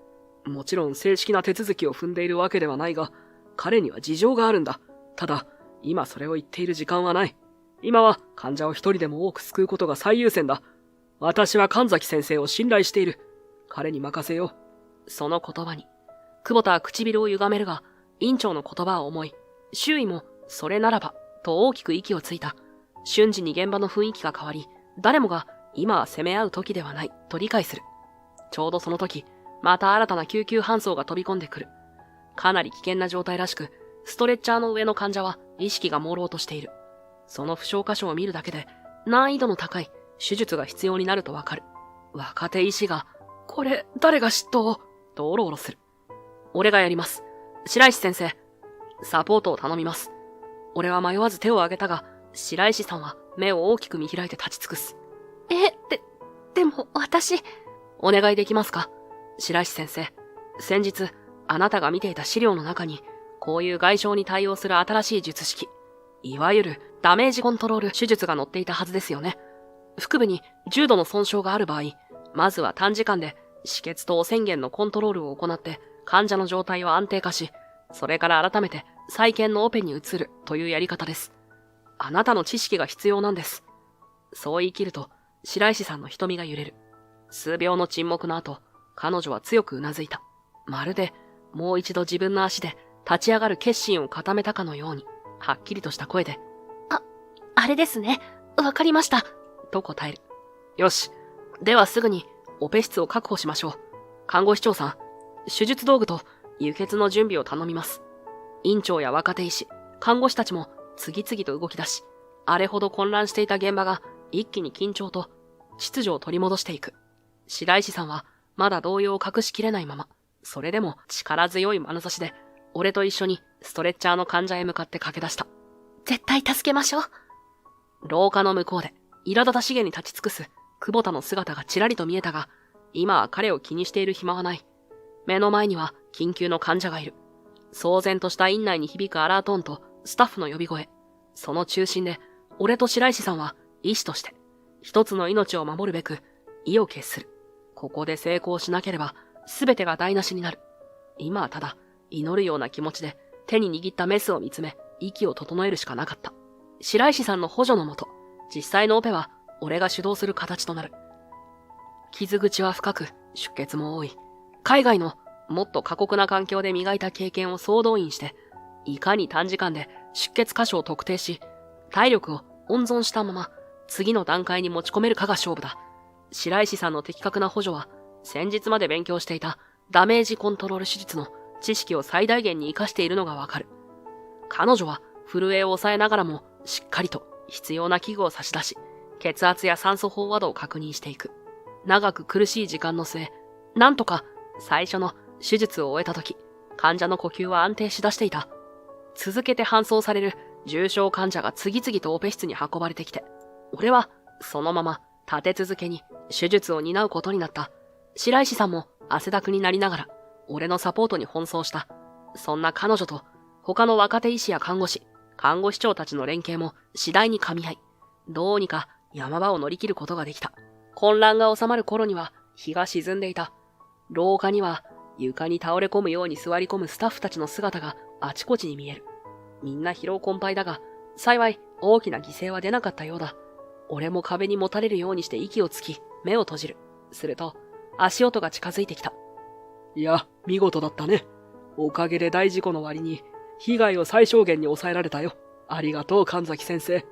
もちろん正式な手続きを踏んでいるわけではないが、彼には事情があるんだ。ただ、今それを言っている時間はない。今は患者を一人でも多く救うことが最優先だ。私は神崎先生を信頼している。彼に任せよう。その言葉に、久保田は唇を歪めるが、院長の言葉を思い、周囲もそれならば、と大きく息をついた。瞬時に現場の雰囲気が変わり、誰もが今は攻め合う時ではない、と理解する。ちょうどその時、また新たな救急搬送が飛び込んでくる。かなり危険な状態らしく、ストレッチャーの上の患者は意識が朦朧としている。その負傷箇所を見るだけで、難易度の高い手術が必要になるとわかる。若手医師が、これ、誰が執刀？とおろおろする。俺がやります。白石先生。サポートを頼みます。俺は迷わず手を挙げたが、白石さんは目を大きく見開いて立ち尽くす。でも私…お願いできますか？白石先生。先日、あなたが見ていた資料の中に、こういう外傷に対応する新しい術式、いわゆるダメージコントロール手術が載っていたはずですよね。腹部に重度の損傷がある場合、まずは短時間で止血と汚染源のコントロールを行って患者の状態を安定化し、それから改めて再建のオペに移るというやり方です。あなたの知識が必要なんです。そう言い切ると、白石さんの瞳が揺れる。数秒の沈黙の後、彼女は強くうなずいた。まるで、もう一度自分の足で立ち上がる決心を固めたかのように、はっきりとした声で、あれですね。わかりました。と答える。よし。ではすぐに、オペ室を確保しましょう。看護師長さん、手術道具と輸血の準備を頼みます。院長や若手医師、看護師たちも次々と動き出し、あれほど混乱していた現場が一気に緊張と秩序を取り戻していく。白石さんはまだ動揺を隠しきれないまま、それでも力強い眼差しで、俺と一緒にストレッチャーの患者へ向かって駆け出した。絶対助けましょう。廊下の向こうで、苛立たしげに立ち尽くす久保田の姿がちらりと見えたが、今は彼を気にしている暇はない。目の前には緊急の患者がいる。騒然とした院内に響くアラート音とスタッフの呼び声。その中心で、俺と白石さんは医師として、一つの命を守るべく、意を決する。ここで成功しなければ、すべてが台無しになる。今はただ、祈るような気持ちで、手に握ったメスを見つめ、息を整えるしかなかった。白石さんの補助のもと、実際のオペは、俺が主導する形となる。傷口は深く、出血も多い。海外の、もっと過酷な環境で磨いた経験を総動員して、いかに短時間で出血箇所を特定し、体力を温存したまま、次の段階に持ち込めるかが勝負だ。白石さんの的確な補助は、先日まで勉強していたダメージコントロール手術の知識を最大限に活かしているのがわかる。彼女は震えを抑えながらもしっかりと必要な器具を差し出し、血圧や酸素飽和度を確認していく。長く苦しい時間の末、なんとか最初の手術を終えた時、患者の呼吸は安定しだしていた。続けて搬送される重症患者が次々とオペ室に運ばれてきて、俺はそのまま立て続けに手術を担うことになった。白石さんも汗だくになりながら、俺のサポートに奔走した。そんな彼女と、他の若手医師や看護師、看護師長たちの連携も次第に噛み合い、どうにか山場を乗り切ることができた。混乱が収まる頃には日が沈んでいた。廊下には床に倒れ込むように座り込むスタッフたちの姿があちこちに見える。みんな疲労困憊だが、幸い大きな犠牲は出なかったようだ。俺も壁にもたれるようにして息をつき、目を閉じる。すると、足音が近づいてきた。いや、見事だったね。おかげで大事故の割に、被害を最小限に抑えられたよ。ありがとう、神崎先生。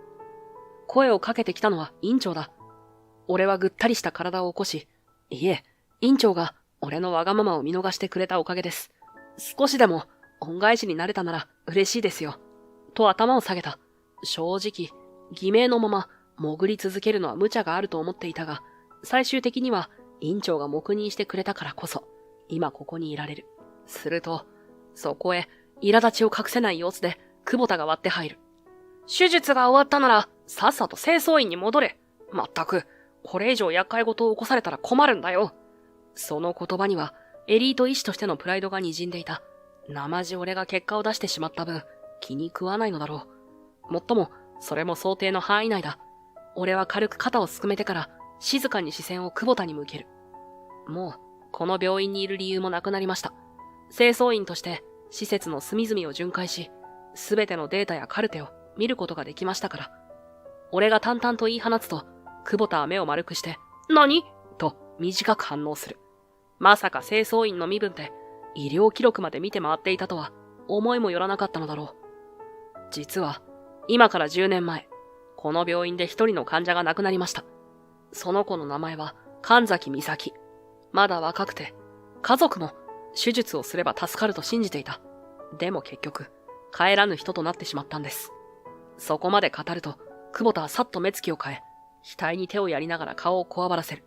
声をかけてきたのは院長だ。俺はぐったりした体を起こし、いえ、院長が俺のわがままを見逃してくれたおかげです。少しでも恩返しになれたなら嬉しいですよ。と頭を下げた。正直、偽名のまま潜り続けるのは無茶があると思っていたが、最終的には院長が黙認してくれたからこそ、今ここにいられる。すると、そこへ苛立ちを隠せない様子で久保田が割って入る。手術が終わったなら、さっさと清掃員に戻れ。まったく、これ以上厄介事を起こされたら困るんだよ。その言葉には、エリート医師としてのプライドが滲んでいた。生地俺が結果を出してしまった分、気に食わないのだろう。もっとも、それも想定の範囲内だ。俺は軽く肩をすくめてから、静かに視線を久保田に向ける。もう、この病院にいる理由もなくなりました。清掃員として、施設の隅々を巡回し、すべてのデータやカルテを見ることができましたから。俺が淡々と言い放つと、久保田は目を丸くして、何？と短く反応する。まさか清掃員の身分で、医療記録まで見て回っていたとは、思いもよらなかったのだろう。実は、今から10年前、この病院で一人の患者が亡くなりました。その子の名前は、神崎美咲。まだ若くて、家族も手術をすれば助かると信じていた。でも結局、帰らぬ人となってしまったんです。そこまで語ると、久保田はさっと目つきを変え、額に手をやりながら顔をこわばらせる。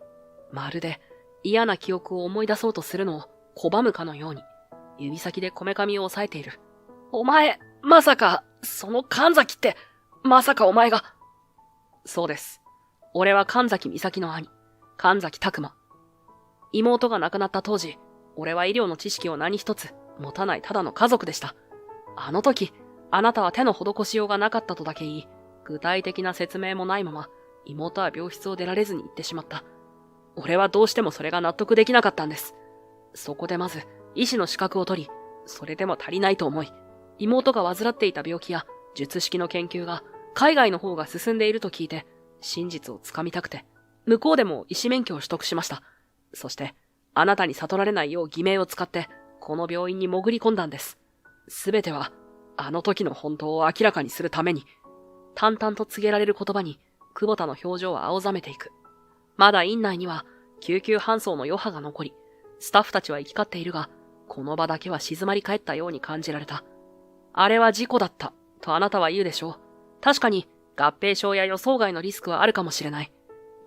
まるで嫌な記憶を思い出そうとするのを拒むかのように、指先でこめかみを押さえている。お前、まさか、その神崎って、まさかお前が。そうです。俺は神崎美咲の兄、神崎拓馬。妹が亡くなった当時、俺は医療の知識を何一つ持たないただの家族でした。あの時、あなたは手の施しようがなかったとだけ言い、具体的な説明もないまま、妹は病室を出られずに行ってしまった。俺はどうしてもそれが納得できなかったんです。そこでまず、医師の資格を取り、それでも足りないと思い、妹が患っていた病気や術式の研究が海外の方が進んでいると聞いて、真実をつかみたくて、向こうでも医師免許を取得しました。そして、あなたに悟られないよう偽名を使って、この病院に潜り込んだんです。すべては、あの時の本当を明らかにするために、淡々と告げられる言葉に、久保田の表情は青ざめていく。まだ院内には、救急搬送の余波が残り、スタッフたちは行き交っているが、この場だけは静まり返ったように感じられた。あれは事故だった、とあなたは言うでしょう。確かに、合併症や予想外のリスクはあるかもしれない。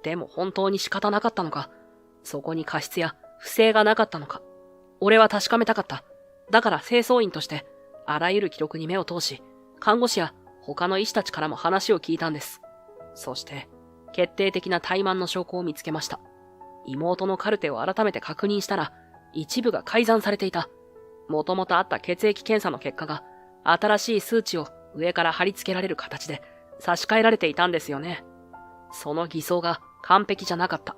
でも本当に仕方なかったのか。そこに過失や不正がなかったのか。俺は確かめたかった。だから清掃員として、あらゆる記録に目を通し、看護師や他の医師たちからも話を聞いたんです。そして、決定的な怠慢の証拠を見つけました。妹のカルテを改めて確認したら、一部が改ざんされていた。もともとあった血液検査の結果が、新しい数値を上から貼り付けられる形で差し替えられていたんですよね。その偽装が完璧じゃなかった。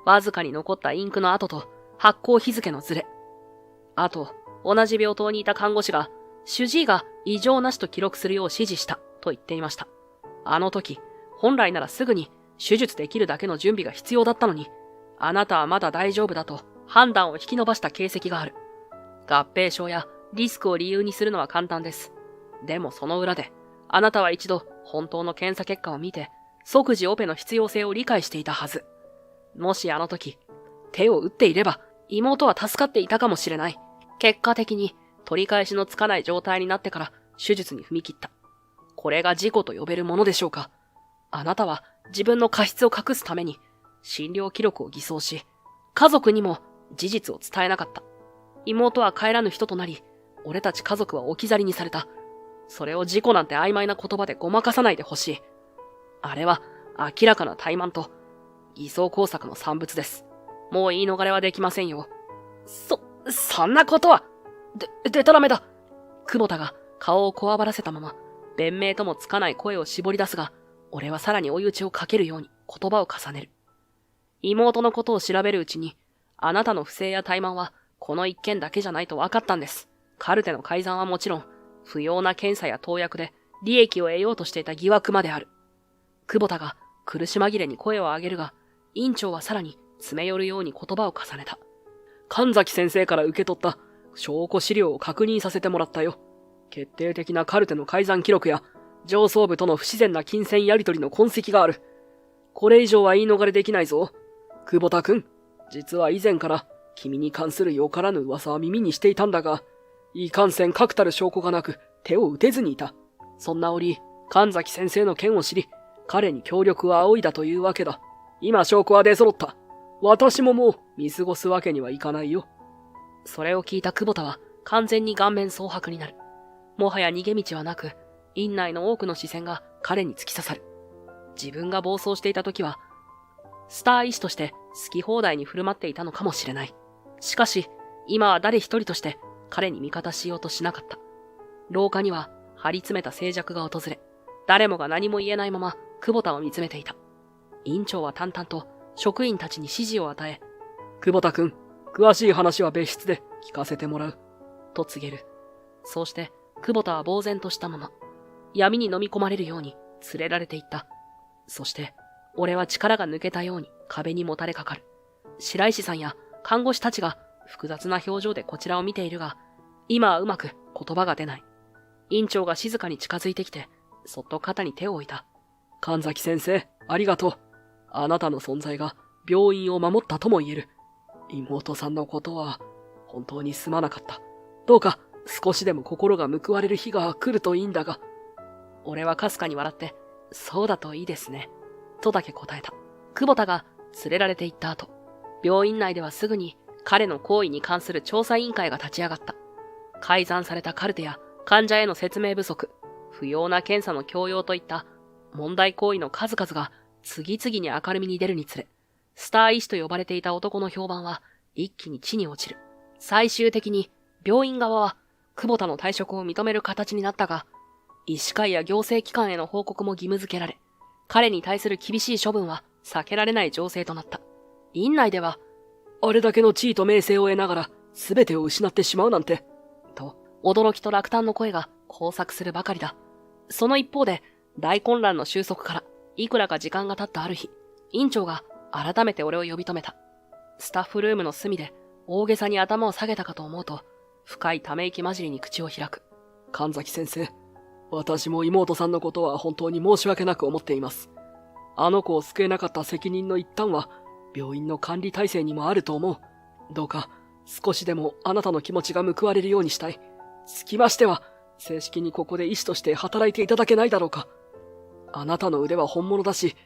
わずかに残ったインクの跡と発行日付のズレ。あと、同じ病棟にいた看護師が、主治医が異常なしと記録するよう指示したと言っていました。あの時、本来ならすぐに手術できるだけの準備が必要だったのに、あなたはまだ大丈夫だと判断を引き延ばした形跡がある。合併症やリスクを理由にするのは簡単です。でもその裏で、あなたは一度本当の検査結果を見て、即時オペの必要性を理解していたはず。もしあの時、手を打っていれば、妹は助かっていたかもしれない。結果的に取り返しのつかない状態になってから手術に踏み切った。これが事故と呼べるものでしょうか。あなたは自分の過失を隠すために診療記録を偽装し、家族にも事実を伝えなかった。妹は帰らぬ人となり、俺たち家族は置き去りにされた。それを事故なんて曖昧な言葉でごまかさないでほしい。あれは明らかな怠慢と偽装工作の産物です。もう言い逃れはできませんよ。そんなことは、でたらめだ。久保田が顔をこわばらせたまま、弁明ともつかない声を絞り出すが、俺はさらに追い打ちをかけるように言葉を重ねる。妹のことを調べるうちに、あなたの不正や怠慢はこの一件だけじゃないと分かったんです。カルテの改ざんはもちろん、不要な検査や投薬で利益を得ようとしていた疑惑まである。久保田が苦し紛れに声を上げるが、院長はさらに詰め寄るように言葉を重ねた。神崎先生から受け取った証拠資料を確認させてもらったよ。決定的なカルテの改ざん記録や上層部との不自然な金銭やり取りの痕跡がある。これ以上は言い逃れできないぞ。久保田くん、実は以前から君に関するよからぬ噂は耳にしていたんだが、いかんせん確たる証拠がなく手を打てずにいた。そんな折、神崎先生の件を知り、彼に協力を仰いだというわけだ。今証拠は出揃った。私ももう見過ごすわけにはいかないよ。それを聞いた久保田は完全に顔面蒼白になる。もはや逃げ道はなく、院内の多くの視線が彼に突き刺さる。自分が暴走していた時は、スター医師として好き放題に振る舞っていたのかもしれない。しかし、今は誰一人として彼に味方しようとしなかった。廊下には張り詰めた静寂が訪れ、誰もが何も言えないまま久保田を見つめていた。院長は淡々と職員たちに指示を与え、久保田くん、詳しい話は別室で聞かせてもらう。と告げる。そうして、久保田は呆然としたまま、闇に飲み込まれるように連れられていった。そして、俺は力が抜けたように壁にもたれかかる。白石さんや看護師たちが複雑な表情でこちらを見ているが、今はうまく言葉が出ない。院長が静かに近づいてきて、そっと肩に手を置いた。神崎先生、ありがとう。あなたの存在が病院を守ったとも言える。妹さんのことは本当にすまなかった。どうか少しでも心が報われる日が来るといいんだが。俺はかすかに笑って、そうだといいですね。とだけ答えた。久保田が連れられて行った後、病院内ではすぐに彼の行為に関する調査委員会が立ち上がった。改ざんされたカルテや患者への説明不足、不要な検査の強要といった問題行為の数々が次々に明るみに出るにつれ、スター医師と呼ばれていた男の評判は一気に地に落ちる。最終的に病院側は久保田の退職を認める形になったが、医師会や行政機関への報告も義務付けられ、彼に対する厳しい処分は避けられない情勢となった。院内では、あれだけの地位と名声を得ながら全てを失ってしまうなんて、と驚きと落胆の声が交錯するばかりだ。その一方で、大混乱の収束からいくらか時間が経ったある日、院長が改めて俺を呼び止めた。スタッフルームの隅で大げさに頭を下げたかと思うと、深いため息混じりに口を開く。神崎先生、私も妹さんのことは本当に申し訳なく思っています。あの子を救えなかった責任の一端は病院の管理体制にもあると思う。どうか少しでもあなたの気持ちが報われるようにしたい。つきましては、正式にここで医師として働いていただけないだろうか。あなたの腕は本物だし、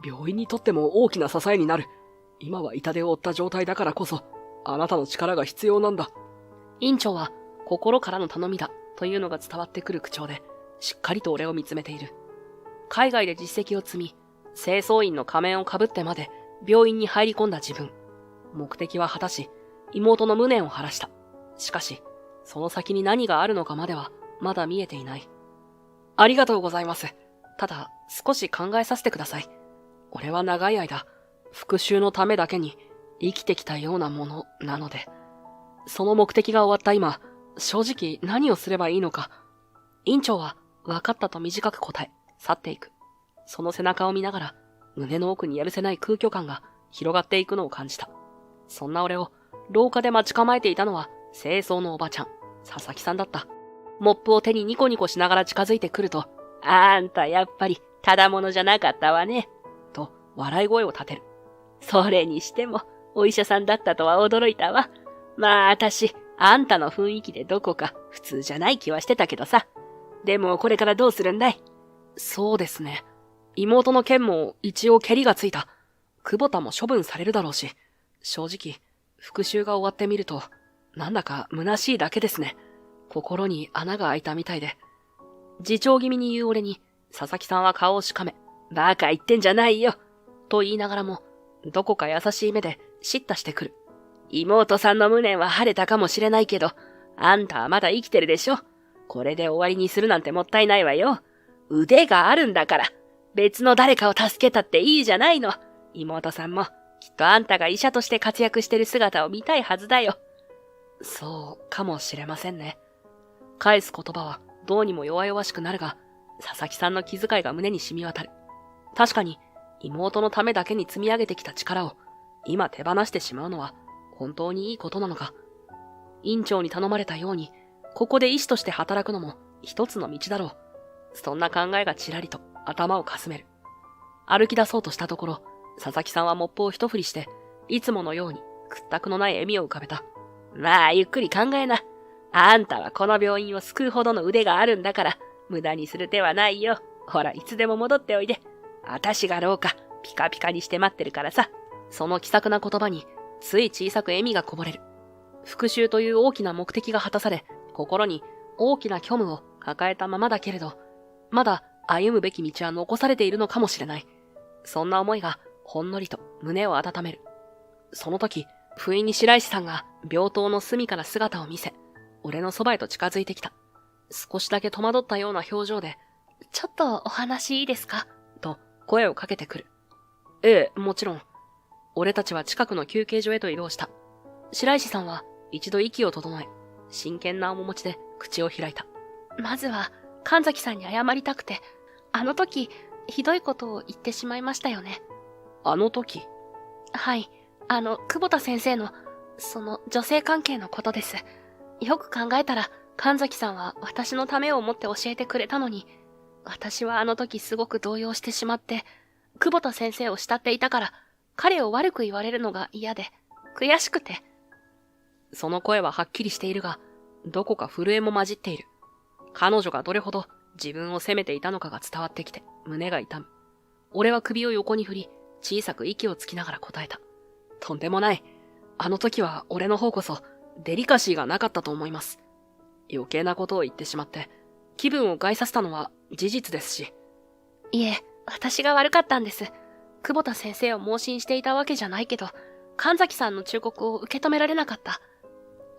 病院にとっても大きな支えになる。今は痛手を負った状態だからこそ、あなたの力が必要なんだ。院長は心からの頼みだというのが伝わってくる口調で、しっかりと俺を見つめている。海外で実績を積み、清掃員の仮面をかぶってまで病院に入り込んだ自分。目的は果たし、妹の無念を晴らした。しかし、その先に何があるのかまではまだ見えていない。ありがとうございます。ただ、少し考えさせてください。俺は長い間、復讐のためだけに生きてきたようなものなので、その目的が終わった今、正直何をすればいいのか。院長は分かったと短く答え、去っていく。その背中を見ながら、胸の奥にやるせない空虚感が広がっていくのを感じた。そんな俺を廊下で待ち構えていたのは清掃のおばちゃん、佐々木さんだった。モップを手にニコニコしながら近づいてくると、あんたやっぱりただものじゃなかったわね。と笑い声を立てる。それにしてもお医者さんだったとは驚いたわ。まあ私、あんたの雰囲気でどこか普通じゃない気はしてたけどさ。でもこれからどうするんだい？そうですね。妹の件も一応ケリがついた。久保田も処分されるだろうし、正直、復讐が終わってみると、なんだか虚しいだけですね。心に穴が開いたみたいで。自重気味に言う俺に、佐々木さんは顔をしかめ、バカ言ってんじゃないよ。と言いながらも、どこか優しい目で叱咤してくる。妹さんの無念は晴れたかもしれないけど、あんたはまだ生きてるでしょ。これで終わりにするなんてもったいないわよ。腕があるんだから、別の誰かを助けたっていいじゃないの。妹さんも、きっとあんたが医者として活躍してる姿を見たいはずだよ。そうかもしれませんね。返す言葉はどうにも弱々しくなるが、佐々木さんの気遣いが胸に染み渡る。確かに、妹のためだけに積み上げてきた力を、今手放してしまうのは、本当にいいことなのか。院長に頼まれたように、ここで医師として働くのも一つの道だろう。そんな考えがちらりと頭をかすめる。歩き出そうとしたところ、佐々木さんはモップを一振りして、いつものように屈託のない笑みを浮かべた。まあ、ゆっくり考えな。あんたはこの病院を救うほどの腕があるんだから、無駄にする手はないよ。ほら、いつでも戻っておいで。私が廊下、ピカピカにして待ってるからさ。その気さくな言葉に、つい小さく笑みがこぼれる。復讐という大きな目的が果たされ、心に大きな虚無を抱えたままだけれど、まだ歩むべき道は残されているのかもしれない。そんな思いがほんのりと胸を温める。その時、不意に白石さんが病棟の隅から姿を見せ、俺のそばへと近づいてきた。少しだけ戸惑ったような表情で、ちょっとお話いいですか？と声をかけてくる。ええ、もちろん。俺たちは近くの休憩所へと移動した。白石さんは一度息を整え、真剣な面持ちで口を開いた。まずは、神崎さんに謝りたくて、あの時、ひどいことを言ってしまいましたよね。あの時？はい。久保田先生の、その女性関係のことです。よく考えたら、神崎さんは私のためを思って教えてくれたのに、私はあの時すごく動揺してしまって、久保田先生を慕っていたから、彼を悪く言われるのが嫌で、悔しくて。その声ははっきりしているが、どこか震えも混じっている。彼女がどれほど自分を責めていたのかが伝わってきて、胸が痛む。俺は首を横に振り、小さく息をつきながら答えた。とんでもない。あの時は俺の方こそ、デリカシーがなかったと思います。余計なことを言ってしまって、気分を害させたのは事実ですし。いえ、私が悪かったんです。久保田先生を盲信していたわけじゃないけど、神崎さんの忠告を受け止められなかった。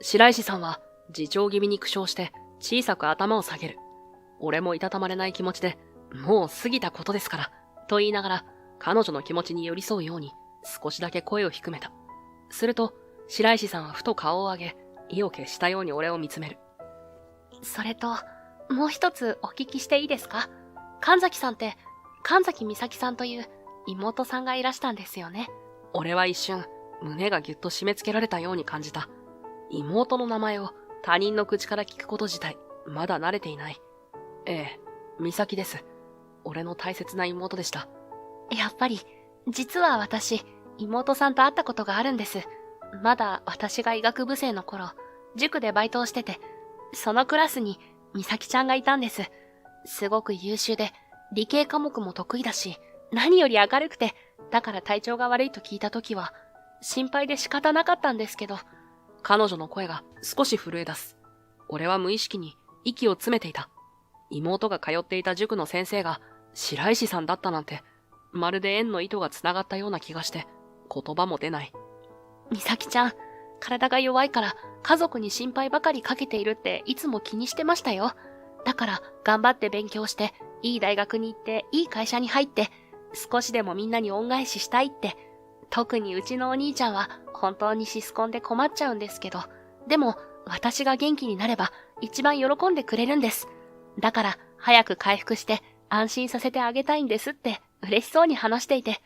白石さんは自重気味に苦笑して小さく頭を下げる。俺もいたたまれない気持ちで、もう過ぎたことですから、と言いながら彼女の気持ちに寄り添うように少しだけ声を低めた。すると白石さんはふと顔を上げ、意を決したように俺を見つめる。それと、もう一つお聞きしていいですか？神崎さんって、神崎美咲さんという妹さんがいらしたんですよね。俺は一瞬、胸がぎゅっと締め付けられたように感じた。妹の名前を他人の口から聞くこと自体、まだ慣れていない。ええ、美咲です。俺の大切な妹でした。やっぱり、実は私、妹さんと会ったことがあるんです。まだ私が医学部生の頃、塾でバイトをしてて、そのクラスに美咲ちゃんがいたんです。すごく優秀で、理系科目も得意だし、何より明るくて、だから体調が悪いと聞いたときは、心配で仕方なかったんですけど、彼女の声が少し震え出す。俺は無意識に息を詰めていた。妹が通っていた塾の先生が白石さんだったなんて、まるで縁の糸が繋がったような気がして、言葉も出ない。美咲ちゃん、体が弱いから家族に心配ばかりかけているっていつも気にしてましたよ。だから頑張って勉強して、いい大学に行っていい会社に入って、少しでもみんなに恩返ししたいって。特にうちのお兄ちゃんは本当にシスコンで困っちゃうんですけど、でも私が元気になれば一番喜んでくれるんです。だから早く回復して安心させてあげたいんですって嬉しそうに話していて。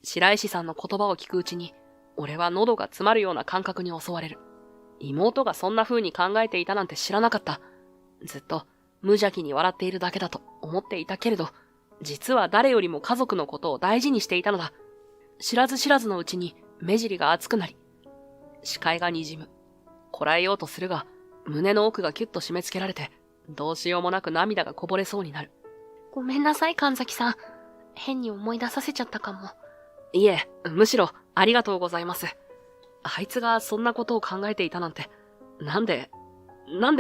白石さんの言葉を聞くうちに、俺は喉が詰まるような感覚に襲われる。妹がそんな風に考えていたなんて知らなかった。ずっと無邪気に笑っているだけだと思っていたけれど、実は誰よりも家族のことを大事にしていたのだ。知らず知らずのうちに目尻が熱くなり、視界が滲む。こらえようとするが、胸の奥がキュッと締め付けられて、どうしようもなく涙がこぼれそうになる。ごめんなさい、神崎さん。変に思い出させちゃったかも。いえ、むしろありがとうございます。あいつがそんなことを考えていたなんて、なんで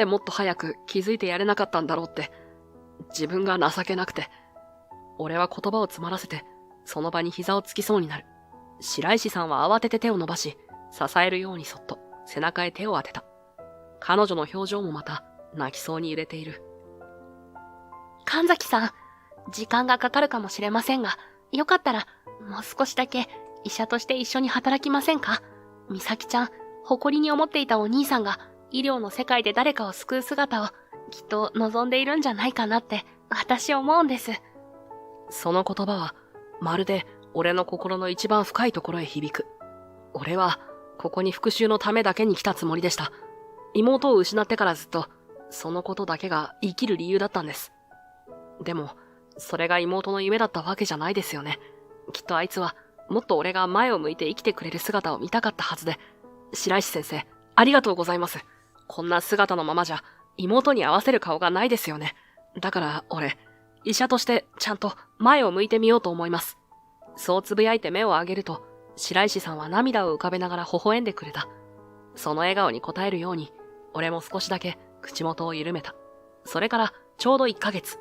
もっと早く気づいてやれなかったんだろうって、自分が情けなくて。俺は言葉を詰まらせて、その場に膝をつきそうになる。白石さんは慌てて手を伸ばし、支えるようにそっと背中へ手を当てた。彼女の表情もまた泣きそうに揺れている。神崎さん、時間がかかるかもしれませんが、よかったらもう少しだけ医者として一緒に働きませんか？美咲ちゃん、誇りに思っていたお兄さんが医療の世界で誰かを救う姿をきっと望んでいるんじゃないかなって私思うんです。その言葉はまるで俺の心の一番深いところへ響く。俺はここに復讐のためだけに来たつもりでした。妹を失ってからずっと、そのことだけが生きる理由だったんです。でも、それが妹の夢だったわけじゃないですよね。きっとあいつは、もっと俺が前を向いて生きてくれる姿を見たかったはずで。白石先生、ありがとうございます。こんな姿のままじゃ、妹に合わせる顔がないですよね。だから俺、医者としてちゃんと前を向いてみようと思います。そうつぶやいて目を上げると、白石さんは涙を浮かべながら微笑んでくれた。その笑顔に応えるように、俺も少しだけ口元を緩めた。それからちょうど1ヶ月。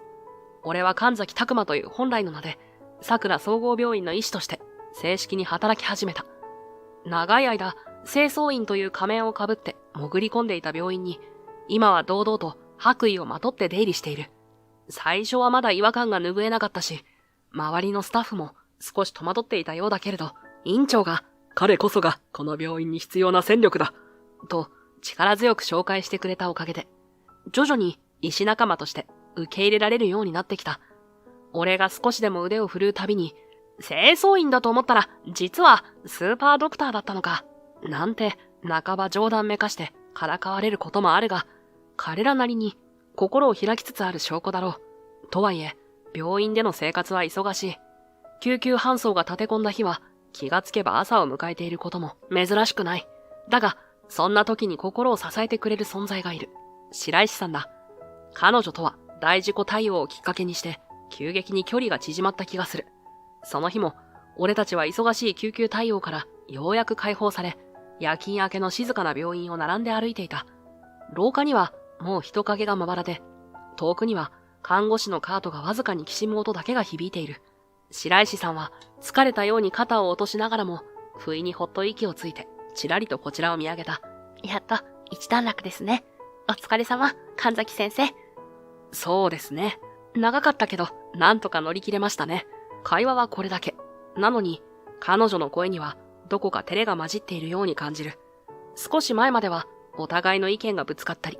俺は神崎拓馬という本来の名で、桜総合病院の医師として正式に働き始めた。長い間、清掃員という仮面をかぶって潜り込んでいた病院に、今は堂々と白衣をまとって出入りしている。最初はまだ違和感が拭えなかったし、周りのスタッフも少し戸惑っていたようだけれど、院長が、彼こそがこの病院に必要な戦力だ、と力強く紹介してくれたおかげで、徐々に医師仲間として受け入れられるようになってきた。俺が少しでも腕を振るうたびに、清掃員だと思ったら、実はスーパードクターだったのか、なんて半ば冗談めかしてからかわれることもあるが、彼らなりに心を開きつつある証拠だろう。とはいえ、病院での生活は忙しい。救急搬送が立て込んだ日は、気がつけば朝を迎えていることも珍しくない。だが、そんな時に心を支えてくれる存在がいる。白石さんだ。彼女とは大事故対応をきっかけにして、急激に距離が縮まった気がする。その日も、俺たちは忙しい救急対応からようやく解放され、夜勤明けの静かな病院を並んで歩いていた。廊下にはもう人影がまばらで、遠くには看護師のカートがわずかにきしむ音だけが響いている。白石さんは疲れたように肩を落としながらも、不意にほっと息をついて、ちらりとこちらを見上げた。やっと一段落ですね。お疲れ様、神崎先生。そうですね。長かったけど、なんとか乗り切れましたね。会話はこれだけ。なのに、彼女の声には、どこか照れが混じっているように感じる。少し前までは、お互いの意見がぶつかったり、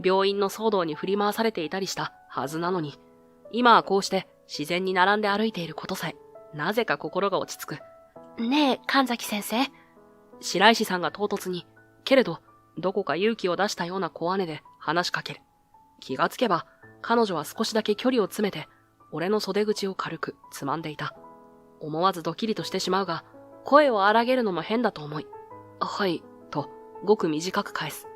病院の騒動に振り回されていたりしたはずなのに、今はこうして自然に並んで歩いていることさえ、なぜか心が落ち着く。ねえ、神崎先生。白石さんが唐突に、けれど、どこか勇気を出したような小姉で話しかける。気がつけば、彼女は少しだけ距離を詰めて、俺の袖口を軽くつまんでいた。思わずドキリとしてしまうが、声を荒げるのも変だと思い、はい、と、ごく短く返す。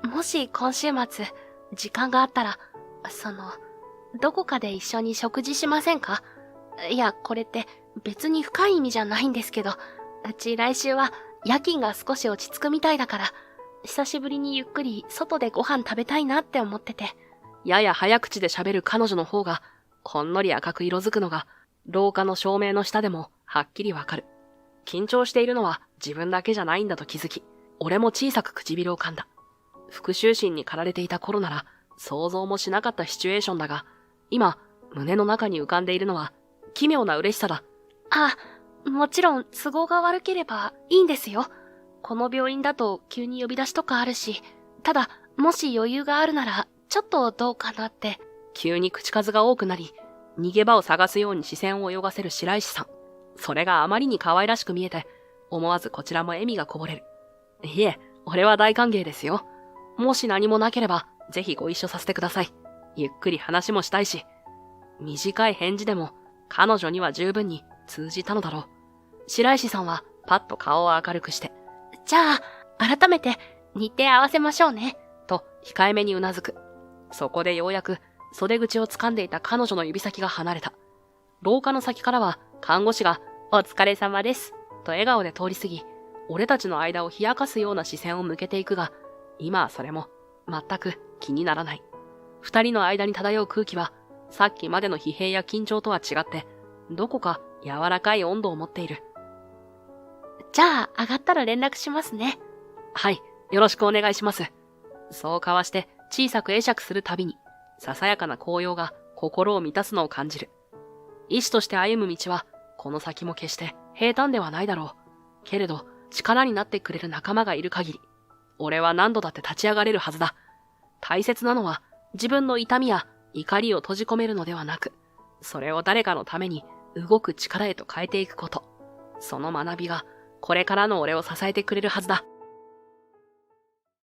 もし今週末、時間があったら、どこかで一緒に食事しませんか？いや、これって別に深い意味じゃないんですけど、うち来週は夜勤が少し落ち着くみたいだから、久しぶりにゆっくり外でご飯食べたいなって思ってて。やや早口で喋る彼女の方が、ほんのり赤く色づくのが、廊下の照明の下でもはっきりわかる。緊張しているのは自分だけじゃないんだと気づき、俺も小さく唇を噛んだ。復讐心に駆られていた頃なら、想像もしなかったシチュエーションだが、今、胸の中に浮かんでいるのは、奇妙な嬉しさだ。あ、もちろん都合が悪ければいいんですよ。この病院だと急に呼び出しとかあるし、ただ、もし余裕があるなら、ちょっとどうかなって。急に口数が多くなり、逃げ場を探すように視線を泳がせる白石さん。それがあまりに可愛らしく見えて、思わずこちらも笑みがこぼれる。いえ、俺は大歓迎ですよ。もし何もなければ、ぜひご一緒させてください。ゆっくり話もしたいし。短い返事でも、彼女には十分に通じたのだろう。白石さんはパッと顔を明るくして、じゃあ、改めて日程合わせましょうね。と控えめにうなずく。そこでようやく袖口を掴んでいた彼女の指先が離れた。廊下の先からは看護師が、お疲れ様です。と笑顔で通り過ぎ、俺たちの間を冷やかすような視線を向けていくが、今はそれも全く気にならない。二人の間に漂う空気は、さっきまでの疲弊や緊張とは違って、どこか柔らかい温度を持っている。じゃあ、上がったら連絡しますね。はい、よろしくお願いします。そう交わして小さく会釈するたびに、ささやかな高揚が心を満たすのを感じる。医師として歩む道は、この先も決して平坦ではないだろう。けれど、力になってくれる仲間がいる限り、俺は何度だって立ち上がれるはずだ。大切なのは、自分の痛みや怒りを閉じ込めるのではなく、それを誰かのために動く力へと変えていくこと。その学びが、これからの俺を支えてくれるはずだ。